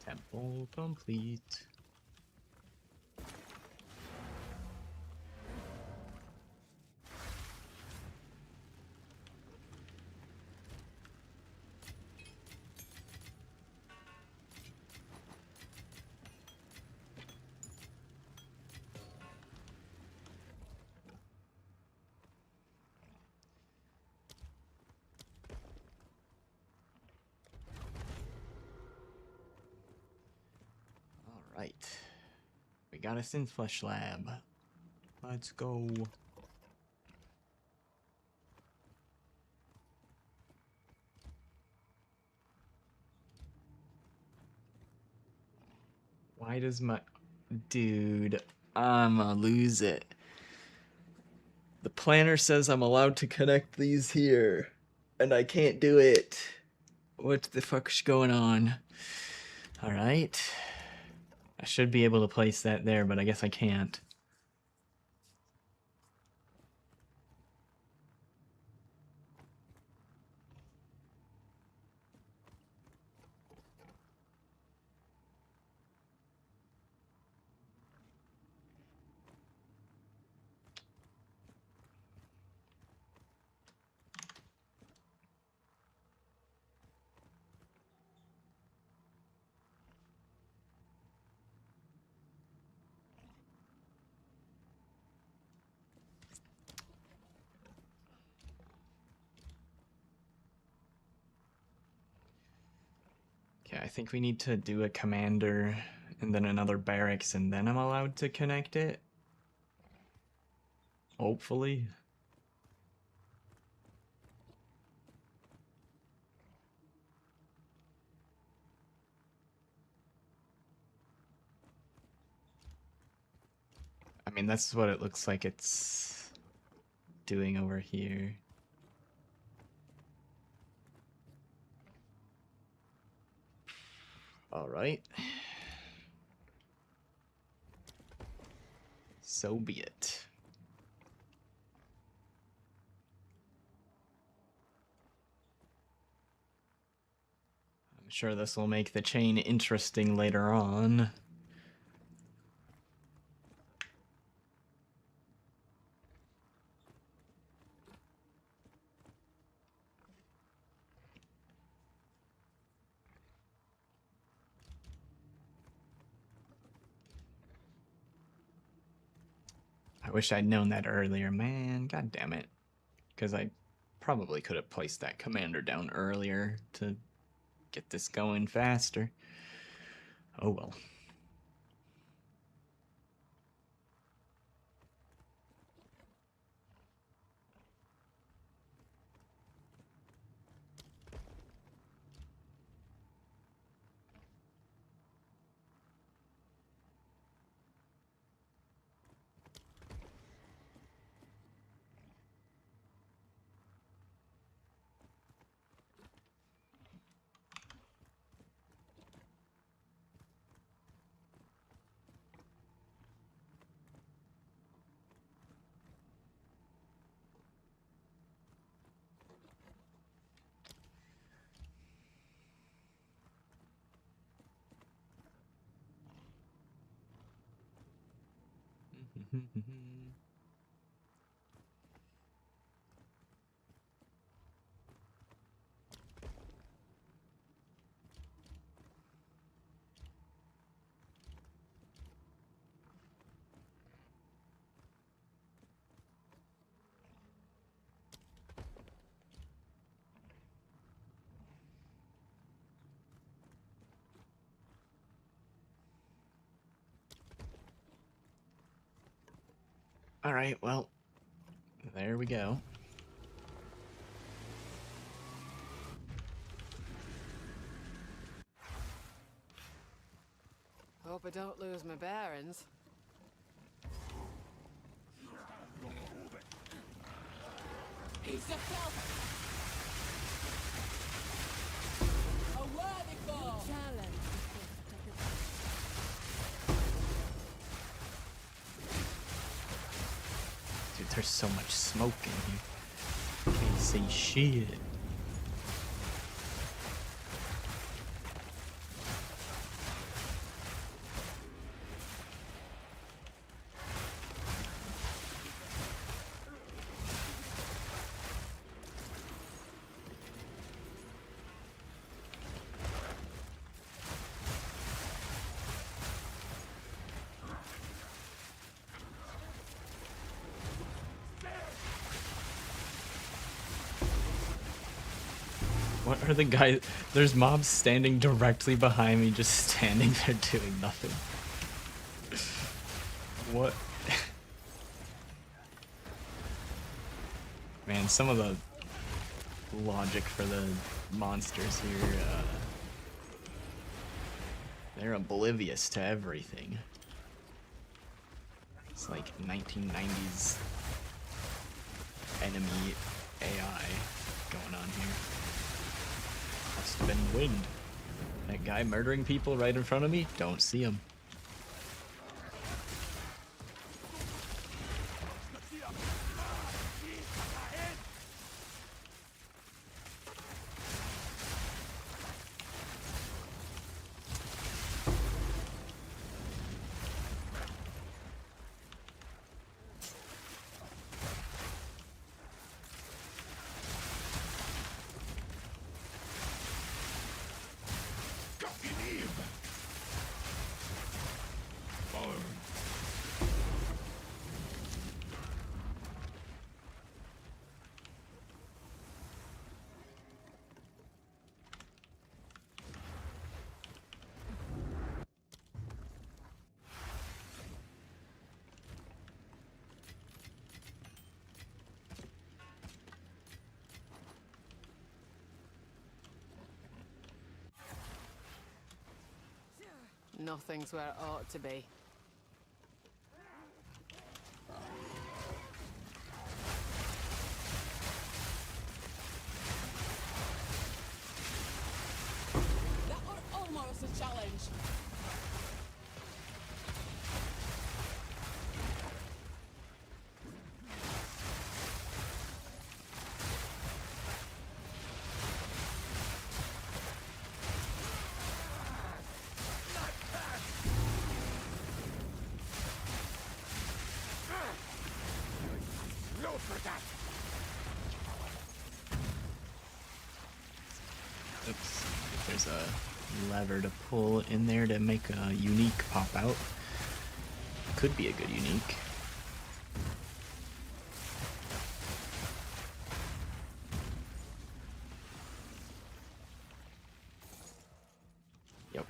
Temple complete. Alright. We got a synth flesh lab. Let's go. Why does my... Dude, I'ma lose it. The planner says I'm allowed to connect these here, and I can't do it. What the fuck's going on? Alright. I should be able to place that there, but I guess I can't. Okay, I think we need to do a commander and then another barracks, and then I'm allowed to connect it. Hopefully. I mean, that's what it looks like it's doing over here. All right. So be it. I'm sure this will make the chain interesting later on. I wish I'd known that earlier, man. God damn it. Because I probably could have placed that commander down earlier to get this going faster. Oh well. Alright, well, there we go. Hope I don't lose my bearings. Piece of filth! A worthy foe! Challenge the fist of the beast. Dude, there's so much smoke in here. Can't see shit. What are the guys? There's mobs standing directly behind me, just standing there doing nothing. What? Man, some of the logic for the monsters here, they're oblivious to everything. It's like 1990s enemy AI going on here. Must have been wind. That guy murdering people right in front of me? Don't see him. Nothing's where it ought to be. That was almost a challenge. Oops. If there's a lever to pull in there to make a unique pop out. Could be a good unique. Yep.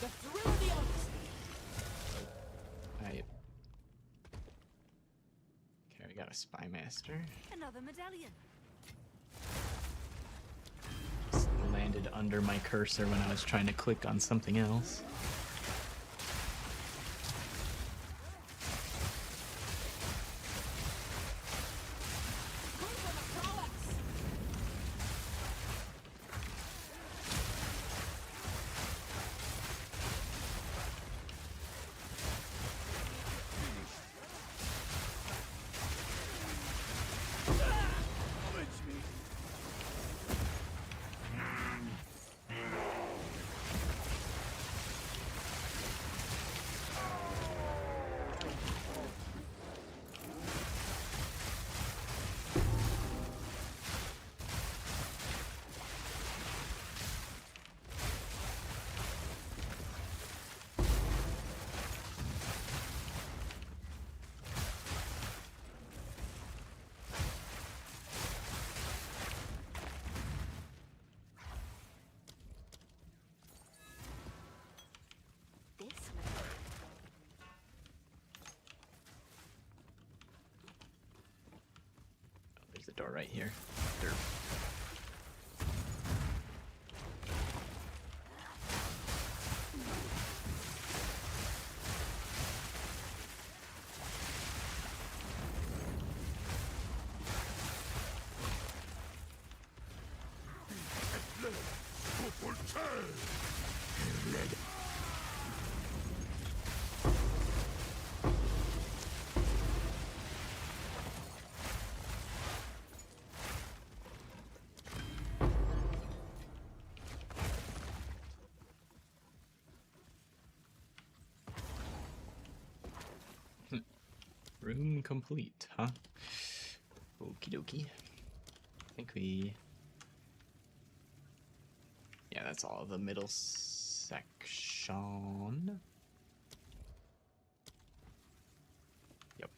The thrill of the hunt. Right. Okay, we got a spy master. Another medallion. Just landed under my cursor when I was trying to click on something else. Good for the prowess. door right here. Derp. Room complete, huh? Okie dokie. I think we... Yeah, that's all the middle section. Yep.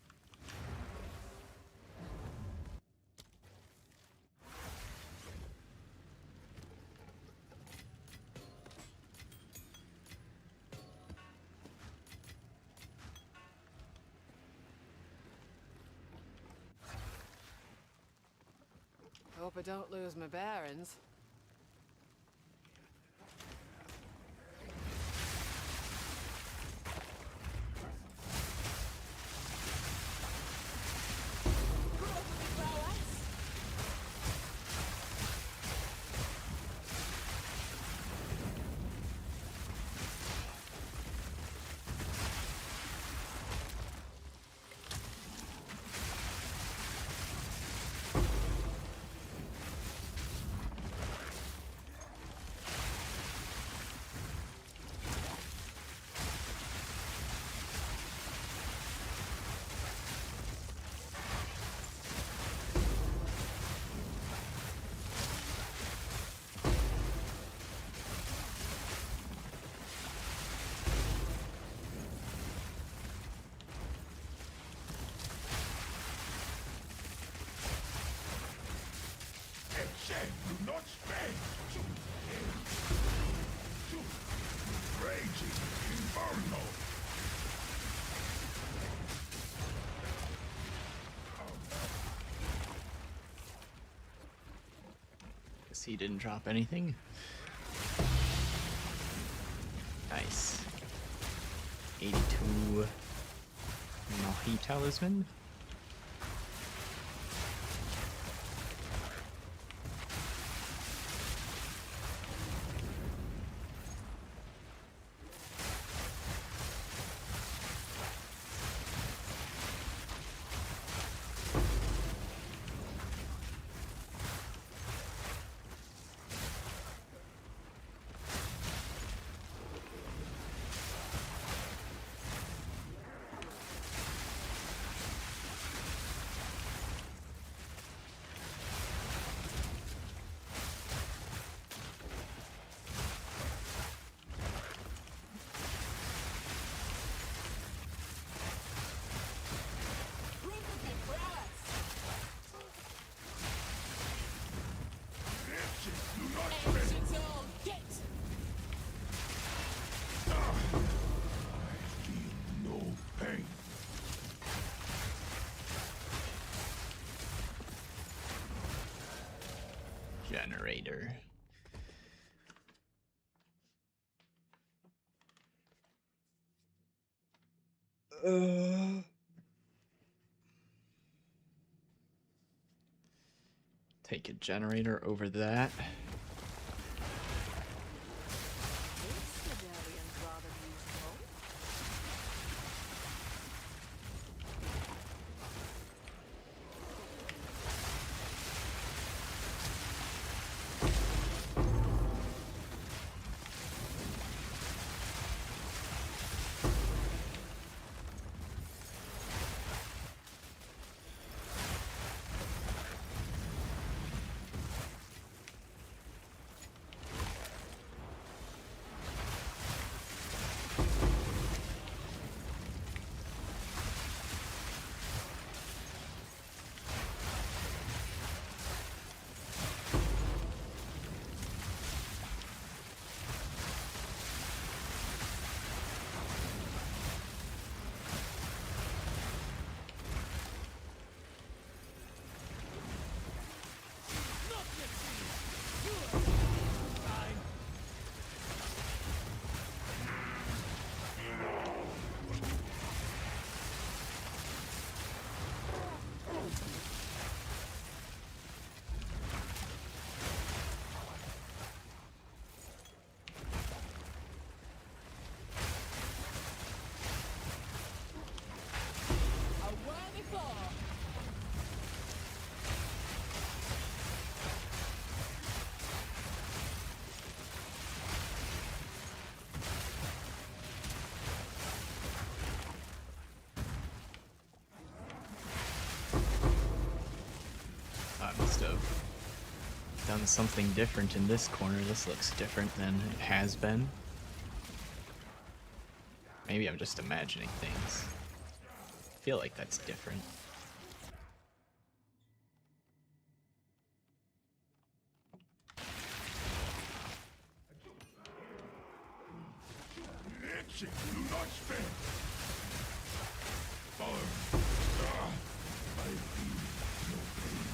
Hope I don't lose my bearings. Exile, do not spend. Raging Inferno. Guess he didn't drop anything. Nice. 82 Mahi Talisman. Actions all get! No pain. Generator. Take a generator over that. This medallion's rather useful. done something different in this corner. This looks different than it has been. Maybe I'm just imagining things. I feel like that's different. Action, do not spare. Follow. I feel no pain.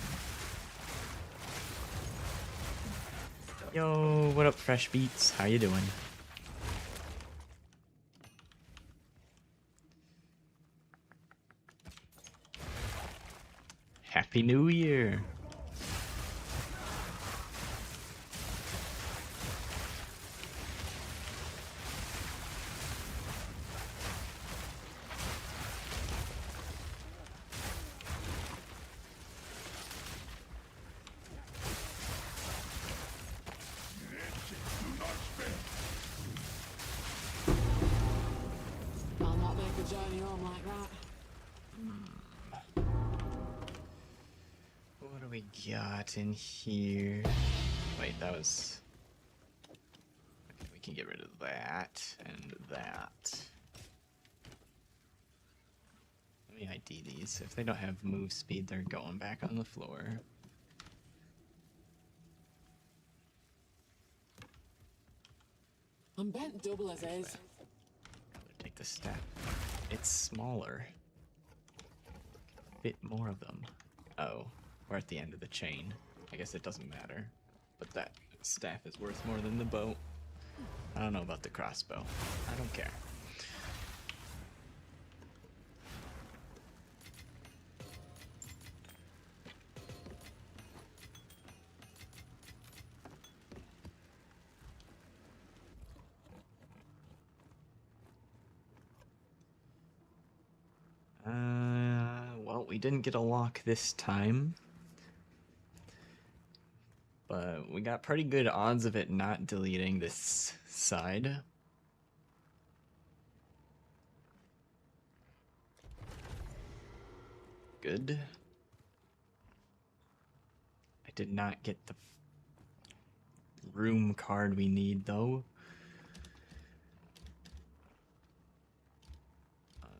Yo, what up, Fresh Beats? How you doing? Happy New Year! I'll not make a journey home like that. What do we got in here? Wait, that was... Okay, we can get rid of that and that. Let me ID these. If they don't have move speed, they're going back on the floor. I'm bent double as is. Rather take the staff. It's smaller. Fit more of them. Oh, we're at the end of the chain. I guess it doesn't matter. But that staff is worth more than the bow. I don't know about the crossbow. I don't care. Well, we didn't get a lock this time. But we got pretty good odds of it not deleting this side. Good. I did not get the room card we need, though.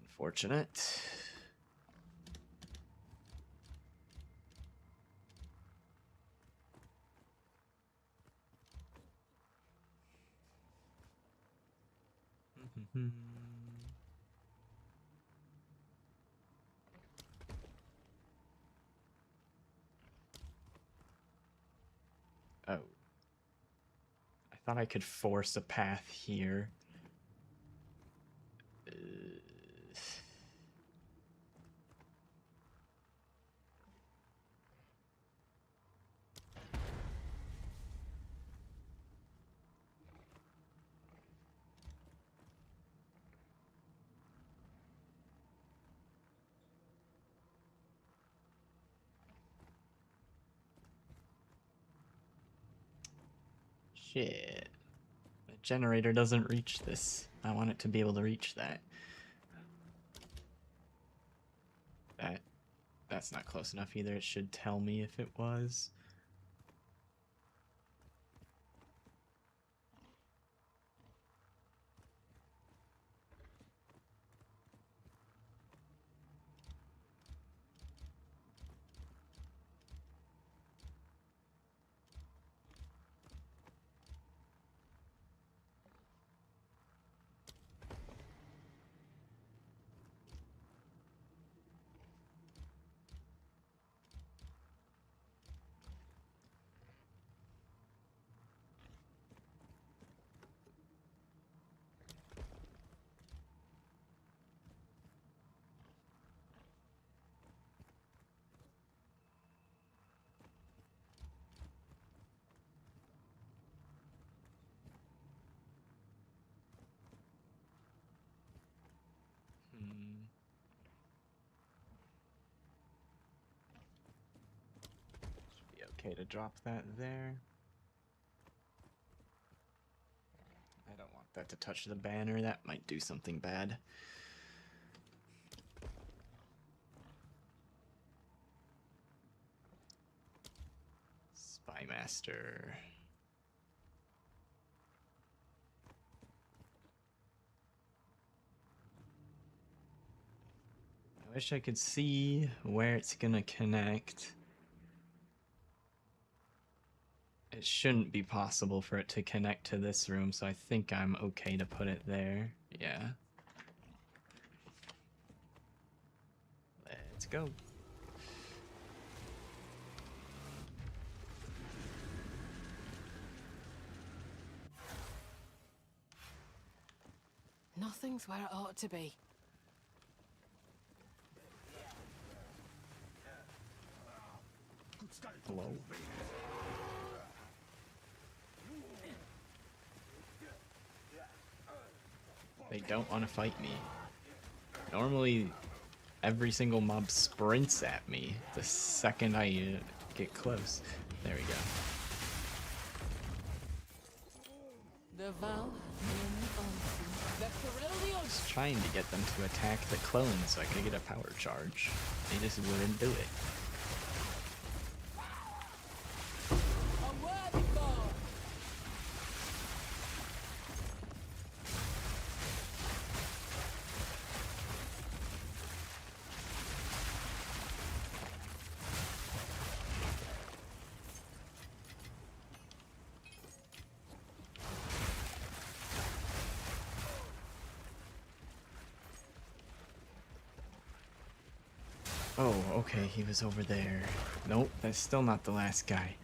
Unfortunate. Oh. I thought I could force a path here. Shit. The generator doesn't reach this. I want it to be able to reach that. That's not close enough either. It should tell me if it was. Should be okay to drop that there. I don't want that to touch the banner. That might do something bad. Spy Master. I wish I could see where it's gonna connect. It shouldn't be possible for it to connect to this room, so I think I'm okay to put it there. Yeah. Let's go. Nothing's where it ought to be. Hello. They don't want to fight me. Normally, every single mob sprints at me the second I get close. There we go. The Val the Carillion. Just trying to get them to attack the clone so I could get a power charge. They just wouldn't do it. A worthy foe. Oh, okay, he was over there. Nope, that's still not the last guy.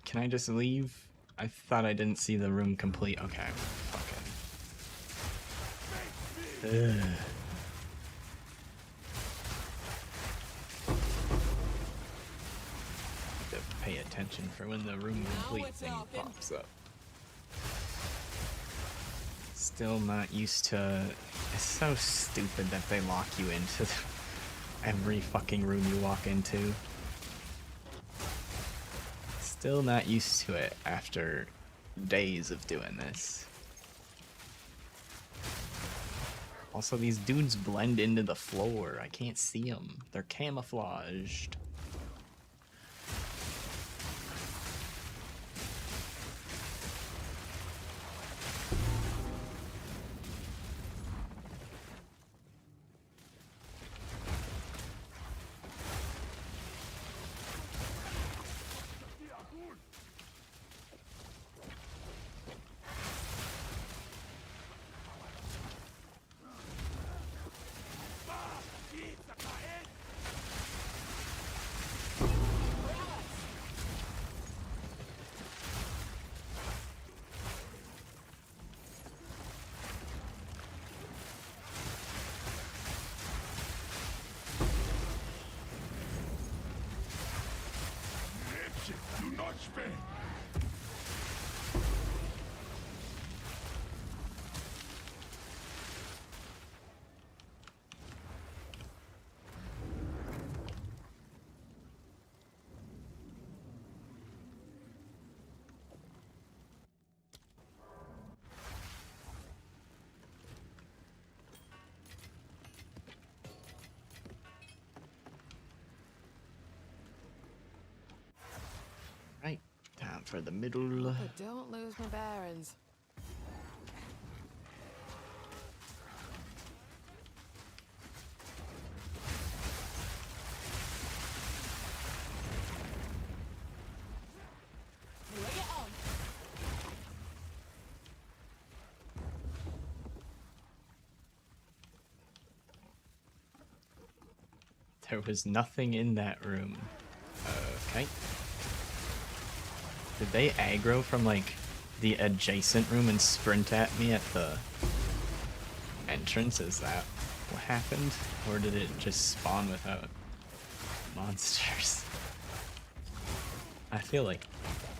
Can I just leave? I thought I didn't see the room complete. Okay, fucking. Ugh. Have to pay attention for when the room complete thing pops up. Still not used to. It's so stupid that they lock you into every fucking room you walk into. Still not used to it after days of doing this. Also, these dudes blend into the floor. I can't see them. They're camouflaged. Do not spare. Right, time for the middle. But don't lose my bearings. Bring it on. There was nothing in that room. Okay. Did they aggro from, like, the adjacent room and sprint at me at the entrance? Is that what happened? Or did it just spawn without monsters? I feel like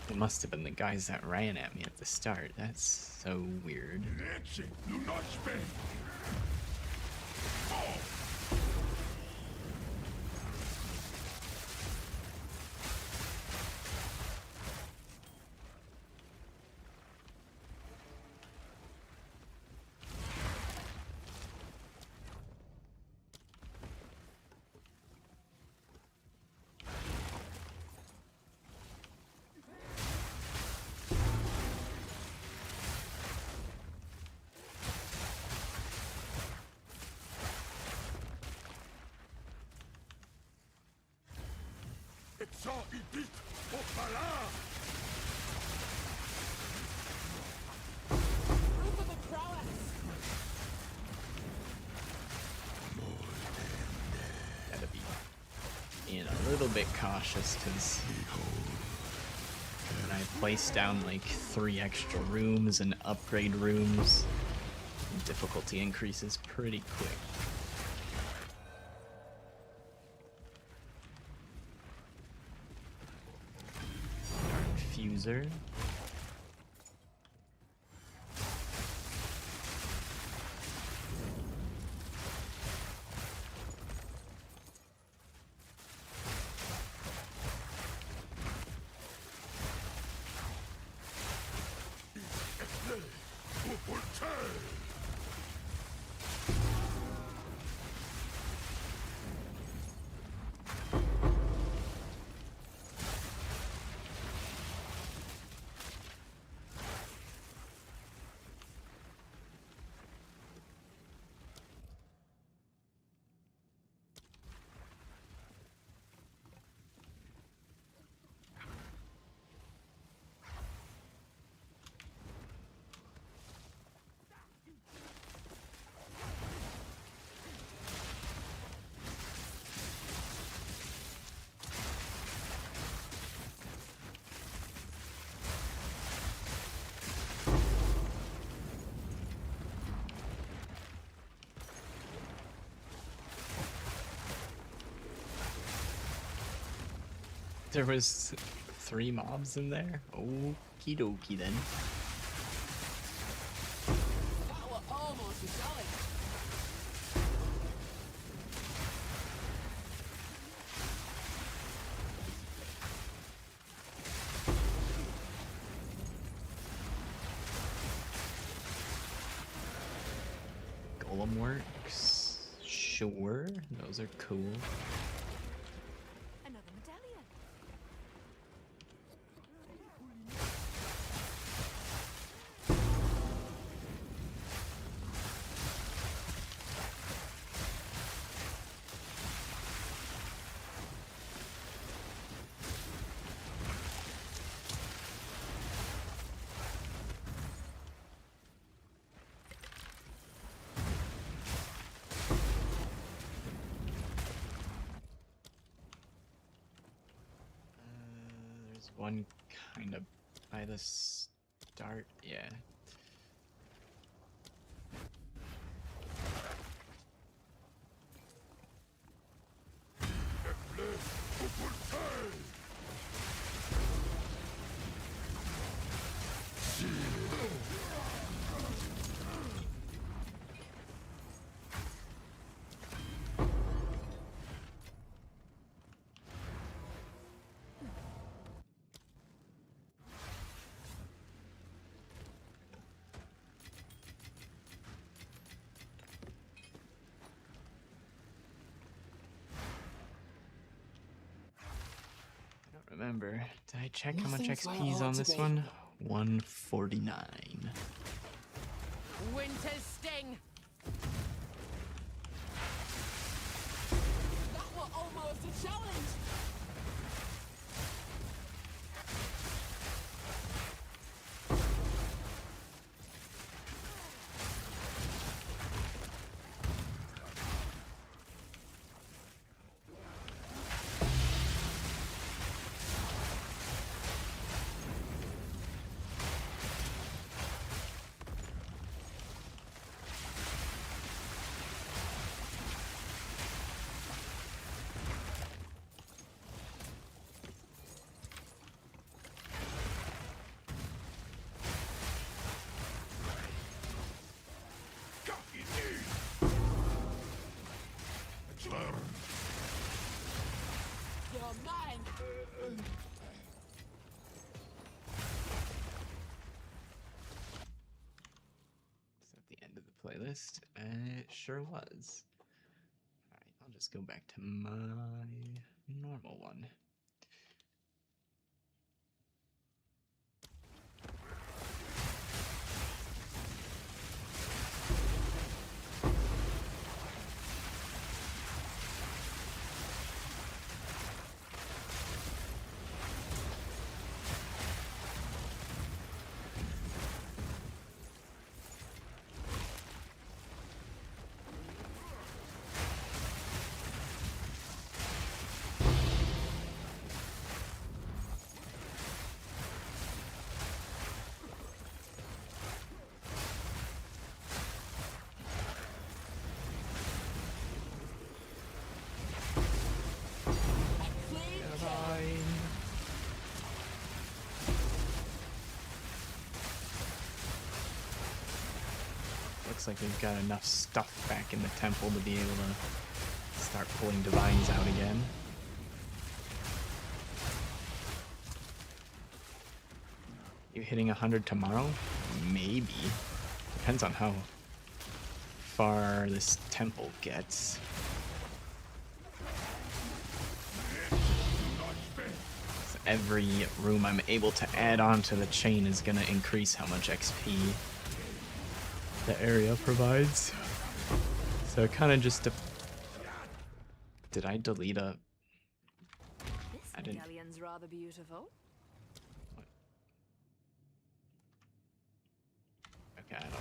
it must have been the guys that ran at me at the start. That's so weird. Do not spare. Sans hibit au palard. Proof of a prowess! Gotta be being a little bit cautious because when I place down like 3 extra rooms and upgrade rooms, difficulty increases pretty quick. Dark Fuser. There was 3 mobs in there? Okie dokie then. That were almost a challenge. Golem works. Sure, those are cool. Another medallion. There's one kind of by the start, yeah. I don't remember. Did I check how much Nothing's where it XP is ought on to this be. one? 149. Winter's sting. That were almost a challenge. You're mine. Is that the end of the playlist? It sure was. Alright, I'll just go back to my normal one. looks like we've got enough stuff back in the temple to be able to start pulling divines out again. You hitting 100 tomorrow? Maybe. Depends on how far this temple gets. So every room I'm able to add on to the chain is going to increase how much XP the area provides. So it kind of just... Did I delete a... This I didn't... medallion's rather beautiful. Okay, I don't know.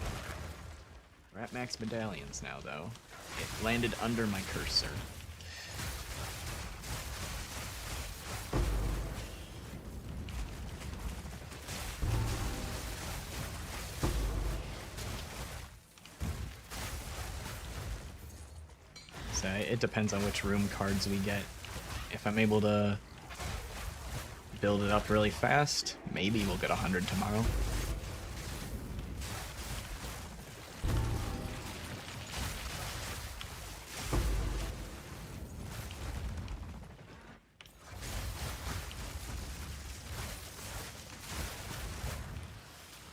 We're at max medallions now, though. It landed under my cursor. So it depends on which room cards we get. If I'm able to build it up really fast, maybe we'll get 100 tomorrow.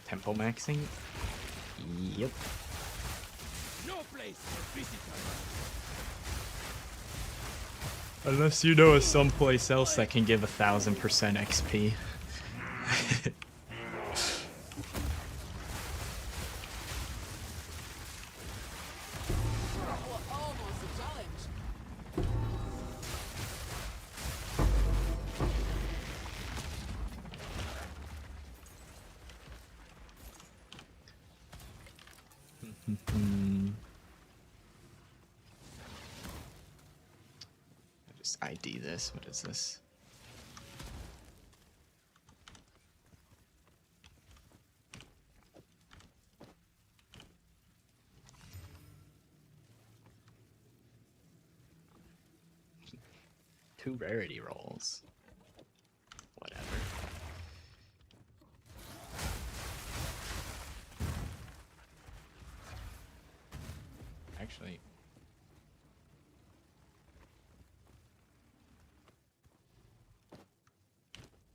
Tempo maxing? Yep. No place for visitors. Unless you know of someplace else that can give 1000% XP. Well, almost a challenge. Just ID this. What is this? Two rarity rolls. Whatever. Actually,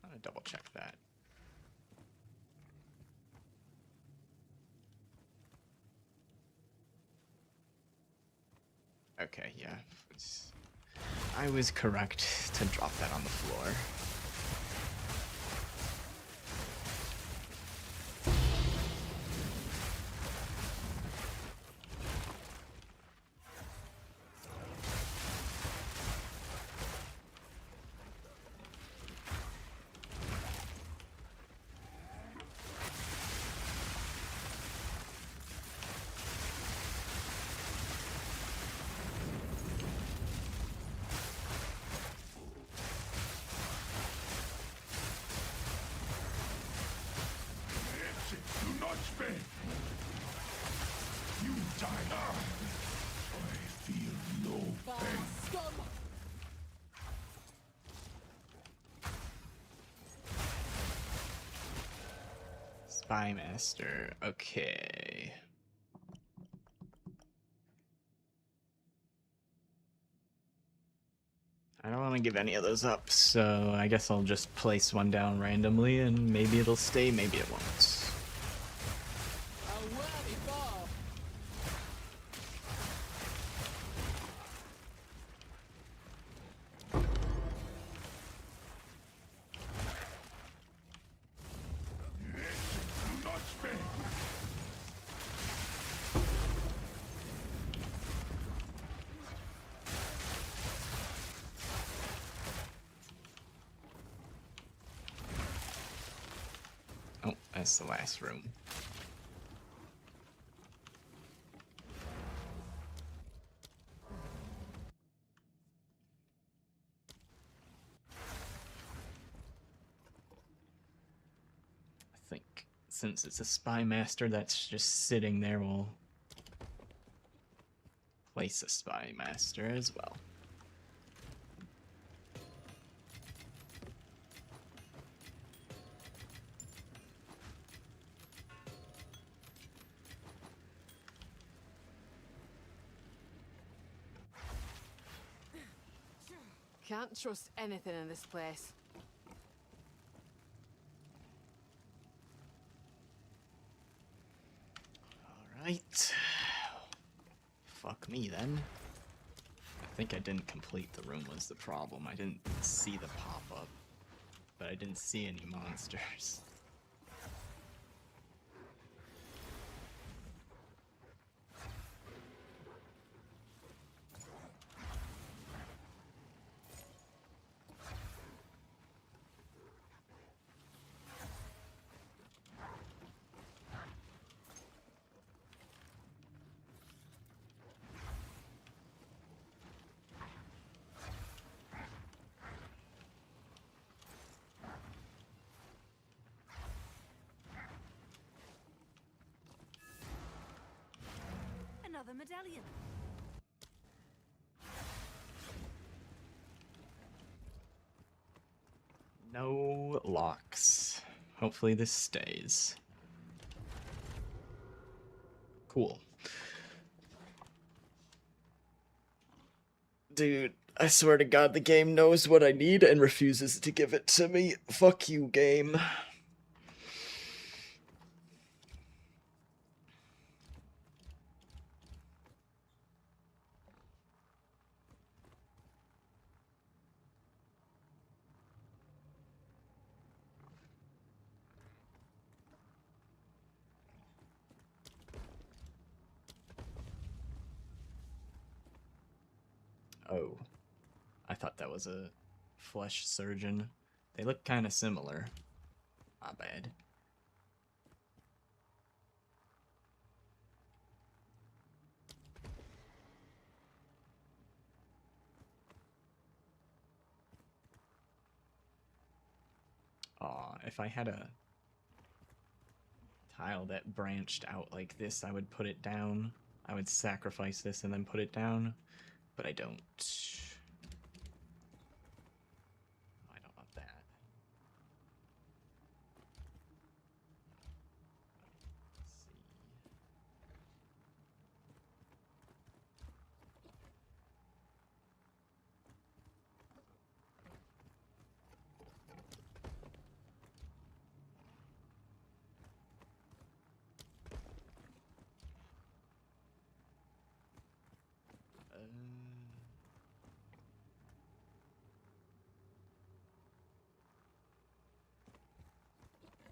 I'm gonna double check that. Okay, yeah. I was correct to drop that on the floor. Do not spare. You die now. I feel no pain. Scum! Spy Master. Okay. I don't want to give any of those up, so I guess I'll just place one down randomly and maybe it'll stay, maybe it won't. A worthy fall. Do not spare. Oh, that's the last room. I think since it's a Spy Master that's just sitting there, we'll place a Spy Master as well. Can't trust anything in this place. Alright. Fuck me then. I think I didn't complete the room was the problem. I didn't see the pop-up, but I didn't see any monsters. Another medallion. No locks. Hopefully this stays. Cool. Dude, I swear to God, the game knows what I need and refuses to give it to me. Fuck you, game. Oh. I thought that was a flesh surgeon. They look kind of similar. Not bad. Aw, if I had a tile that branched out like this, I would put it down. I would sacrifice this and then put it down, but I don't. I don't want that. Let's see.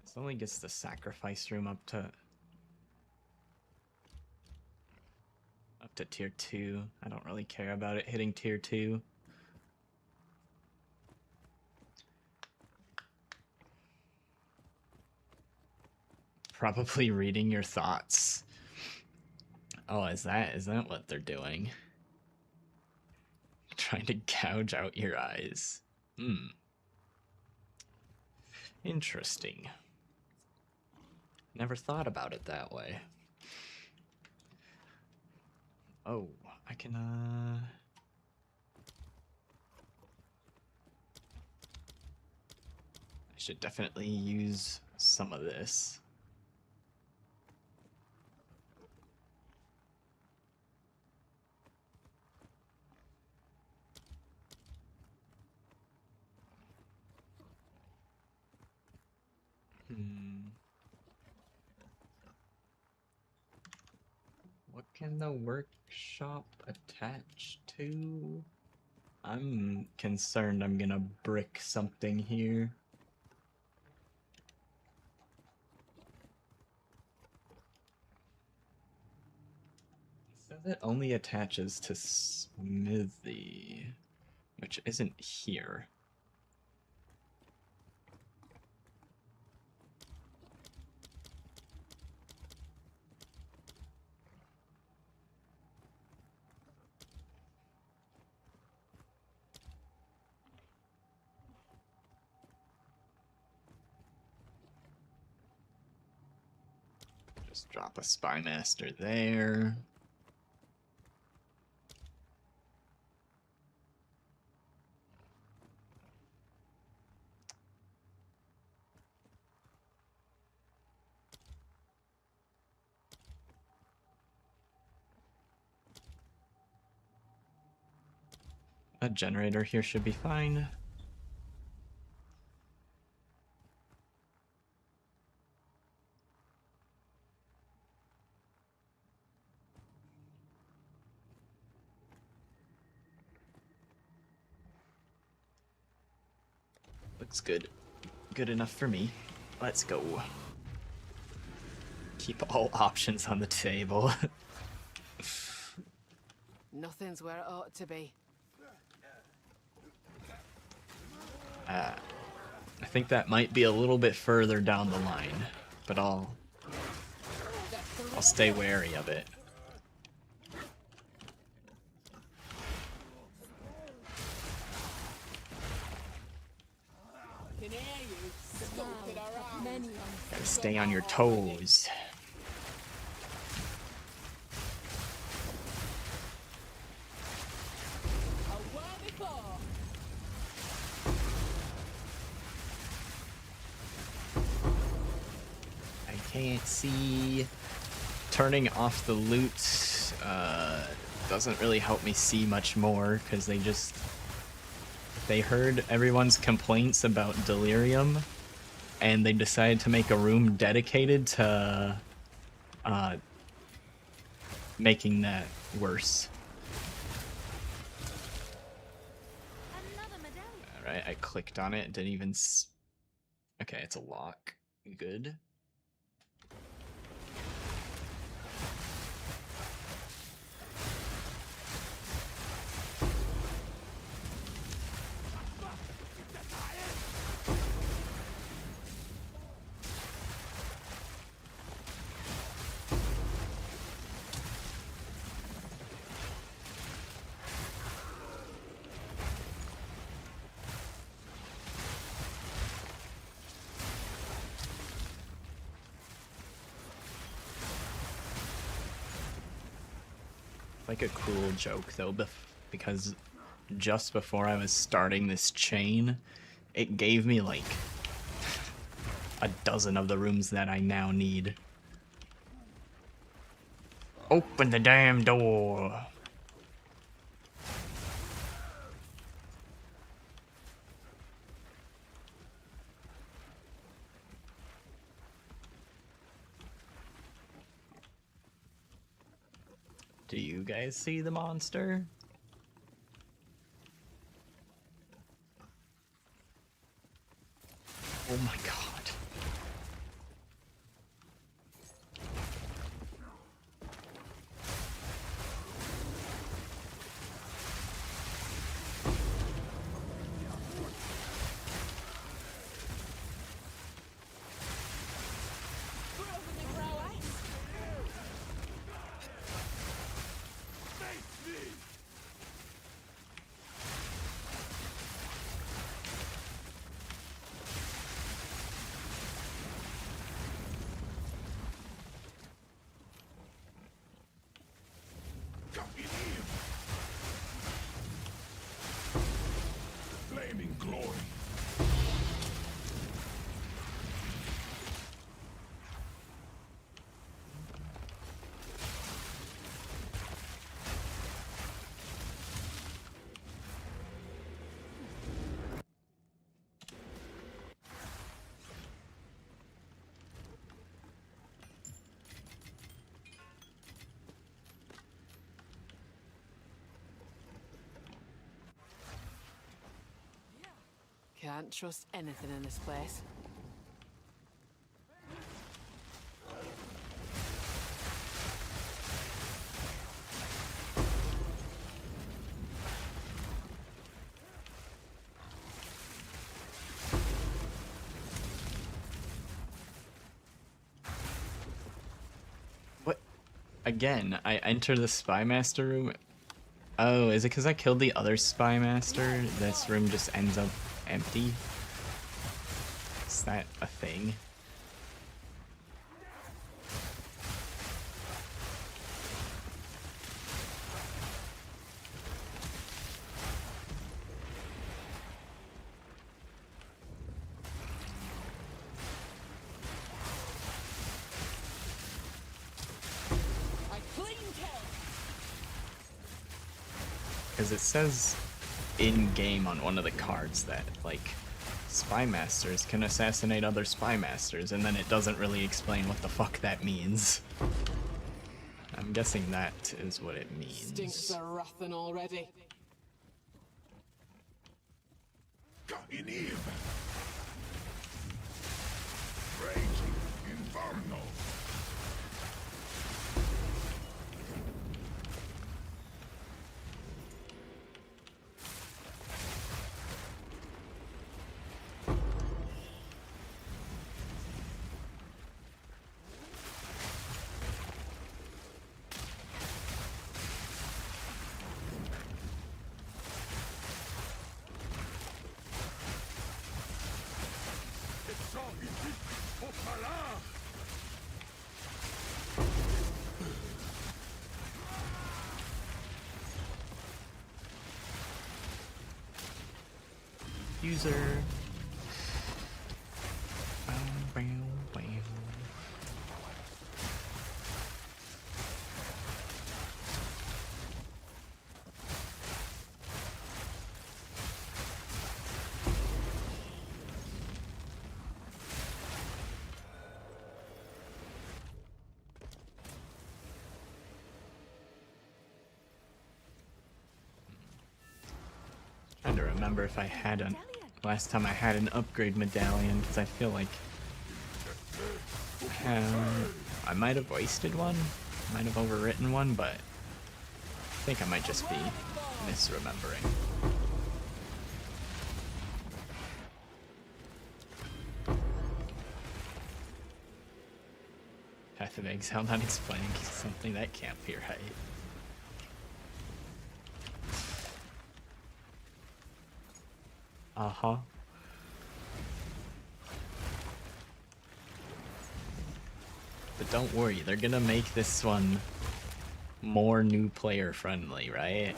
This only gets the sacrifice room up to tier 2. I don't really care about it hitting tier 2. Probably reading your thoughts. Oh, is that what they're doing? Trying to gouge out your eyes. Hmm. Interesting. Never thought about it that way. Oh, I can, I should definitely use some of this. What can the workshop attach to? I'm concerned I'm gonna brick something here. It says it only attaches to smithy, which isn't here. Just drop a spy master there. A generator here should be fine. Looks good. Good enough for me. Let's go. Keep all options on the table. Nothing's where it ought to be. I think that might be a little bit further down the line, but I'll stay wary of it. Can hear you. Skulking around. Many Gotta stay on your toes. A while before. I can't see. Turning off the loot doesn't really help me see much more because they heard everyone's complaints about delirium and they decided to make a room dedicated to making that worse. Another medallion. Alright, I clicked on it, didn't even okay, it's a lock. Good. Like a cruel joke though, because just before I was starting this chain, it gave me like a dozen of the rooms that I now need. Open the damn door! Do you guys see the monster? Oh my god. Flaming glory. Can't trust anything in this place. What? Again, I enter the Spy Master room. Oh, is it because I killed the other Spy Master? This room just ends up empty? Is that a thing? I clean kill. Because it says in game on one of the cards that like spy masters can assassinate other spy masters, and then it doesn't really explain what the fuck that means. I'm guessing that is what it means. Stinks of wrath already. Inib. Raging Inferno. User. Trying to remember if I had an last time I had an upgrade medallion, because I feel like I might have wasted one, might have overwritten one, but I think I might just be misremembering. Path of Exile not explaining something that can't be right. Uh-huh. But don't worry, they're gonna make this one more new player friendly, right?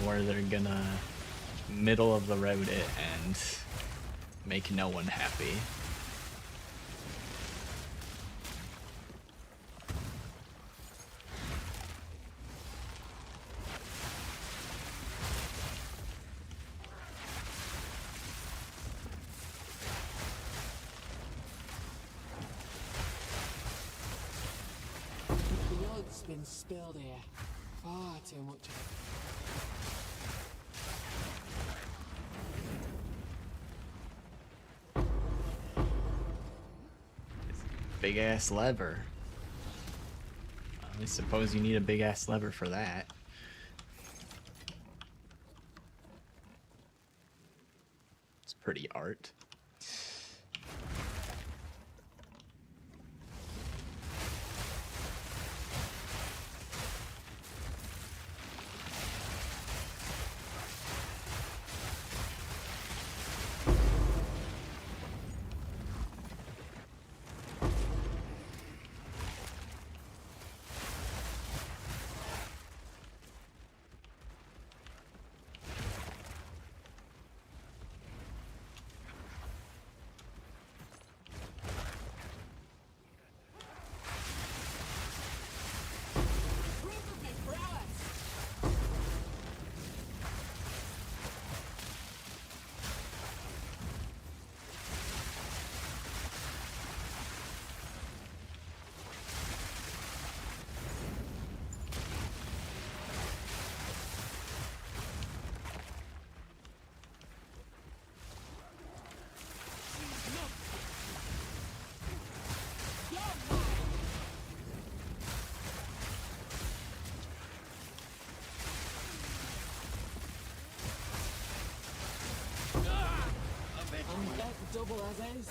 Or they're gonna middle of the road it and make no one happy. Blood's been spilled here. Far too much of it. Big ass lever. I suppose you need a big ass lever for that. It's pretty art. I'm back double as is.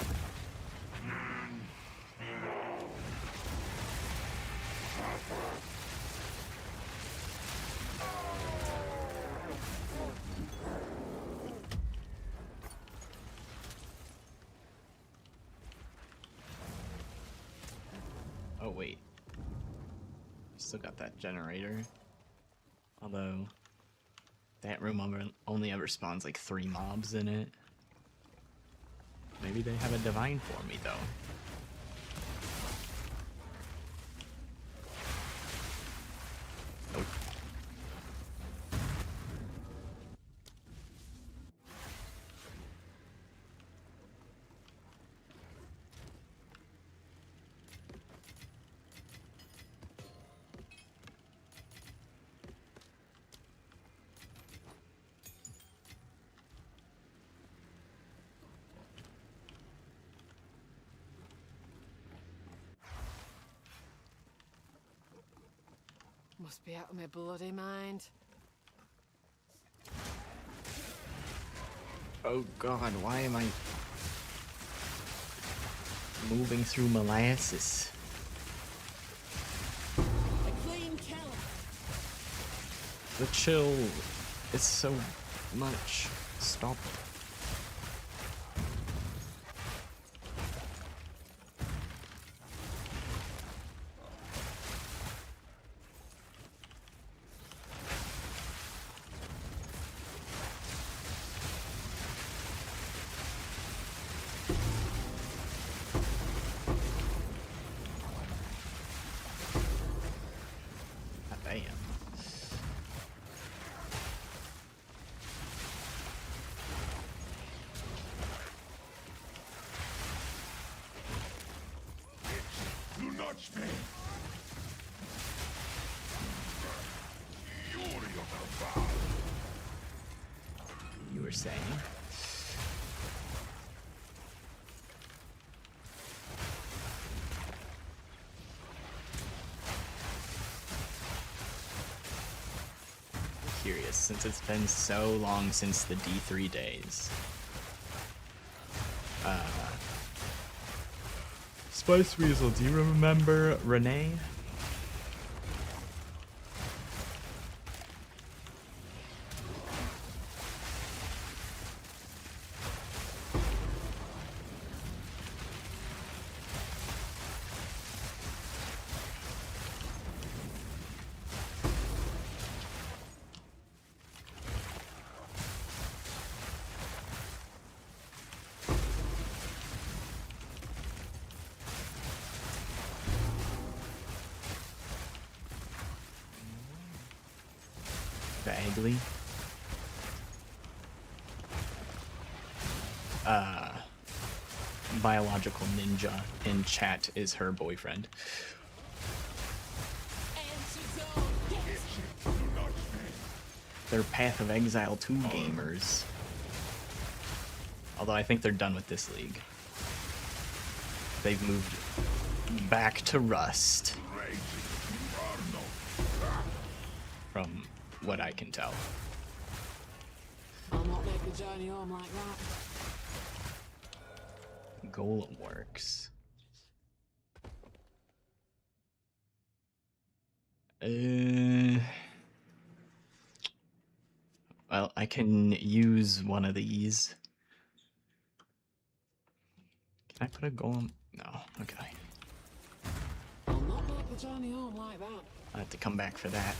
Oh wait. Still got that generator. Although that room only ever spawns like 3 mobs in it. Maybe they have a divine for me though. Nope. Must be out of my bloody mind. Oh god, why am I moving through molasses? A clean kill. The chill is so much. Stop. Damn. Do not spare. Fury of the vow. You were saying? Curious, since it's been so long since the D3 days. Spice Weasel, do you remember Renee? Vaguely. Biological ninja in chat is her boyfriend. They're Path of Exile 2 gamers. Although I think they're done with this league. They've moved back to Rust. From what I can tell. I'll not make the journey home like that. Golem works. Well, I can use one of these. Can I put a golem? No, okay. I'll not make the journey home like that. I have to come back for that.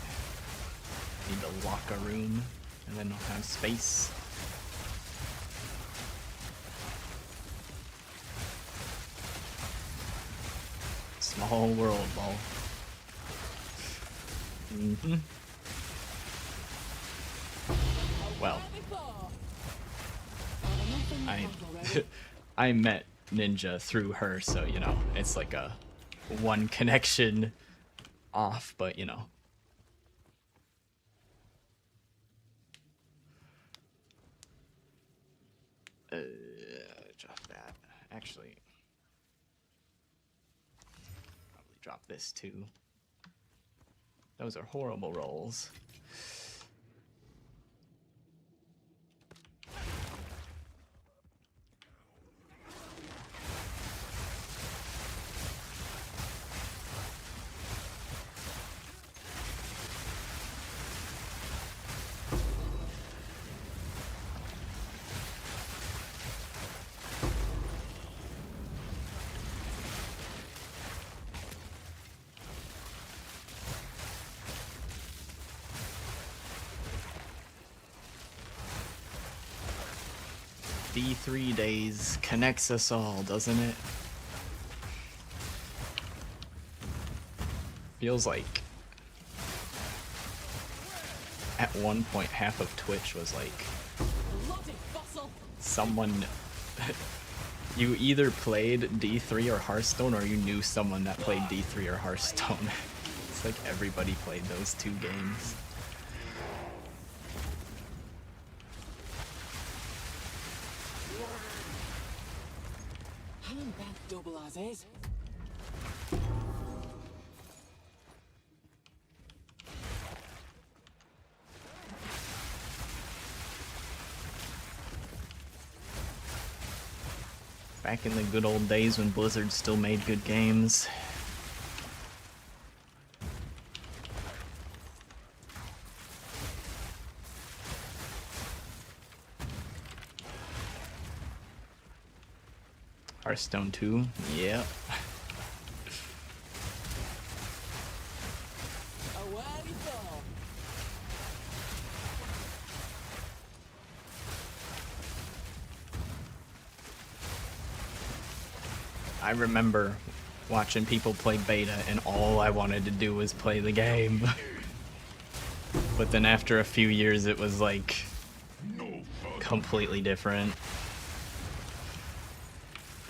Need to lock a room, and then I'll have space. Small world, lol. Mm-hmm. Well, I met Ninja through her, so you know it's like a one connection off, but you know. Drop that. Actually, probably drop this too. Those are horrible rolls. D3 days connects us all, doesn't it? Feels like at one point half of Twitch was like someone you either played D3 or Hearthstone, or you knew someone that played D3 or Hearthstone. It's like everybody played those two games. Haven't that double as is? Back in the good old days when Blizzard still made good games. Hearthstone 2, yep. Away we go. I remember watching people play beta and all I wanted to do was play the game. But then after a few years it was like completely different.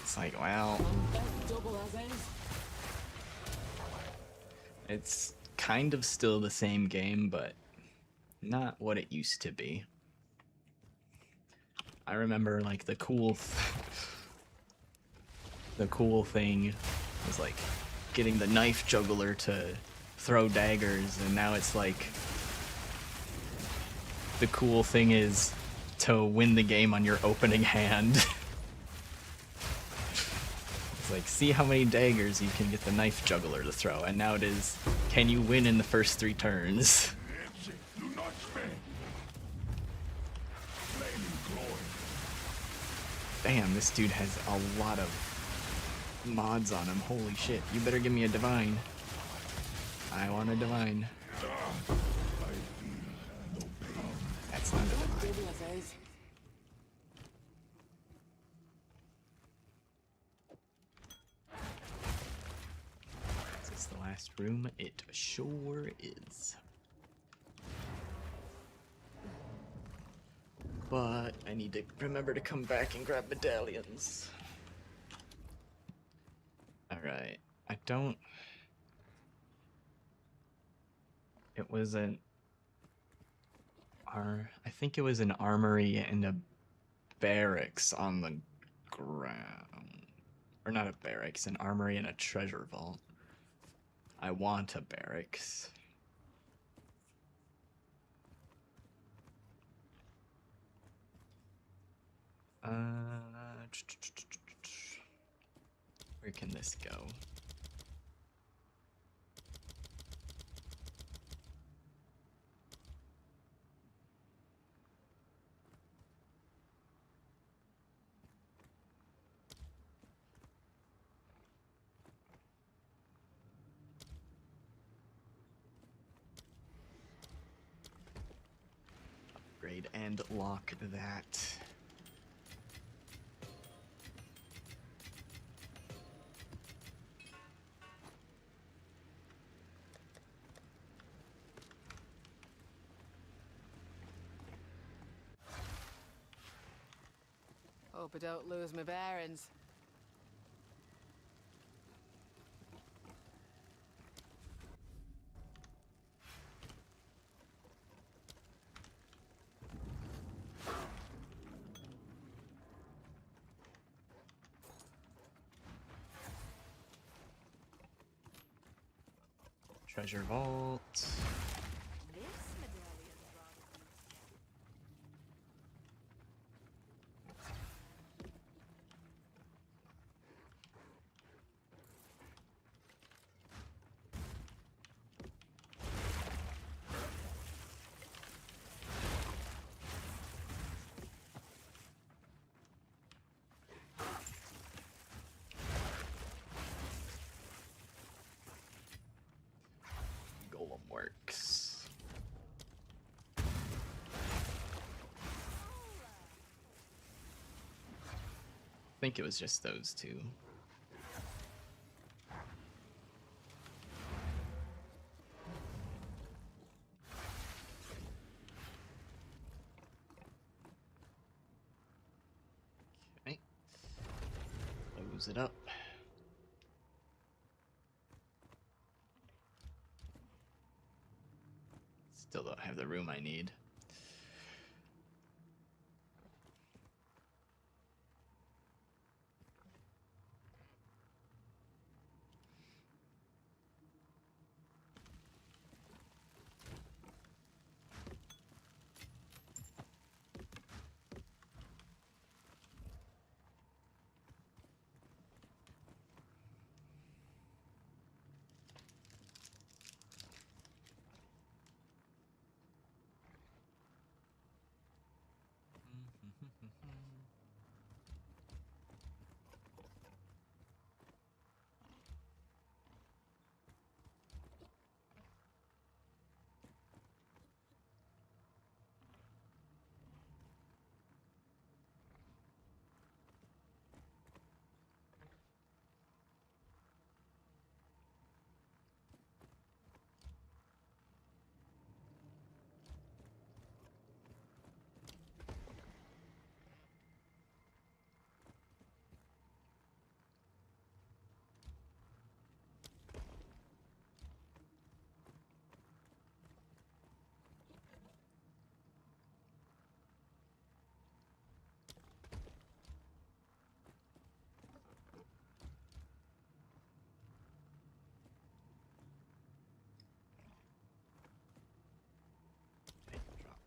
It's like, wow, Best double as is. it's kind of still the same game, but not what it used to be. I remember like the cool thing was like getting the knife juggler to throw daggers, and now it's like the cool thing is to win the game on your opening hand. It's like, see how many daggers you can get the knife juggler to throw, and now it is, can you win in the first 3 turns? Do not spare. Flaming glory. Damn, this dude has a lot of mods on him. Holy shit. You better give me a divine. I want a divine. That's not a divine. Double as is. Is this the last room? It sure is. But I need to remember to come back and grab medallions. Alright. I don't... It was an... I think it was an armory and a barracks on the ground. Or not a barracks, an armory and a treasure vault. I want a barracks. Where can this go? Upgrade and lock that. Hope I don't lose my bearings. Treasure vault. This medallion is rather Golem works. I think it was just those two. Okay. Close it up. Still don't have the room I need.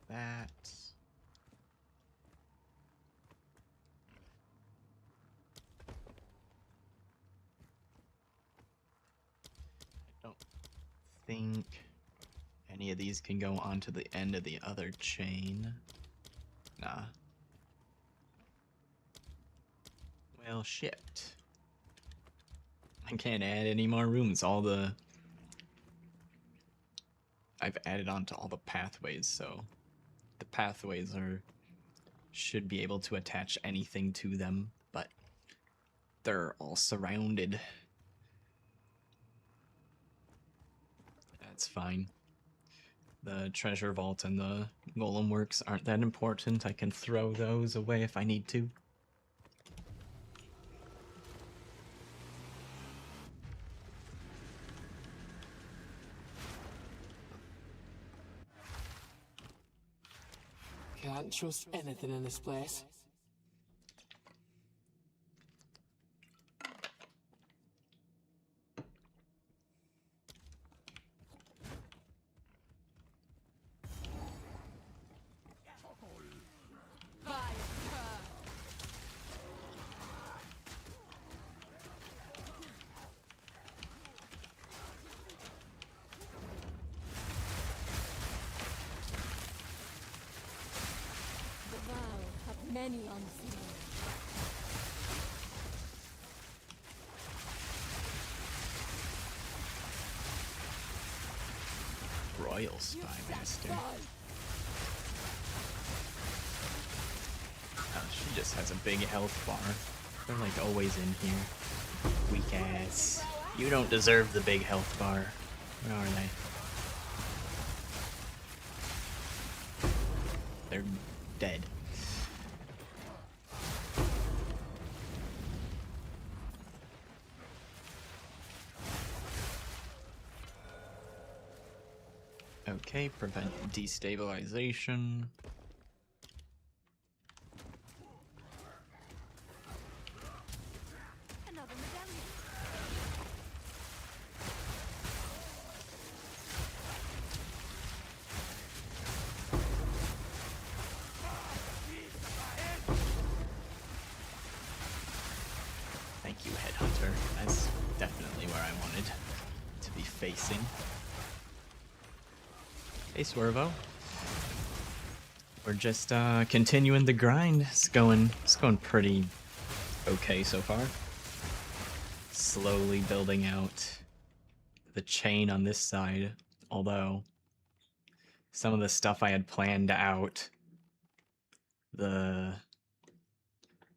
that. I don't think any of these can go onto the end of the other chain. Nah. Well, shit. I can't add any more rooms. I've added on to all the pathways, so the pathways should be able to attach anything to them, but they're all surrounded. That's fine. The treasure vault and the golem works aren't that important. I can throw those away if I need to. Can't trust anything in this place. The vow have many unseen. Royal Spy Master. Oh, she just has a big health bar. They're like always in here. Weak ass. You don't deserve the big health bar. Where are they? They're dead. Okay, prevent destabilization. Another medallion. Thank you, Headhunter. That's definitely where I wanted to be facing. Hey, Swervo. We're just continuing the grind. It's going pretty okay so far. Slowly building out the chain on this side, although some of the stuff I had planned out, the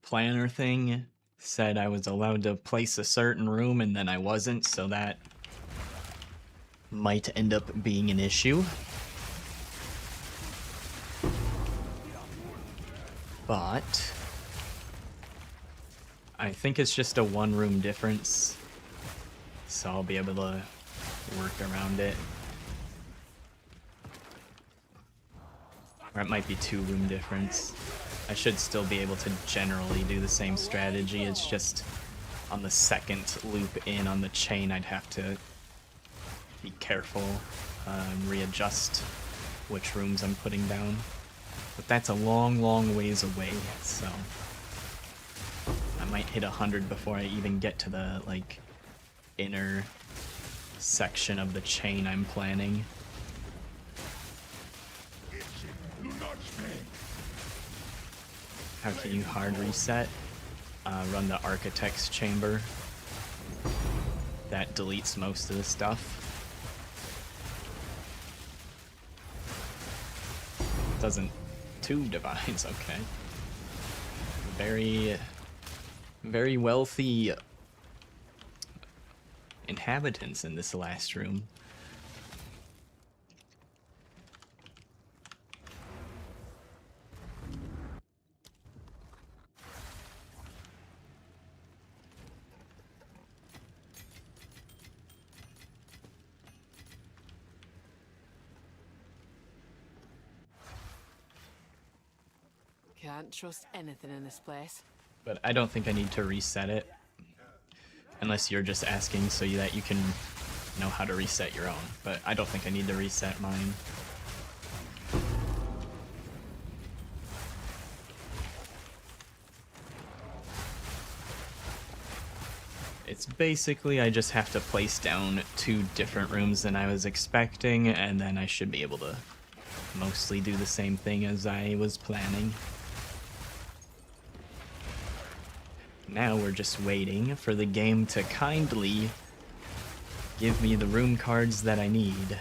planner thing said I was allowed to place a certain room and then I wasn't, so that might end up being an issue. But I think it's just a one-room difference, so I'll be able to work around it. Or it might be two-room difference. I should still be able to generally do the same strategy. It's just on the second loop in on the chain, I'd have to be careful and readjust which rooms I'm putting down. But that's a long, long ways away, so I might hit 100 before I even get to the, like, inner section of the chain I'm planning. How can you hard reset? Run the Architect's Chamber. That deletes most of the stuff. Doesn't... 2 divines, okay. Very, very wealthy inhabitants in this last room. Can't trust anything in this place. But I don't think I need to reset it. Unless you're just asking so that you can know how to reset your own. But I don't think I need to reset mine. It's basically I just have to place down 2 different rooms than I was expecting, and then I should be able to mostly do the same thing as I was planning. Now we're just waiting for the game to kindly give me the room cards that I need,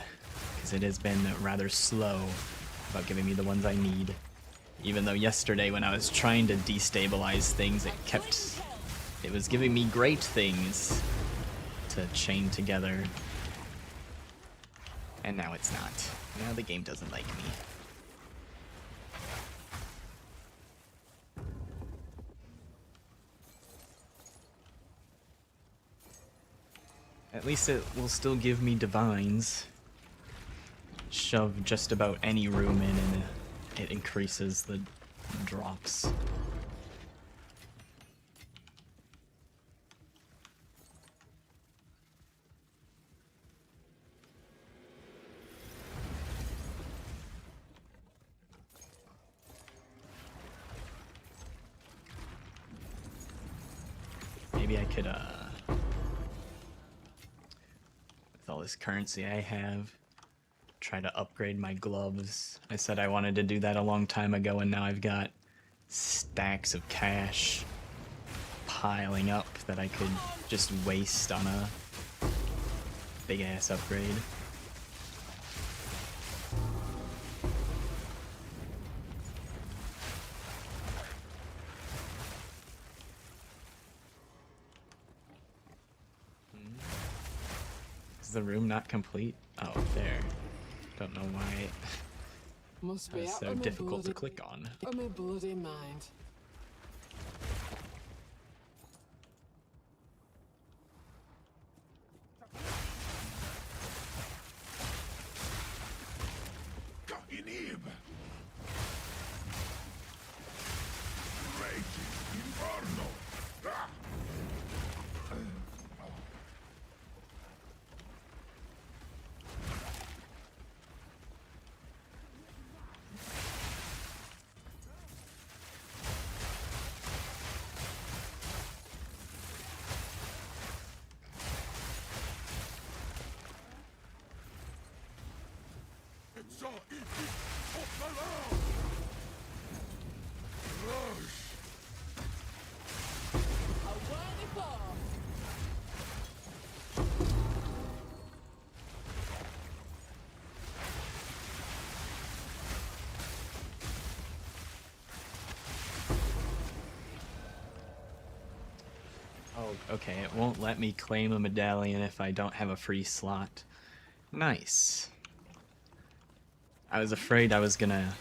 because it has been rather slow about giving me the ones I need. Even though yesterday when I was trying to destabilize things, it was giving me great things to chain together. And now it's not. Now the game doesn't like me. At least it will still give me divines. Shove just about any room in and it increases the drops. Maybe I could, with all this currency I have, try to upgrade my gloves. I said I wanted to do that a long time ago, and now I've got stacks of cash piling up that I could just waste on a big-ass upgrade. Is the room not complete? Oh, there. Don't know why it Must be was out so of my difficult to bloody- click on. out of my bloody mind. Inib! Raging Inferno! Ah! It's all A worthy foe. Oh, okay, it won't let me claim a medallion if I don't have a free slot. Nice. I was afraid I was gonna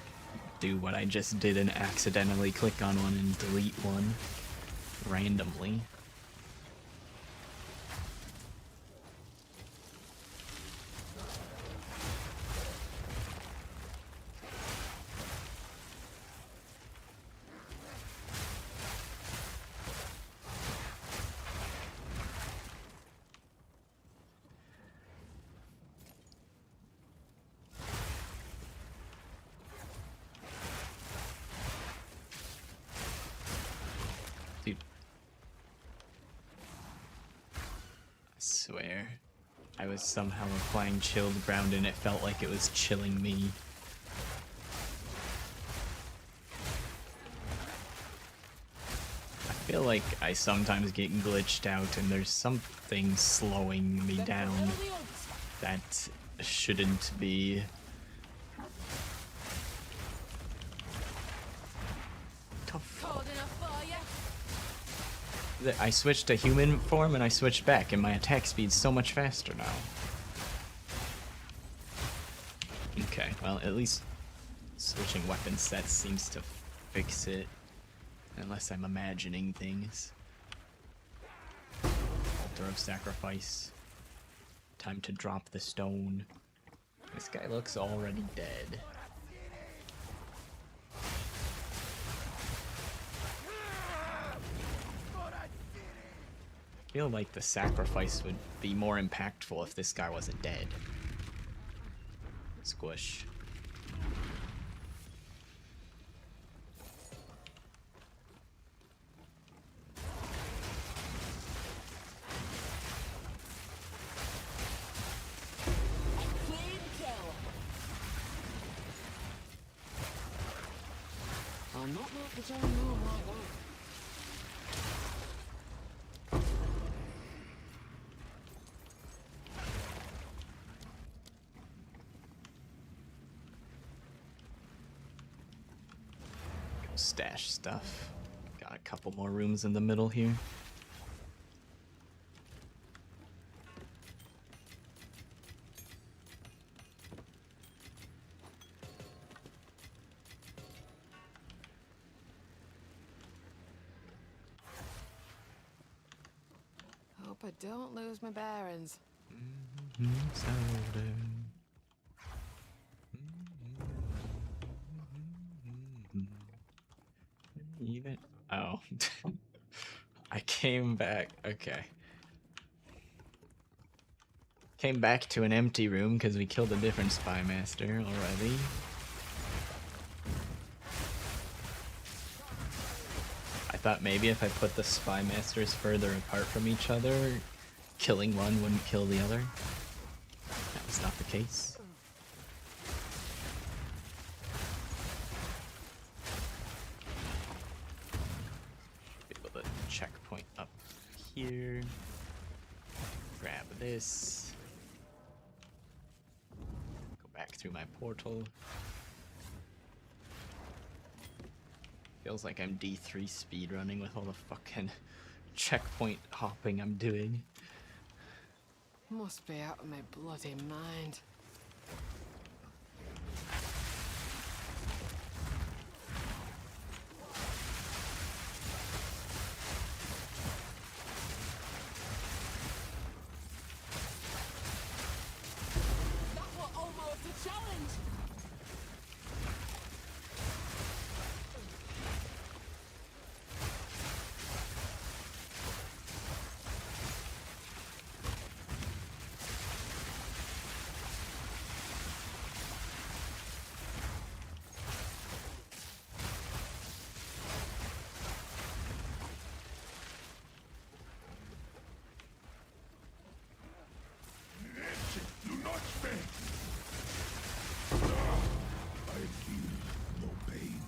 do what I just did and accidentally click on one and delete one randomly. Dude. I swear. I was somehow applying chilled ground and it felt like it was chilling me. I feel like I sometimes get glitched out and there's something slowing me down that shouldn't be. Cold enough for ya? I switched to human form and I switched back and my attack speed's so much faster now. Okay, well at least switching weapon sets seems to fix it. Unless I'm imagining things. Altar of Sacrifice. Time to drop the stone. This guy looks already dead. I feel like the sacrifice would be more impactful if this guy wasn't dead. Squish. Not meant for Johnny Moore like that. Go stash stuff. Got a couple more rooms in the middle here. Hope I don't lose my bearings. Even oh, I came back. Okay, came back to an empty room because we killed a different spy master already. I thought maybe if I put the spy masters further apart from each other, killing one wouldn't kill the other. That was not the case. Be able to checkpoint up here. Grab this. Go back through my portal. Feels like I'm D3 speedrunning with all the fucking checkpoint hopping I'm doing. Must be out of my bloody mind. That was almost a challenge! Do not spare. I feel no pain.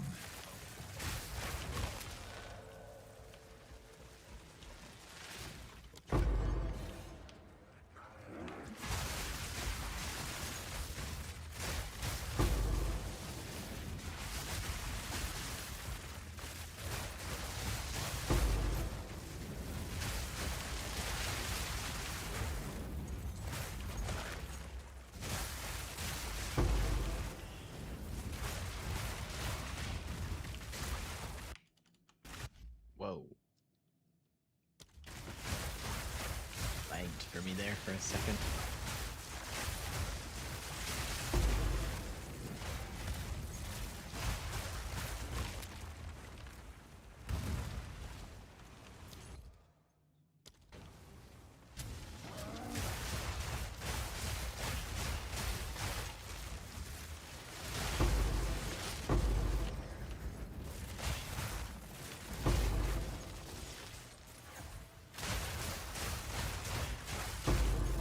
Whoa. Lagged for me there for a second.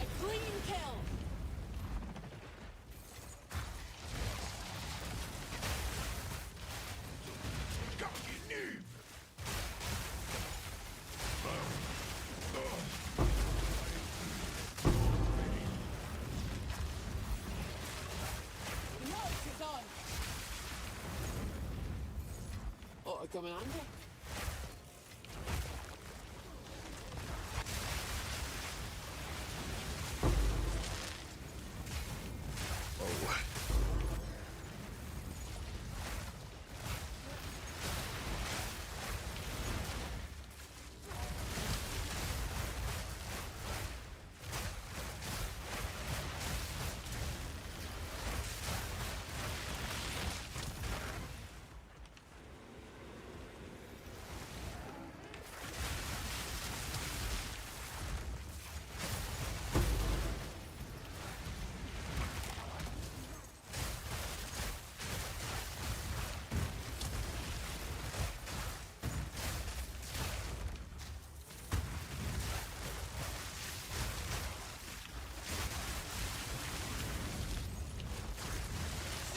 A clean kill! The noise is on! Ought to come in handy.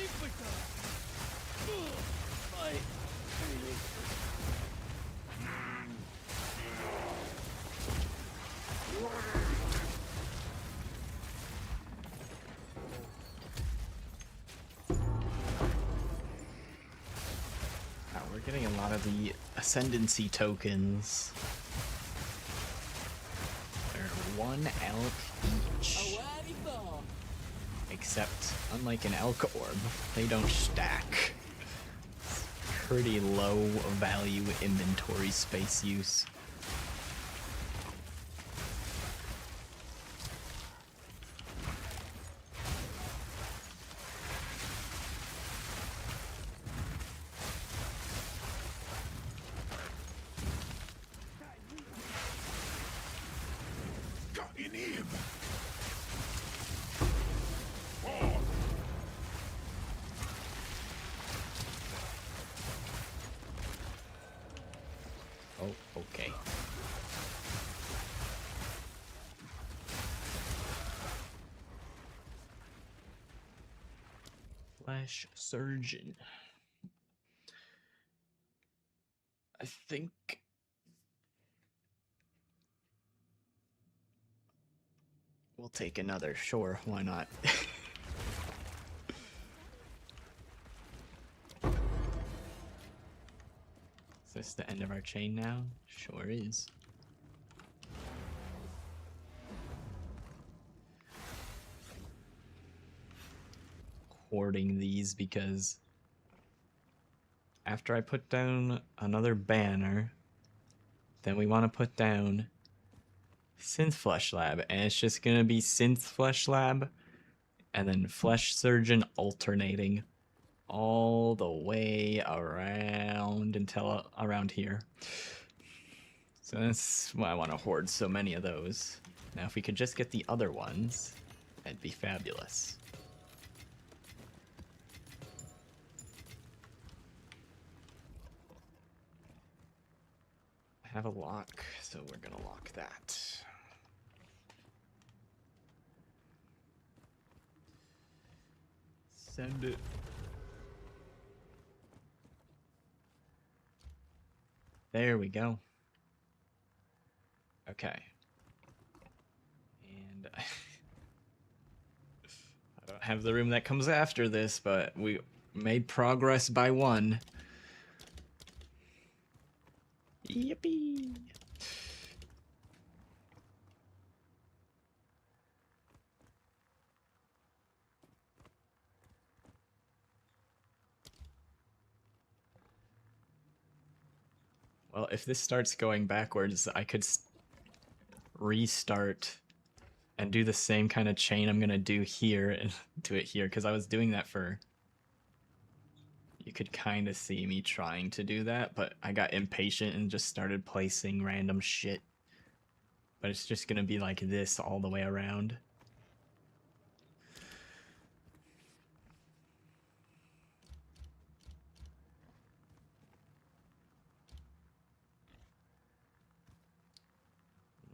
Superstar! My getting a lot of the ascendancy tokens. They're 1 elk each. Already thought. Except, unlike an elk orb, they don't stack. It's pretty low value inventory space use. Got in him. Oh, okay. Flash Surgeon. I think we'll take another. Sure, why not? Is this the end of our chain now? Sure is. Hoarding these because after I put down another banner, then we want to put down Synth Flesh Lab, and it's just gonna be Synth Flesh Lab and then Flesh Surgeon alternating all the way around until around here. So that's why I want to hoard so many of those. Now if we could just get the other ones, that'd be fabulous. I have a lock, so we're gonna lock that. Send it. There we go. Okay. And I don't have the room that comes after this, but we made progress by 1. Yippee! Well, if this starts going backwards, I could restart and do the same kind of chain I'm gonna do here and do it here, because I was doing that for... You could kind of see me trying to do that, but I got impatient and just started placing random shit. But it's just gonna be like this all the way around.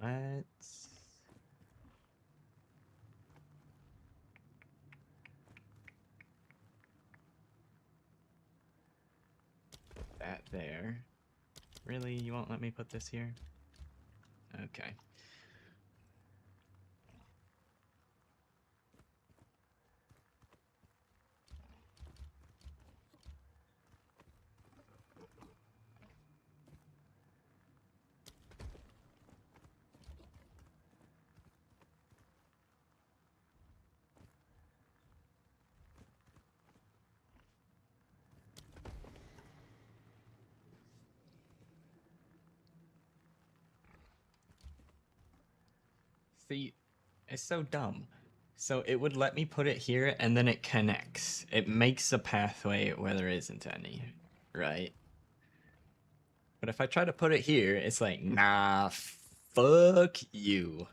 Let's... put that there. Really? You won't let me put this here? Okay. See, it's so dumb. So it would let me put it here, and then it connects. It makes a pathway where there isn't any, right? But if I try to put it here, it's like, nah, fuck you.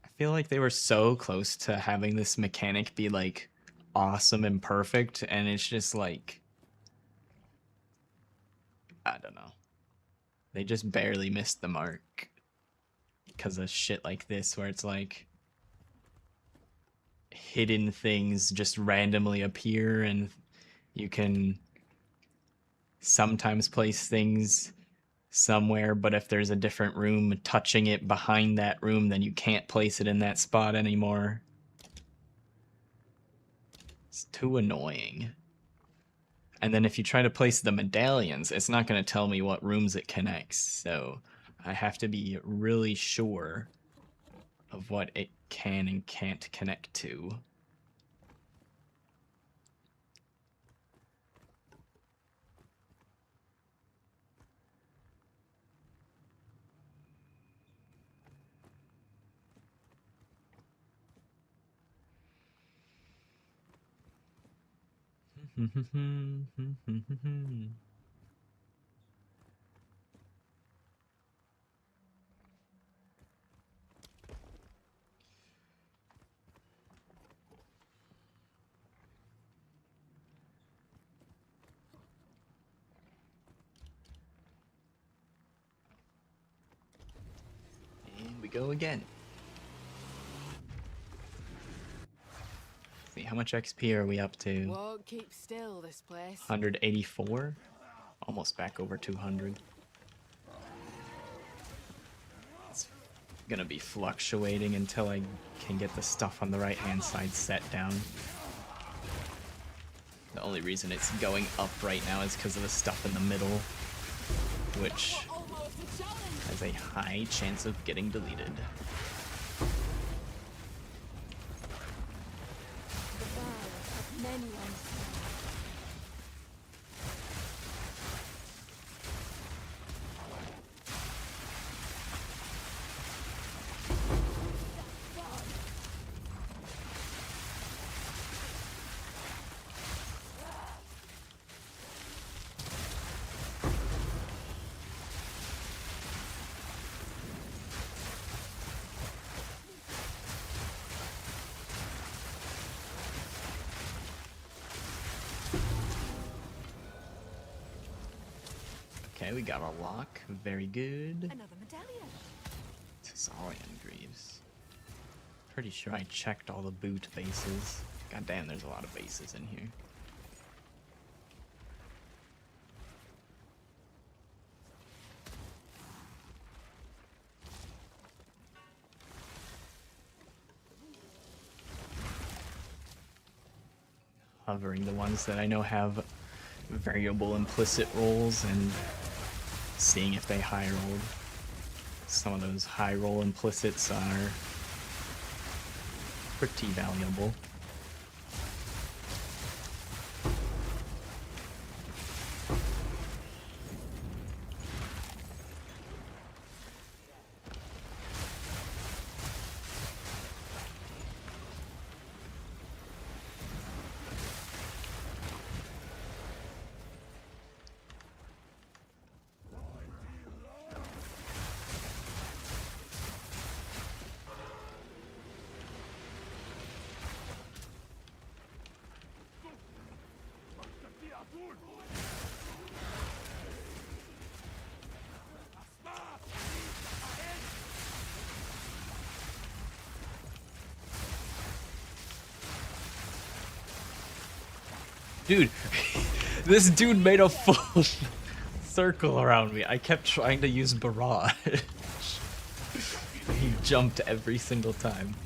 I feel like they were so close to having this mechanic be, like, awesome and perfect, and it's just like... I don't know. They just barely missed the mark because of shit like this, where it's like hidden things just randomly appear, and you can sometimes place things somewhere, but if there's a different room touching it behind that room, then you can't place it in that spot anymore. It's too annoying. And then if you try to place the medallions, it's not going to tell me what rooms it connects. So I have to be really sure of what it can and can't connect to. And we go again. See, how much XP are we up to? Won't keep still, this place. 184? Almost back over 200. It's gonna be fluctuating until I can get the stuff on the right hand side set down. The only reason it's going up right now is because of the stuff in the middle, which Almost a challenge. has a high chance of getting deleted. The virus of many unseen. Okay, we got a lock. Very good. Another medallion. Tessalian Greaves. Pretty sure I checked all the boot bases. God damn, there's a lot of bases in here. Hovering the ones that I know have variable implicit rolls and seeing if they high rolled. Some of those high roll implicits are pretty valuable. Dude, this dude made a full circle around me. I kept trying to use barrage. He jumped every single time.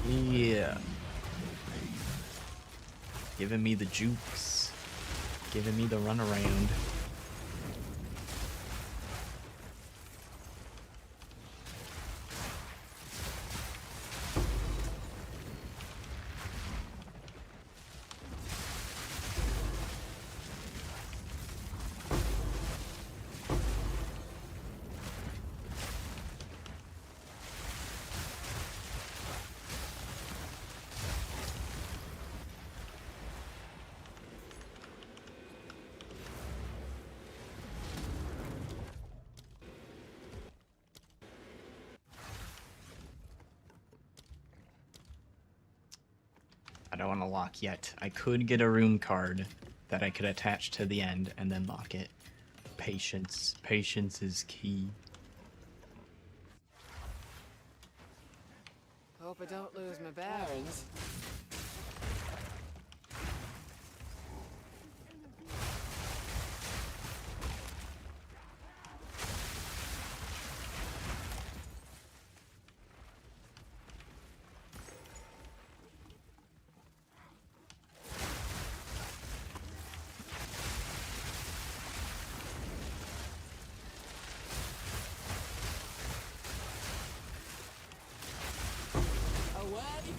Yeah. Giving me the jukes. Giving me the runaround. I don't want to lock yet. I could get a room card that I could attach to the end and then lock it. Patience. Patience is key. Hope I don't lose my bearings.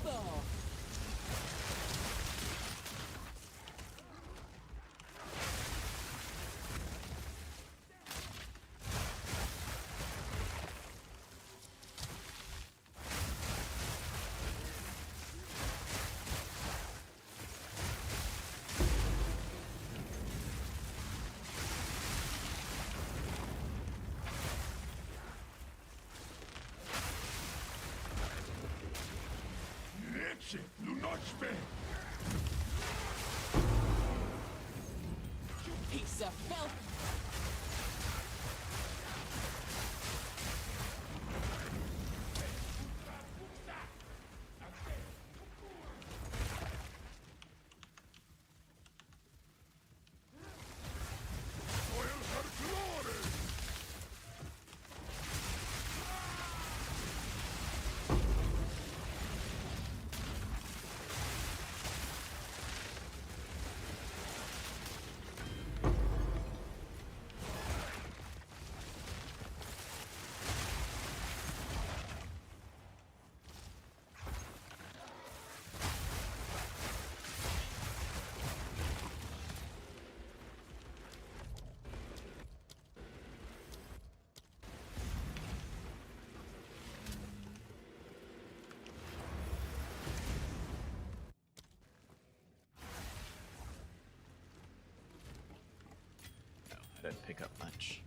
bow. Leche, lunochme! Piece of filth. No, I didn't pick up much.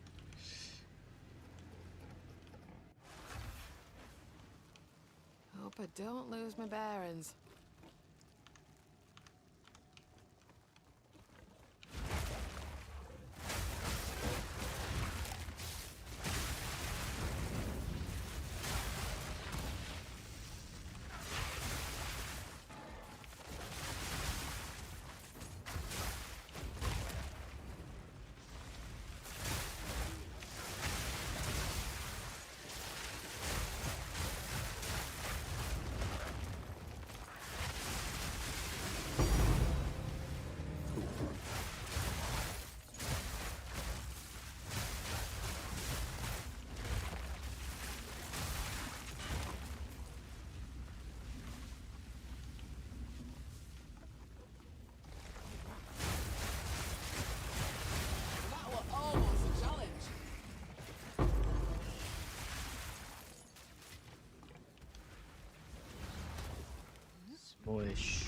Hope I don't lose my bearings. That was almost a challenge. Smush.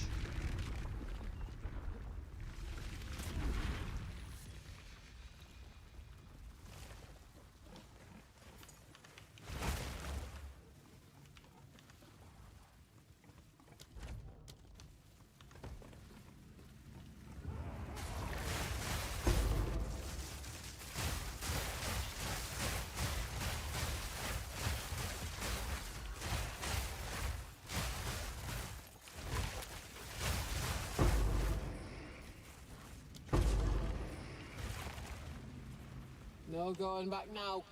No going back now.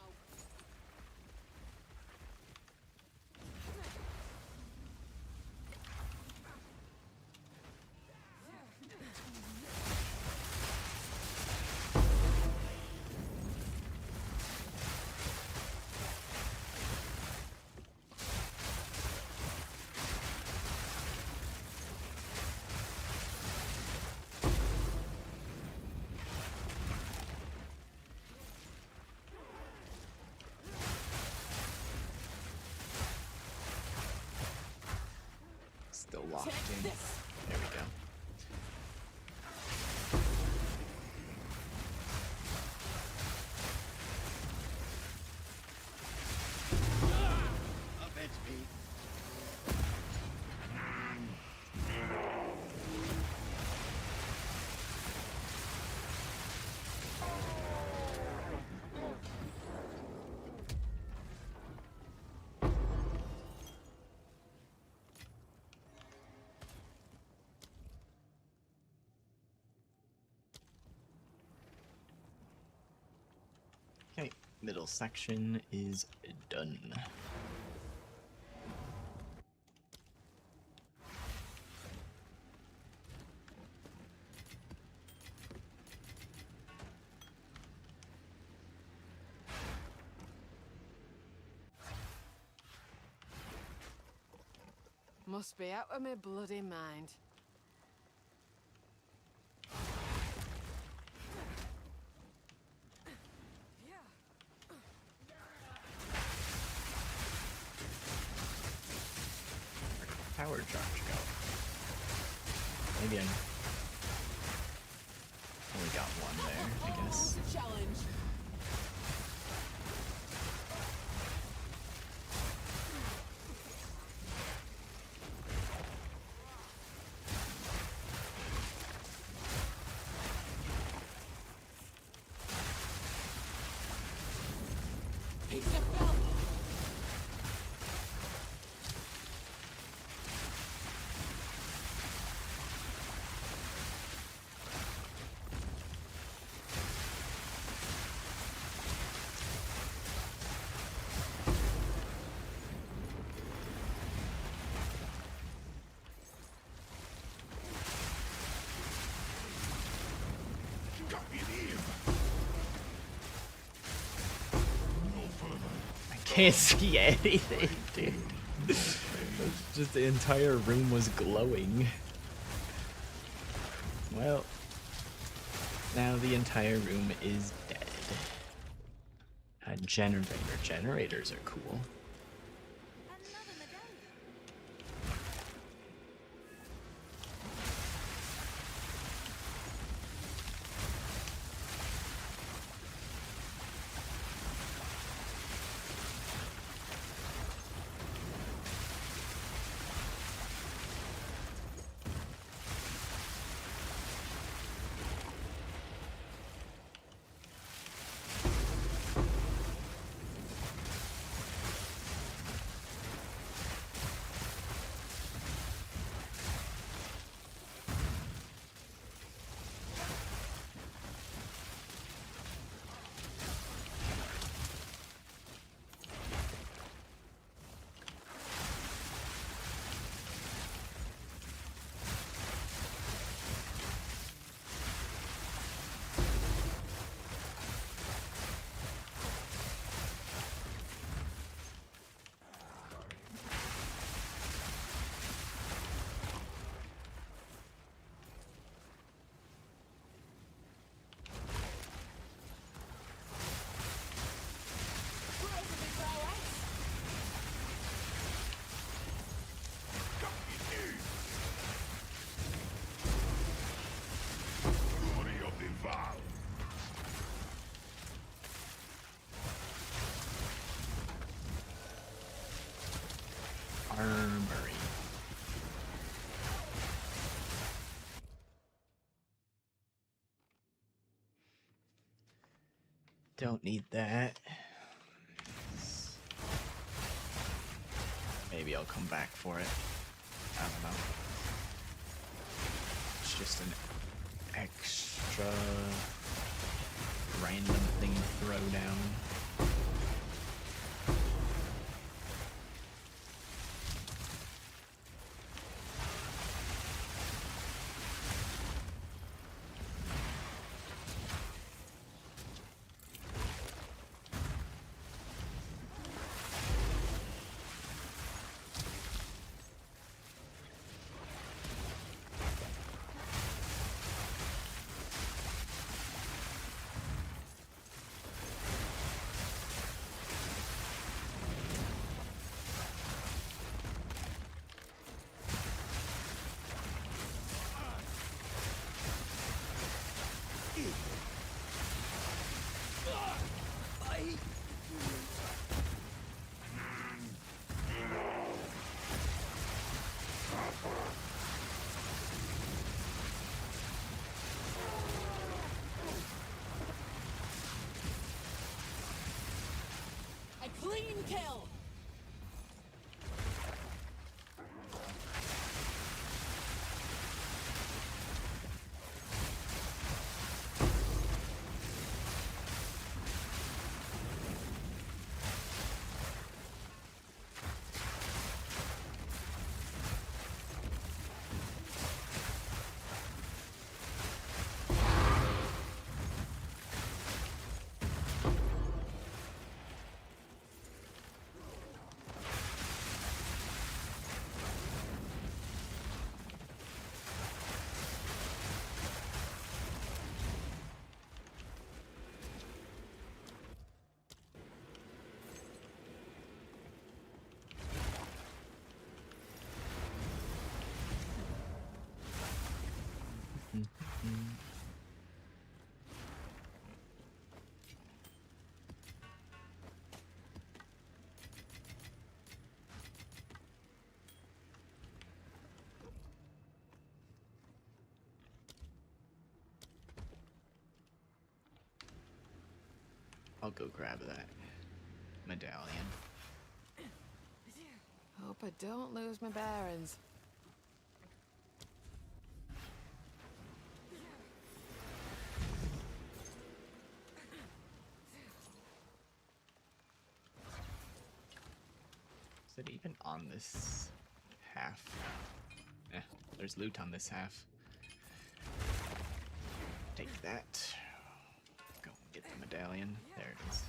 Still locked Take in. this. There we go. Okay, middle section is done. Must be out of my bloody mind. Power charge go. Maybe I only got one there, I guess. Challenge. It's a belt. I can't see anything, dude. Just the entire room was glowing. Well, now the entire room is dead. A generator. Generators are cool. Another medallion. Armory. Don't need that. Maybe I'll come back for it. I don't know. It's just an extra random thing to throw down. A clean kill. I'll go grab that medallion. Hope I don't lose my bearings. Is it even on this half? Eh, there's loot on this half. Take that. Go and get the medallion. There it is.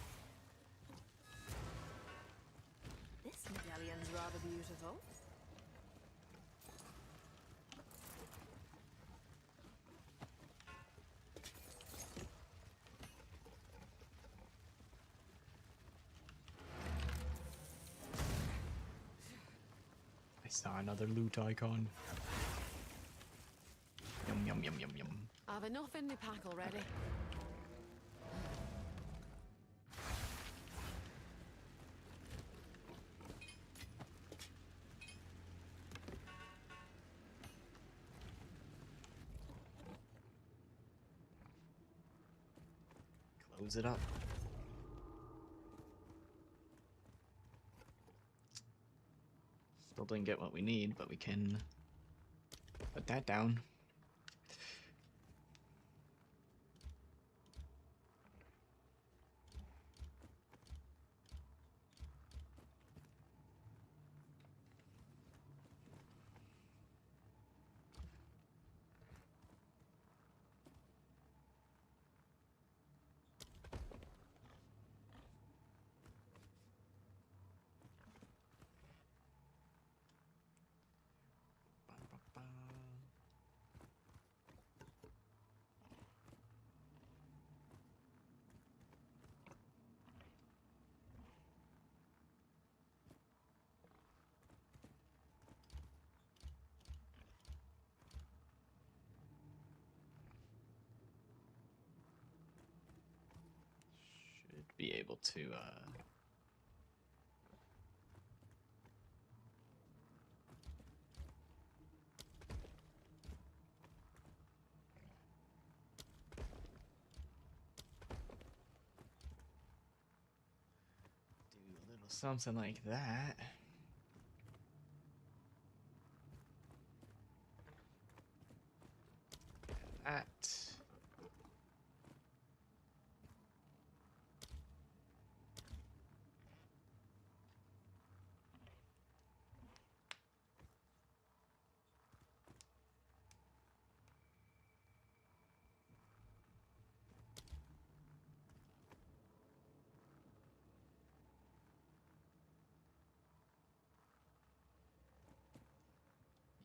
This medallion's rather beautiful. I saw another loot icon. Yum yum yum yum yum. I've enough in my pack already. Close it up. Still didn't get what we need, but we can put that down. Should be able to do a little something like that. That.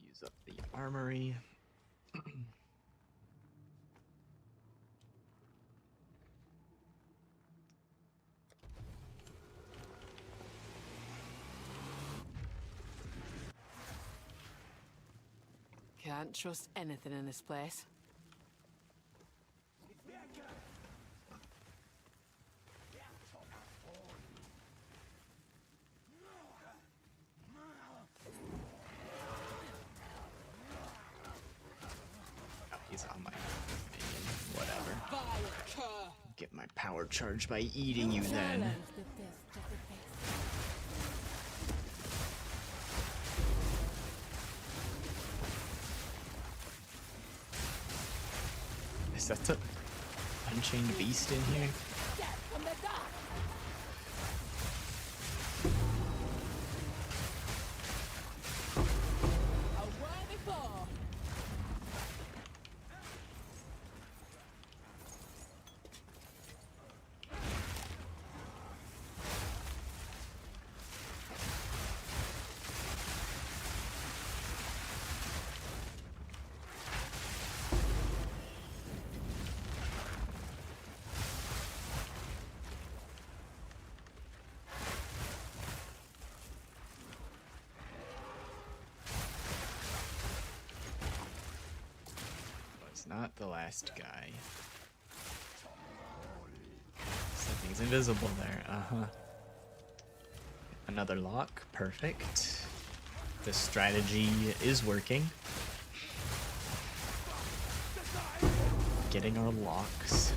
Use up the armory. Can't trust anything in this place. Oh, he's on my minion. Whatever. Vile cur! Get my power charge by eating you then. Challenge the best of the best. Is that the Unchained Beast in here? Death from the dark. A worthy foe. not the last guy. Something's invisible there. Uh-huh. Another lock. Perfect. The strategy is working. Getting our locks.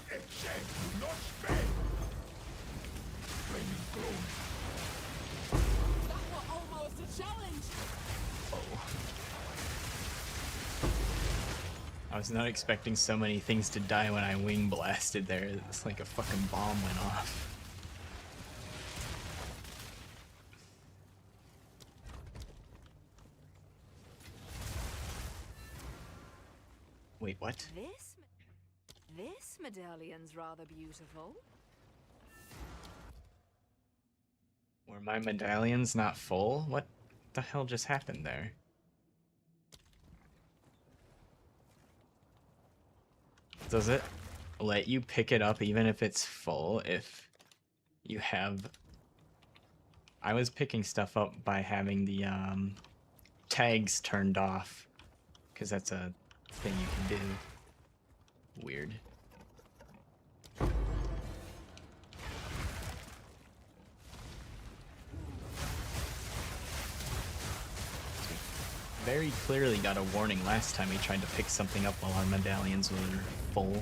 Exile, do not spare! Flaming throne. That was almost a challenge! I was not expecting so many things to die when I wing blasted there. It's like a fucking bomb went off. Wait, what? This medallion's rather beautiful. Were my medallions not full? What the hell just happened there? Does it let you pick it up even if it's full if you have... I was picking stuff up by having the tags turned off because that's a thing you can do. Weird. Very clearly got a warning last time he tried to pick something up while our medallions were full.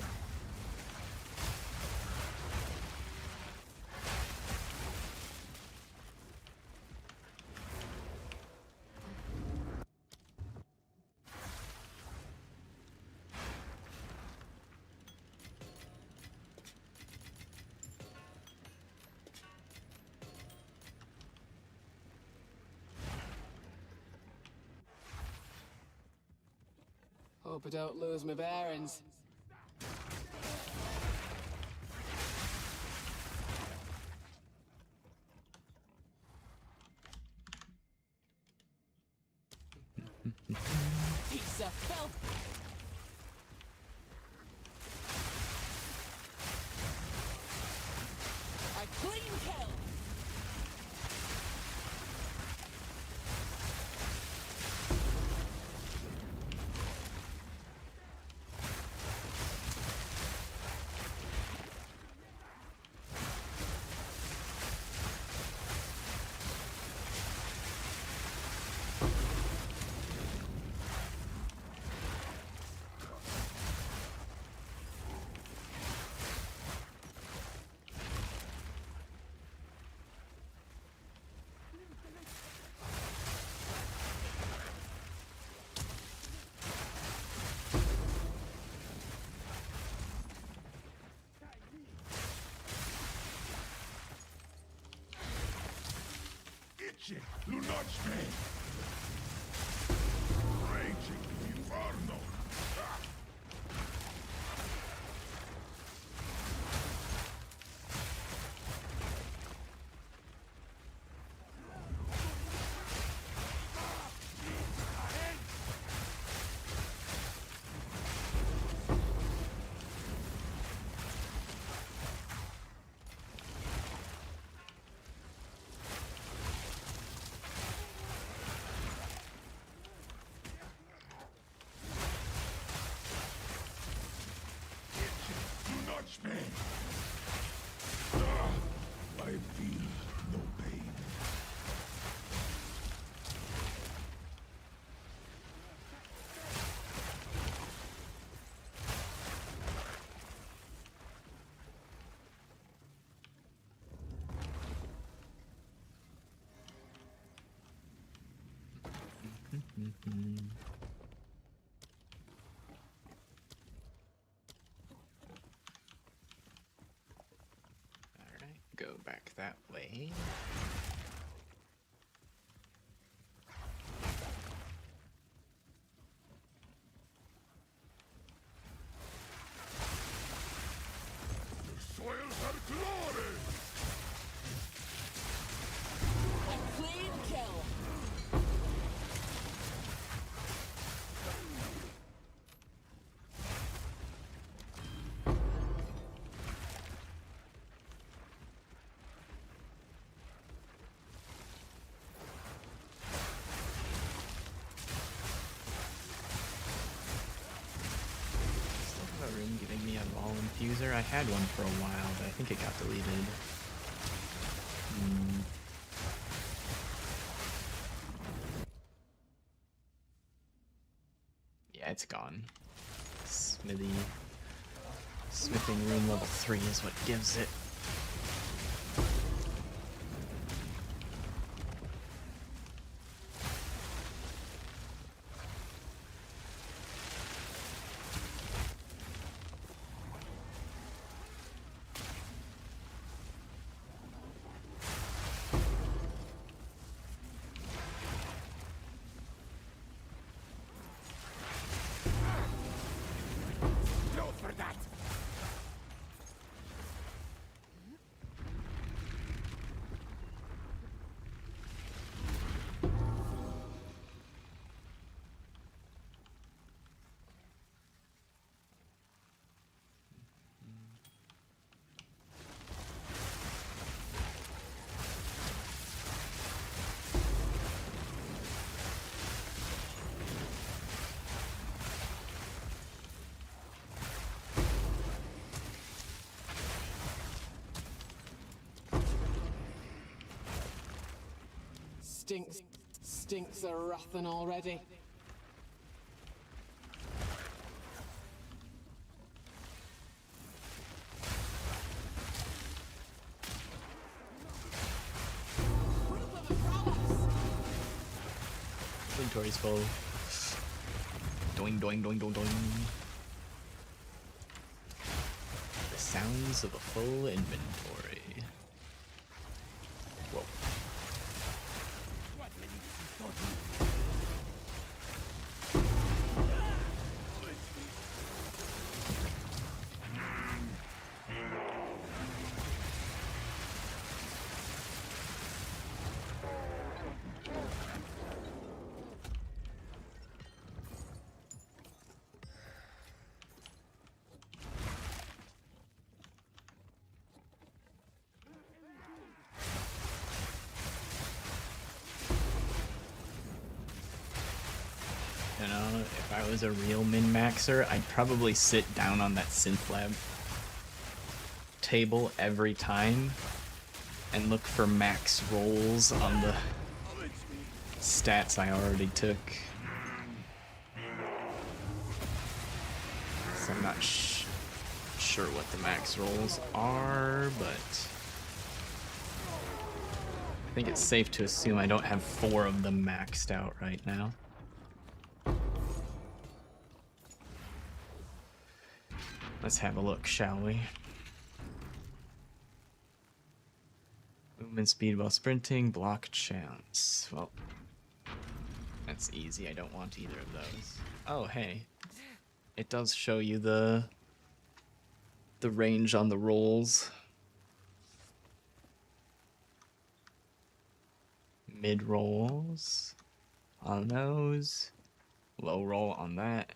Hope I don't lose my bearings. Piece of filth! A clean kill! Exile, do not spare! Raging Inferno! Alright, go back that way. Soils her glory! A clean kill. Still have a room giving me a ball infuser. I had one for a while, but I think it got deleted. Yeah, it's gone. Smithing room level 3 is what gives it. Go for that! Stinks of wrathen already. Inventory's full. Doing, doing, doing, doing, doing. The sounds of a full inventory. Whoa. You know, if I was a real min-maxer, I'd probably sit down on that synth lab table every time and look for max rolls on the stats I already took. So I'm not sure what the max rolls are, but I think it's safe to assume I don't have 4 of them maxed out right now. Let's have a look, shall we? Movement speed while sprinting, block chance. Well, that's easy. I don't want either of those. Oh, hey. It does show you the range on the rolls. Mid rolls on those. Low roll on that.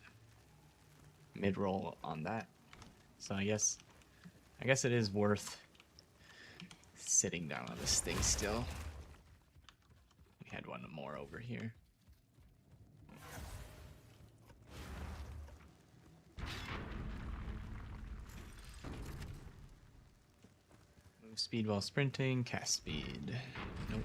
Mid roll on that. So I guess it is worth sitting down on this thing still. We had one more over here. Move speed while sprinting, cast speed. Nope.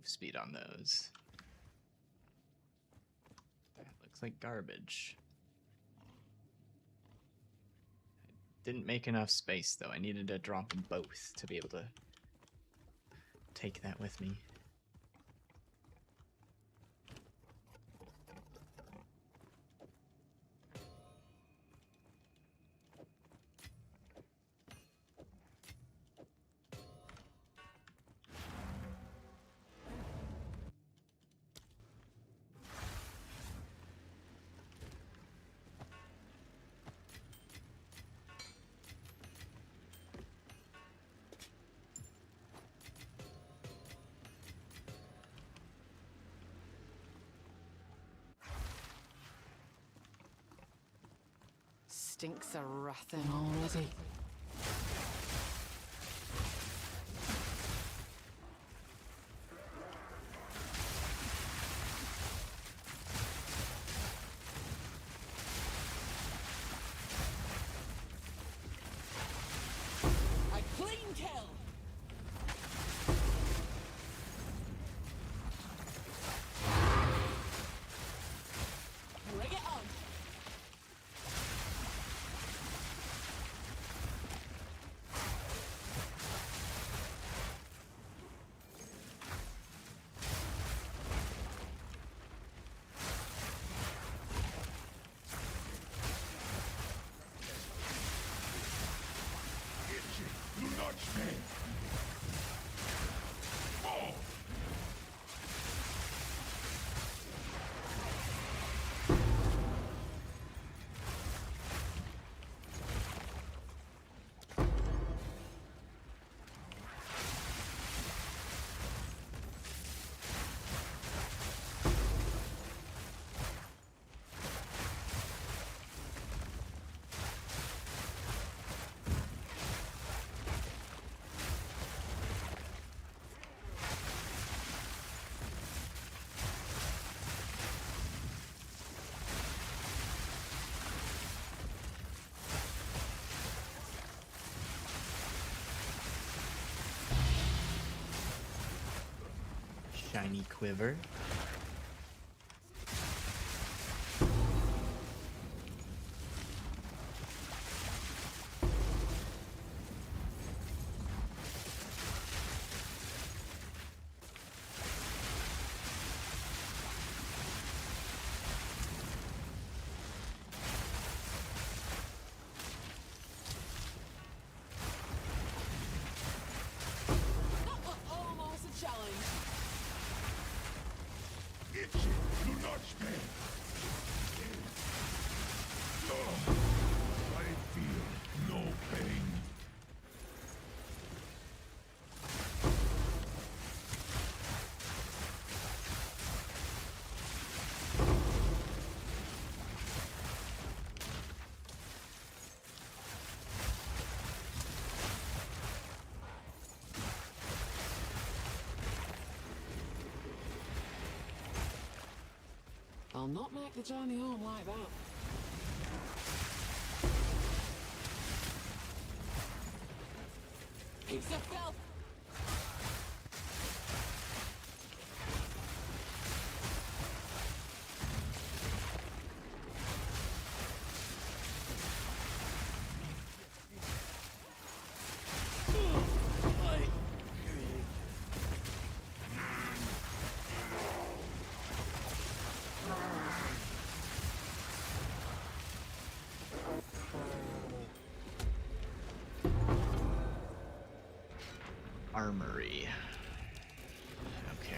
speed on those. That looks like garbage. Didn't make enough space though. I needed to drop both to be able to take that with me. Stinks of rotting already. A clean kill! Bring it on! Do not spare. Oh! Shiny quiver. Almost a challenge. Itchy, do not spare. Oh, I feel no pain. I'll not make the journey home like that. Piece of filth! Armory. Okay.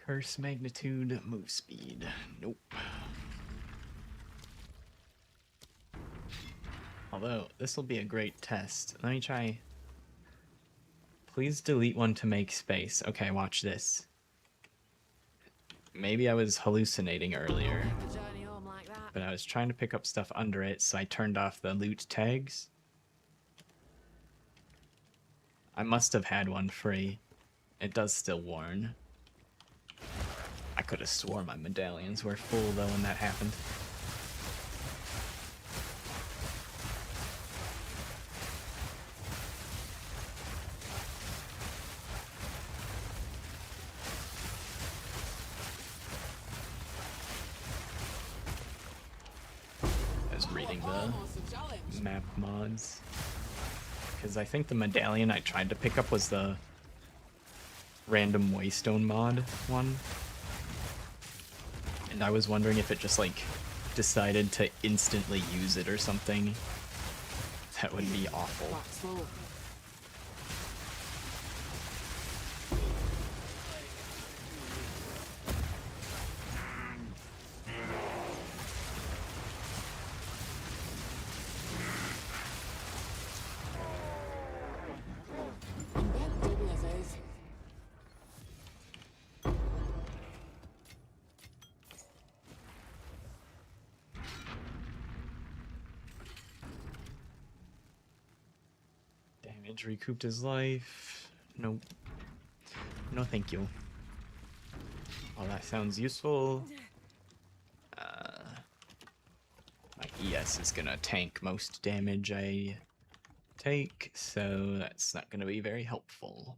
Curse magnitude, move speed. Nope. Although, this will be a great test. Let me try. Please delete one to make space. Okay, watch this. Maybe I was hallucinating earlier, The journey home like that. but I was trying to pick up stuff under it, so I turned off the loot tags. I must have had one free. It does still warn. I could have swore my medallions were full though when that happened. reading the Almost a challenge. map mods. Because I think the medallion I tried to pick up was the random waystone mod one. And I was wondering if it just like decided to instantly use it or something. That would be awful. Black smoke. Invented blizzards. Damage recouped his life. Nope. No thank you. Well, that sounds useful. My ES is gonna tank most damage I take, so that's not gonna be very helpful.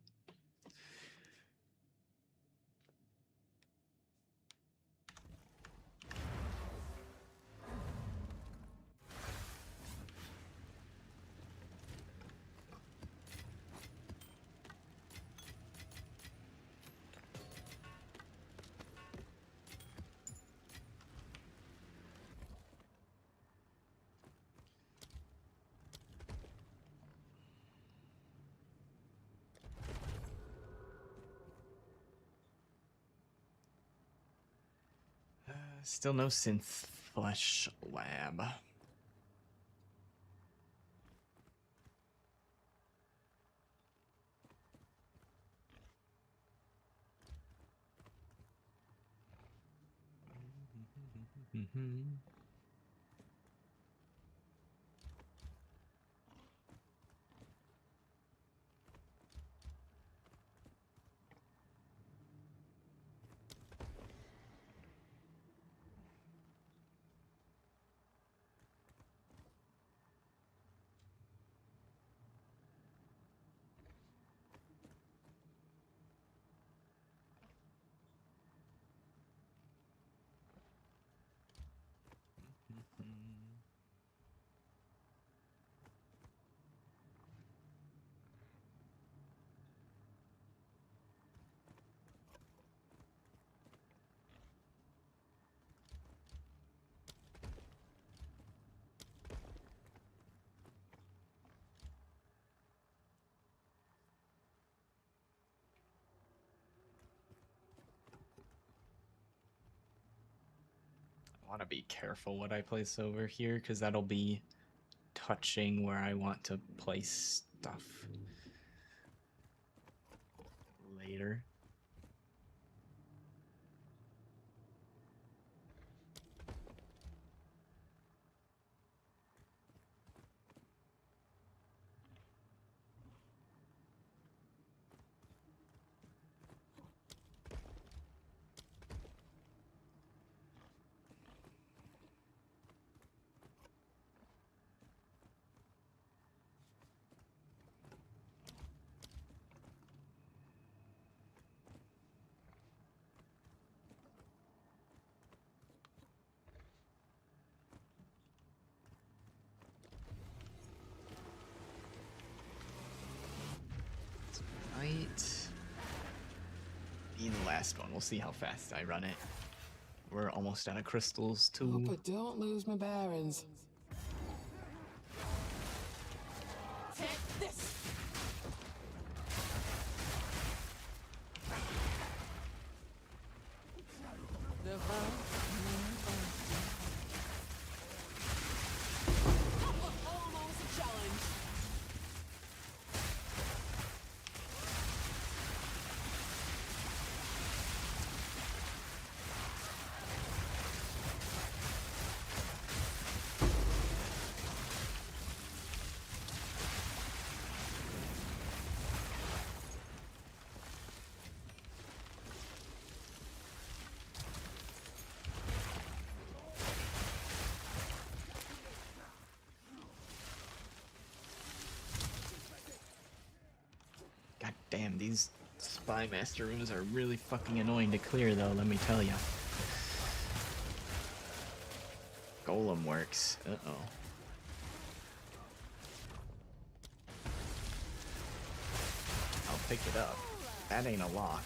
Still no synth flesh lab. I want to be careful what I place over here, because that'll be touching where I want to place stuff later. Right. Be the last one. We'll see how fast I run it. We're almost out of crystals Oh, too. but don't lose my bearings. Take this! The almost a challenge. God damn, these spy master rooms are really fucking annoying to clear though, let me tell ya. Go golem works. Uh-oh. I'll pick it up. That ain't a lock.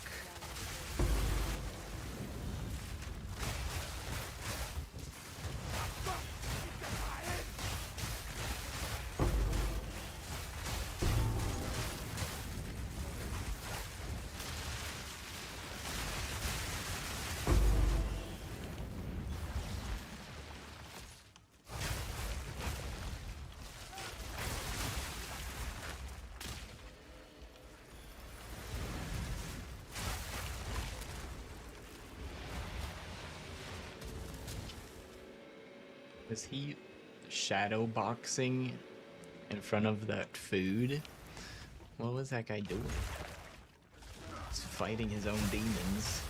Was he shadow boxing in front of that food? What was that guy doing? He's fighting his own demons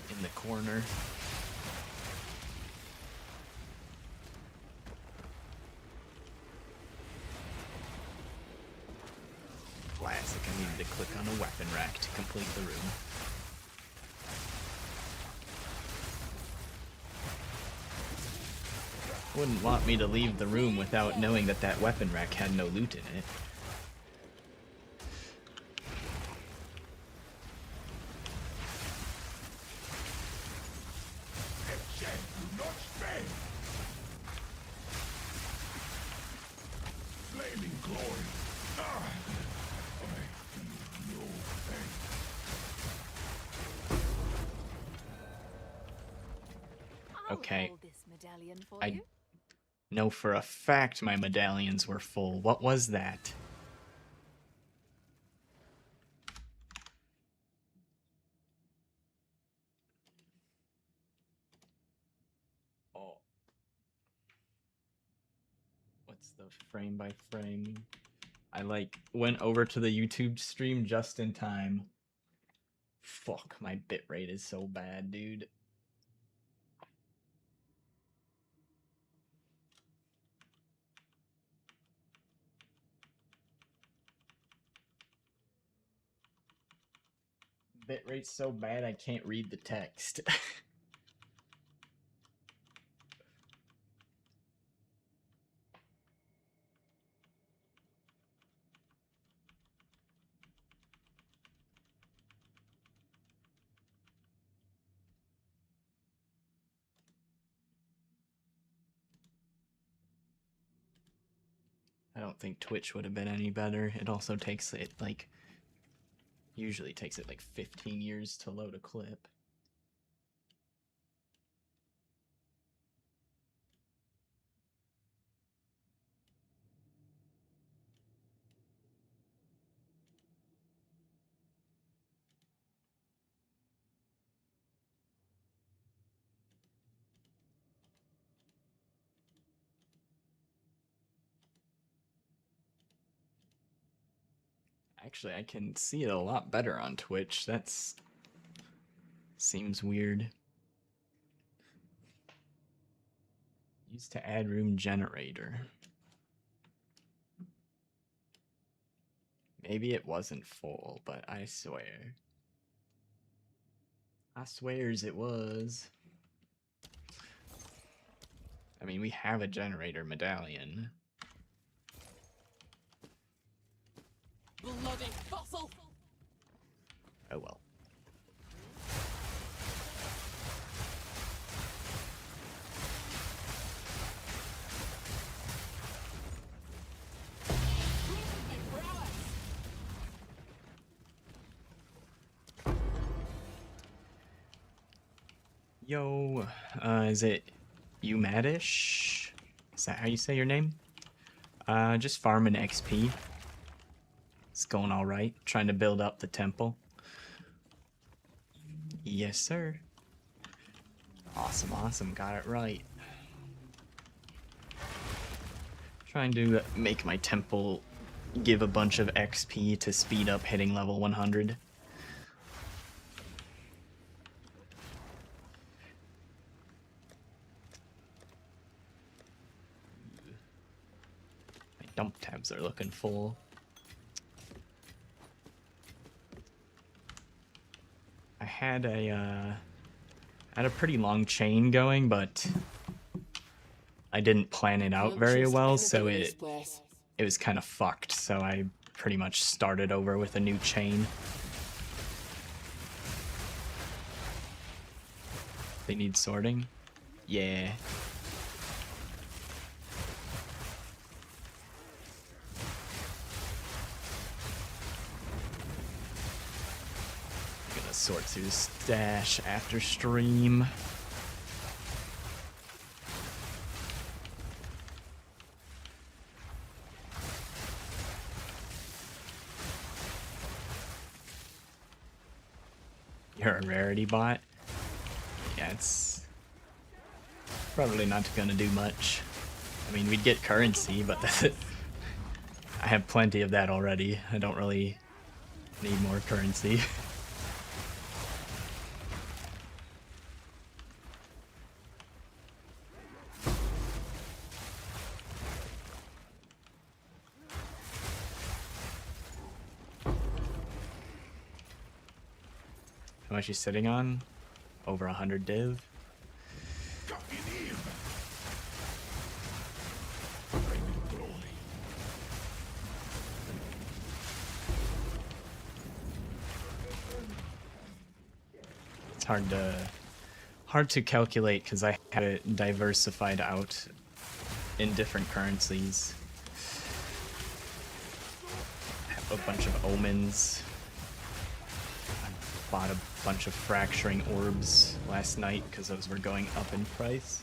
in the corner. Classic, I needed to click on a weapon rack to complete the room. Wouldn't want me to leave the room without knowing that that weapon rack had no loot in it. Okay. Hold this medallion for I you. know for a fact my medallions were full. What was that? Oh. What's the frame by frame? I went over to the YouTube stream just in time. Fuck, my bitrate is so bad, dude. Bitrate's so bad I can't read the text. I don't think Twitch would have been any better. It also takes it usually takes it 15 years to load a clip. Actually, I can see it a lot better on Twitch. That's seems weird. Used to add room generator. Maybe it wasn't full, but I swear. I swears it was. I mean, we have a generator medallion. Bloody fossil! Oh well. Yo, is it you Madish? Is that how you say your name? Just farming XP. It's going alright. Trying to build up the temple. Yes, sir. Awesome, awesome. Got it right. Trying to make my temple give a bunch of XP to speed up hitting level 100. My dump tabs are looking full. I had a pretty long chain going, but I didn't plan it out Can't very trust well, anything so in this it place. was kind of fucked. So I pretty much started over with a new chain. They need sorting? Yeah. Gonna sort through stash after stream. You're a rarity bot? Yeah, it's probably not gonna do much. I mean, we'd get currency, but I have plenty of that already. I don't really need more currency. How much you sitting on? Over 100 div? It's hard to calculate because I had it diversified out in different currencies. I have a bunch of omens. I bought a bunch of fracturing orbs last night because those were going up in price.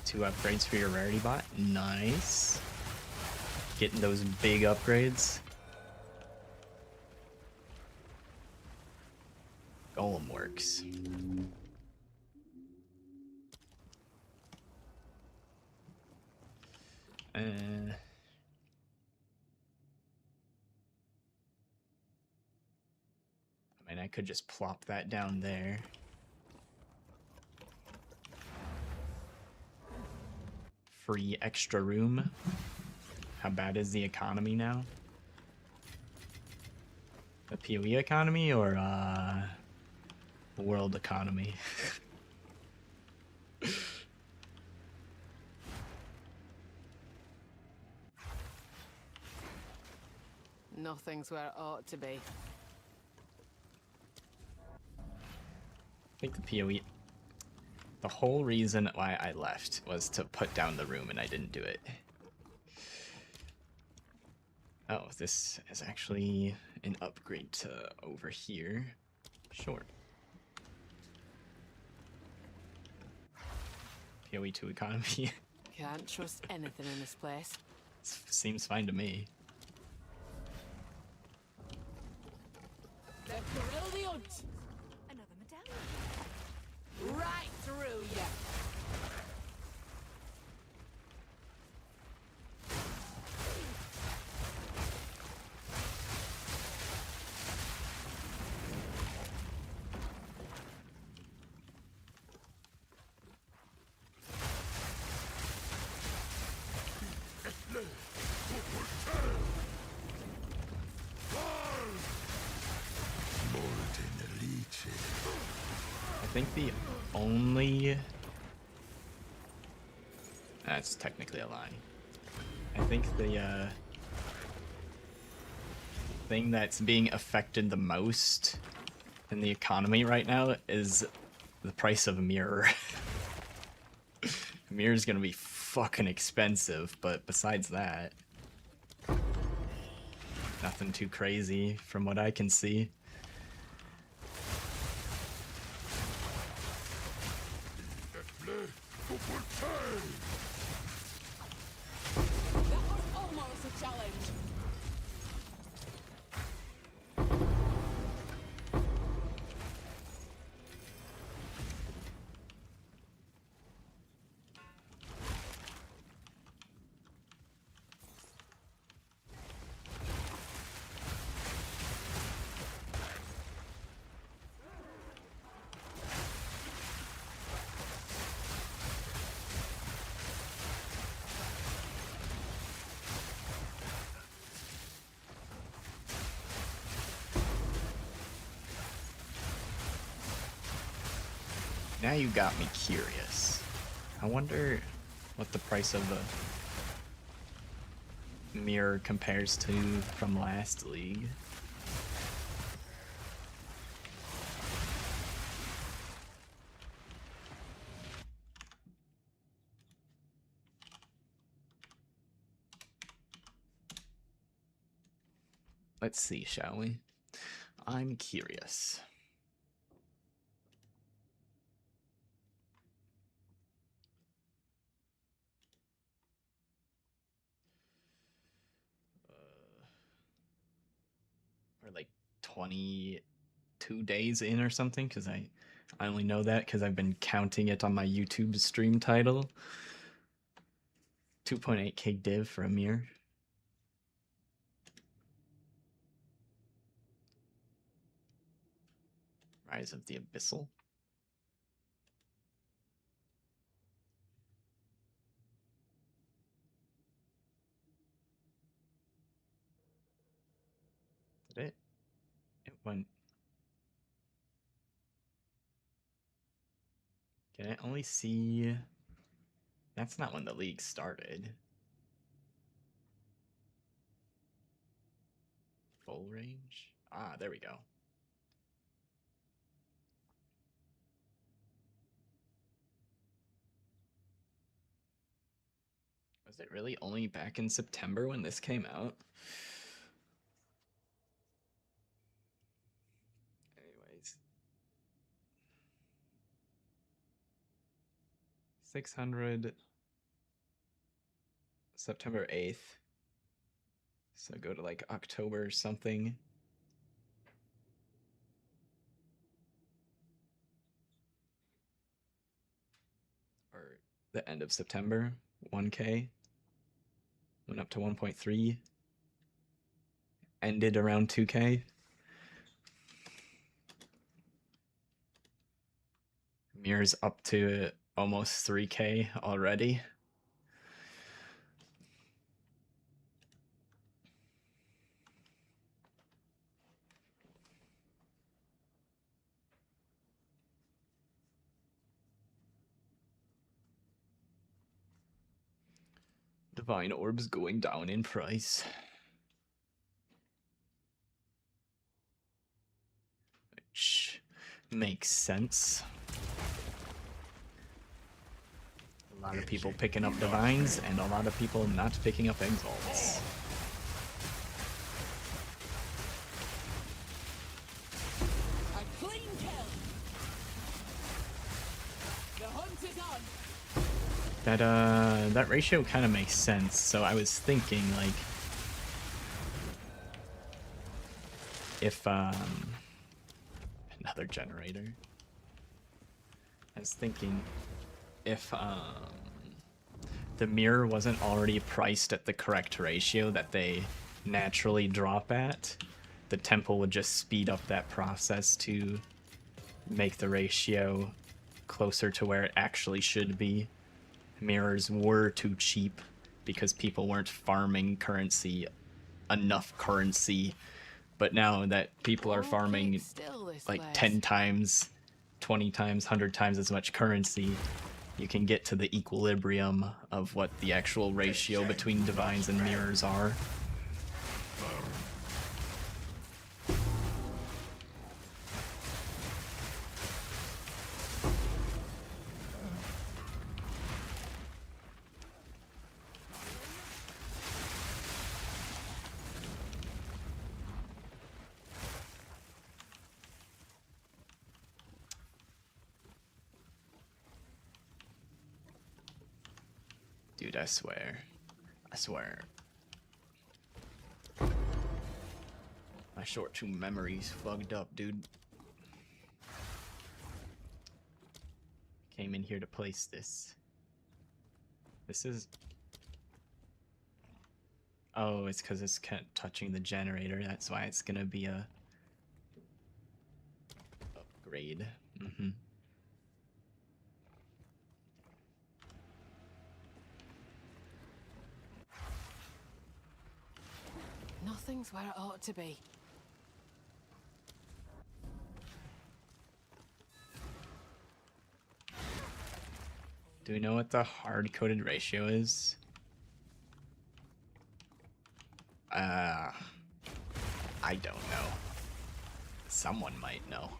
Two upgrades for your rarity bot. Nice. Getting those big upgrades. Golem works. I mean, I could just plop that down there. Free extra room. How bad is the economy now? The PoE economy or the world economy? Nothing's where it ought to be. I think the PoE... The whole reason why I left was to put down the room, and I didn't do it. Oh, this is actually an upgrade to over here. Sure. PoE 2 economy. Can't trust anything in this place. Seems fine to me. They're brilliant! Another medallion. Right through ya! I think the only... That's technically a lie. I think the thing that's being affected the most in the economy right now is the price of a mirror. A mirror is gonna be fucking expensive, but besides that, nothing too crazy from what I can see. That was almost a challenge! Now you got me curious. I wonder what the price of the mirror compares to from last league. Let's see, shall we? I'm curious. We're like 22 days in or something, because I only know that because I've been counting it on my YouTube stream title. 2.8k div for a mirror. Rise of the Abyssal. Did it? It went. Can I only see? That's not when the league started. Full range? Ah, there we go. Was it really only back in September when this came out? Anyways. 600 September 8th. So go to like October something. Or the end of September, 1k. Went up to 1.3. Ended around 2k. Mirror's up to almost 3k already. Divine Orbs going down in price. Which makes sense. A lot of people picking up Divines, and a lot of people not picking up Exalts. A clean kill. The hunt is on. That ratio kind of makes sense. So I was thinking, like, if another generator. I was thinking if the mirror wasn't already priced at the correct ratio that they naturally drop at, the temple would just speed up that process to make the ratio closer to where it actually should be. Mirrors were too cheap because people weren't farming enough currency, but now that people are farming like 10 times, 20 times, 100 times as much currency, you can get to the equilibrium of what the actual ratio between divines and mirrors are. Dude, I swear. I swear. My short-term memory's fucked up, dude. Came in here to place this. This is... Oh, it's because it's kept touching the generator. That's why it's gonna be a... upgrade. Mm-hmm. Nothing's where it ought to be. Do we know what the hard-coded ratio is? I don't know. Someone might know.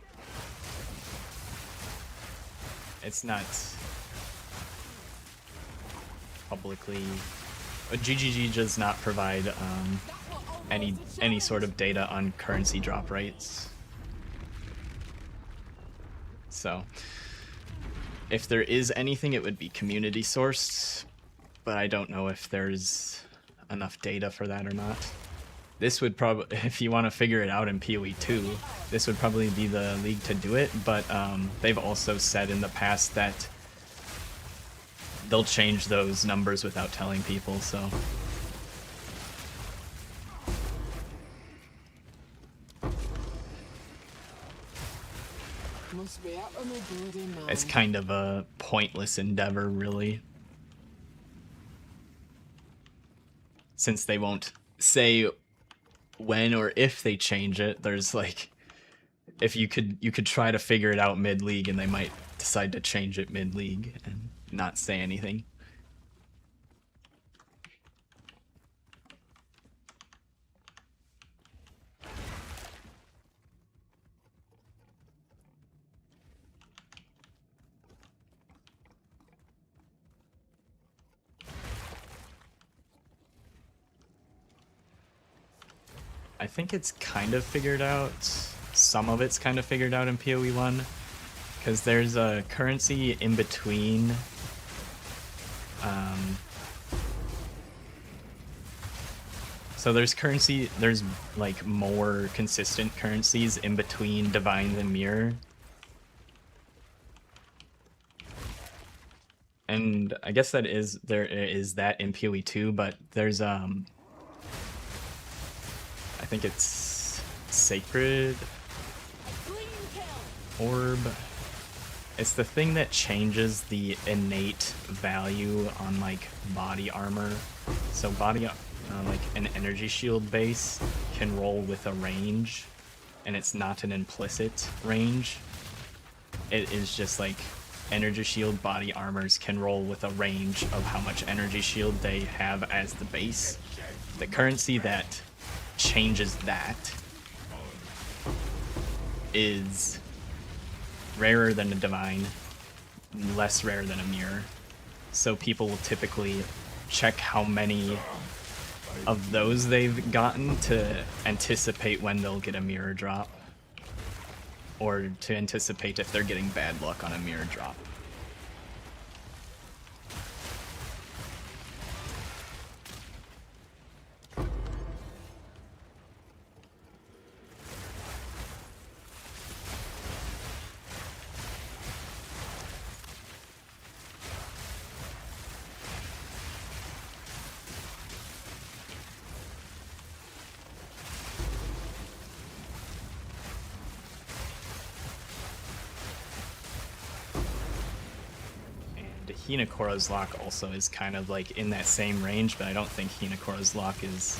It's not publicly... GGG does not provide any sort of data on currency drop rates. So, if there is anything, it would be community sourced, but I don't know if there's enough data for that or not. This would probably, if you want to figure it out in PoE 2, this would probably be the league to do it, but they've also said in the past that they'll change those numbers without telling people, so... Must be out of my bloody mind. It's kind of a pointless endeavor, really. Since they won't say when or if they change it, there's like... If you could try to figure it out mid-league and they might decide to change it mid-league and not say anything. I think it's kind of figured out. Some of it's kind of figured out in PoE 1. Because there's a currency in between. So there's like more consistent currencies in between Divine and Mirror. And I guess there is that in PoE 2, but there's I think it's Sacred Orb. It's the thing that changes the innate value on like body armor. So body like an energy shield base can roll with a range, and it's not an implicit range. It is just like energy shield body armors can roll with a range of how much energy shield they have as the base. The currency that changes that is rarer than a Divine, less rare than a Mirror. So people will typically check how many of those they've gotten to anticipate when they'll get a Mirror drop, or to anticipate if they're getting bad luck on a Mirror drop. Hinakora's Lock also is kind of like in that same range, but I don't think Hinakora's Lock is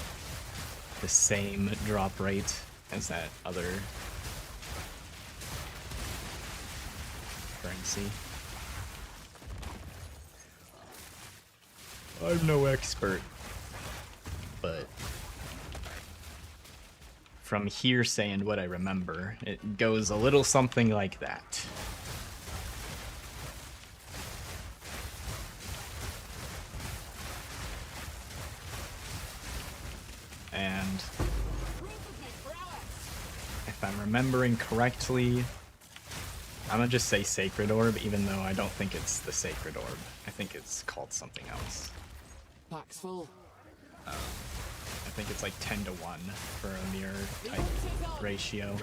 the same drop rate as that other currency. I'm no expert, but from hearsay and what I remember, it goes a little something like that. And if I'm remembering correctly, I'm gonna just say Sacred Orb, even though I don't think it's the Sacred Orb. I think it's called something else. Pack's full. I think it's like 10 to 1 for a Mirror type ratio.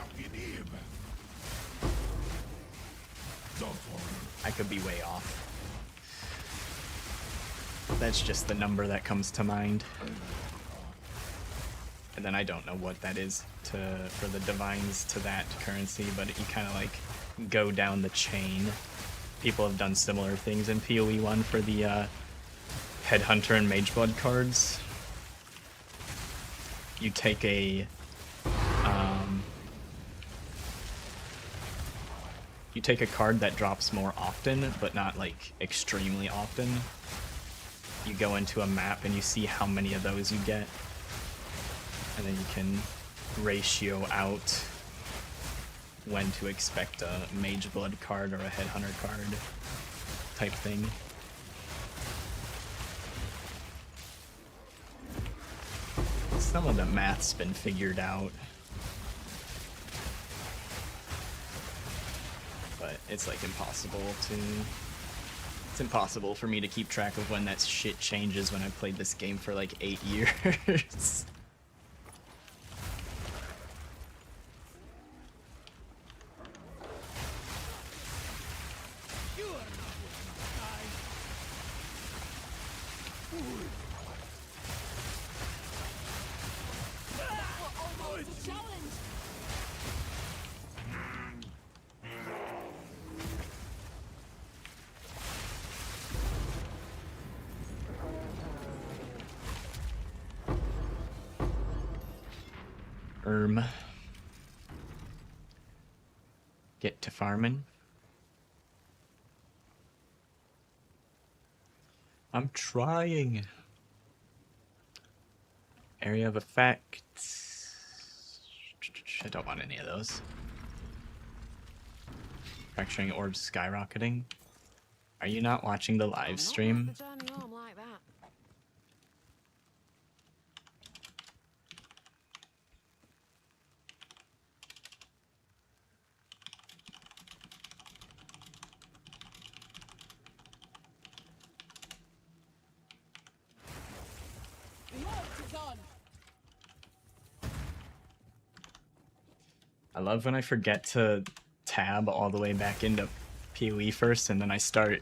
I could be way off. That's just the number that comes to mind. And then I don't know what that is for the Divines to that currency, but you kind of like go down the chain. People have done similar things in PoE 1 for the Headhunter and Mageblood cards. You take a you take a card that drops more often, but not like extremely often. You go into a map and you see how many of those you get, and then you can ratio out when to expect a Mage Blood card or a Headhunter card type thing. Some of the math's been figured out, but it's like impossible to... It's impossible for me to keep track of when that shit changes when I've played this game for like 8 years. You are not worth my time. Almost a challenge. Get to farming. I'm trying. Area of effect. I don't want any of those. Fracturing orbs skyrocketing. Are you not watching the live stream? The journey home like that. The orb is on. I love when I forget to tab all the way back into PoE first, and then I start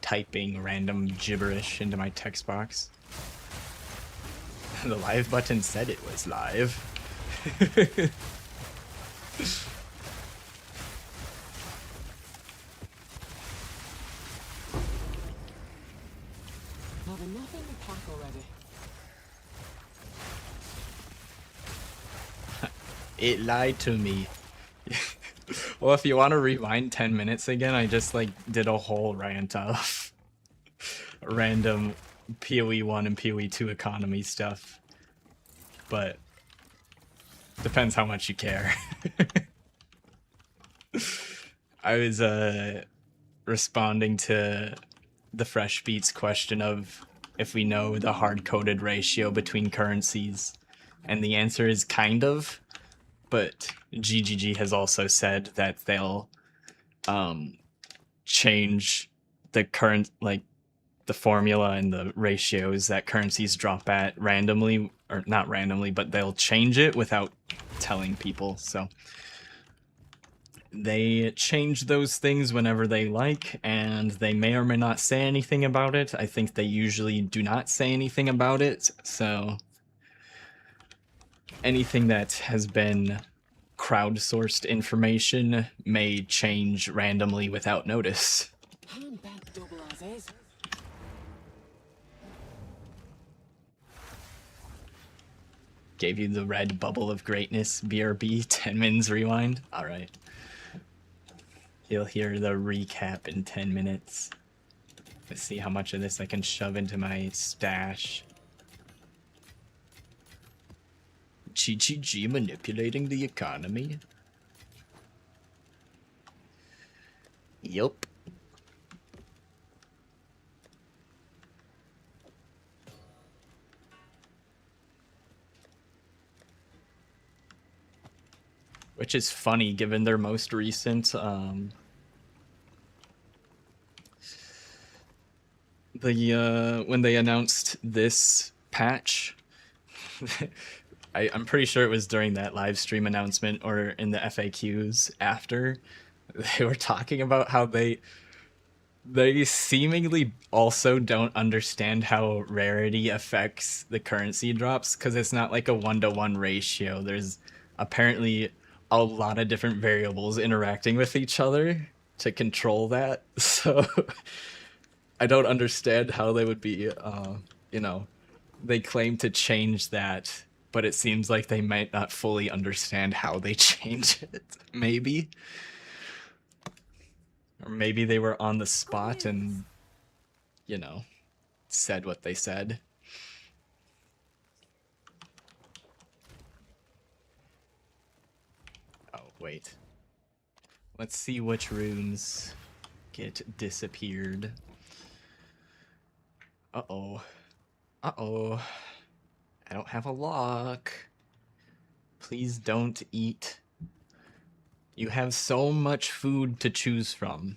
typing random gibberish into my text box. The live button said it was live. Have enough in the pack already. It lied to me. Well, if you want to rewind 10 minutes again, I just like did a whole rant of random PoE 1 and PoE 2 economy stuff. But depends how much you care. I was responding to the Fresh Beats question of if we know the hard-coded ratio between currencies, and the answer is kind of. But GGG has also said that they'll change the current, like, the formula and the ratios that currencies drop at randomly, or not randomly, but they'll change it without telling people. So they change those things whenever they like, and they may or may not say anything about it. I think they usually do not say anything about it, so anything that has been crowdsourced information may change randomly without notice. Pan bent double as is. Gave you the red bubble of greatness, BRB, 10 mins rewind. Alright. You'll hear the recap in 10 minutes. Let's see how much of this I can shove into my stash. GGG manipulating the economy. Yup. Which is funny given their most recent when they announced this patch. I'm pretty sure it was during that live stream announcement or in the FAQs after. They were talking about how they seemingly also don't understand how rarity affects the currency drops, because it's not like a 1-to-1 ratio. There's apparently a lot of different variables interacting with each other to control that. So I don't understand how they would be, you know, they claim to change that, but it seems like they might not fully understand how they change it, maybe. Or maybe they were on the spot and, you know, said what they said. Oh, wait. Let's see which runes get disappeared. Uh-oh. Uh-oh. I don't have a lock. Please don't eat. You have so much food to choose from.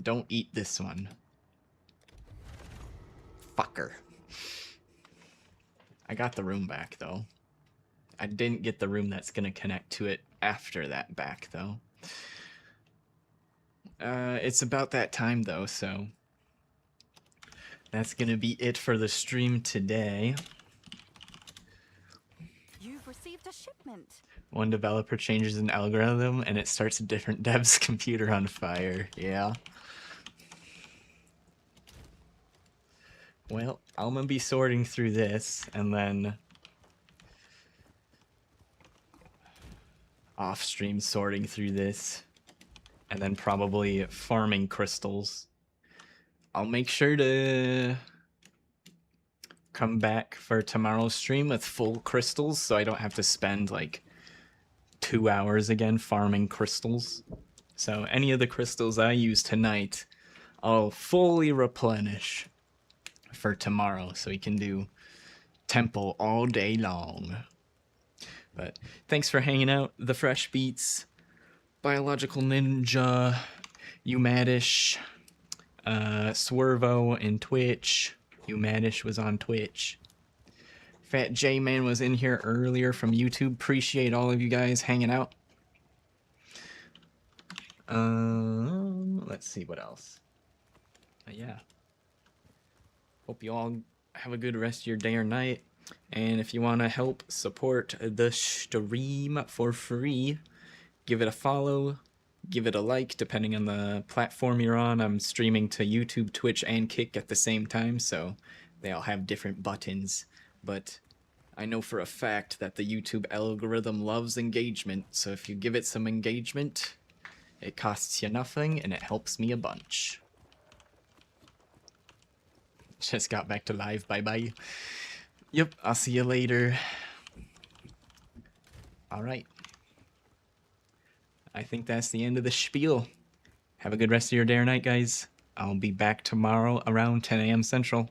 Don't eat this one. Fucker. I got the room back, though. I didn't get the room that's gonna connect to it after that back, though. It's about that time, though, so... that's gonna be it for the stream today. You've received a shipment. One developer changes an algorithm and it starts a different dev's computer on fire. Yeah. Well, I'm gonna be sorting through this and then off stream sorting through this and then probably farming crystals. I'll make sure to come back for tomorrow's stream with full crystals so I don't have to spend like 2 hours again farming crystals. So any of the crystals I use tonight, I'll fully replenish for tomorrow so we can do temple all day long. But thanks for hanging out. The Fresh Beats, Biological Ninja, Umadish, Swervo and Twitch. Umadish was on Twitch. Fat J-Man was in here earlier from YouTube. Appreciate all of you guys hanging out. Let's see what else. Yeah. Hope you all have a good rest of your day or night. And if you want to help support the stream for free, give it a follow, give it a like, depending on the platform you're on. I'm streaming to YouTube, Twitch, and Kick at the same time, so they all have different buttons. But I know for a fact that the YouTube algorithm loves engagement, so if you give it some engagement, it costs you nothing, and it helps me a bunch. Just got back to live, bye-bye. Yep, I'll see you later. Alright. I think that's the end of the spiel. Have a good rest of your day or night, guys. I'll be back tomorrow around 10 a.m. Central.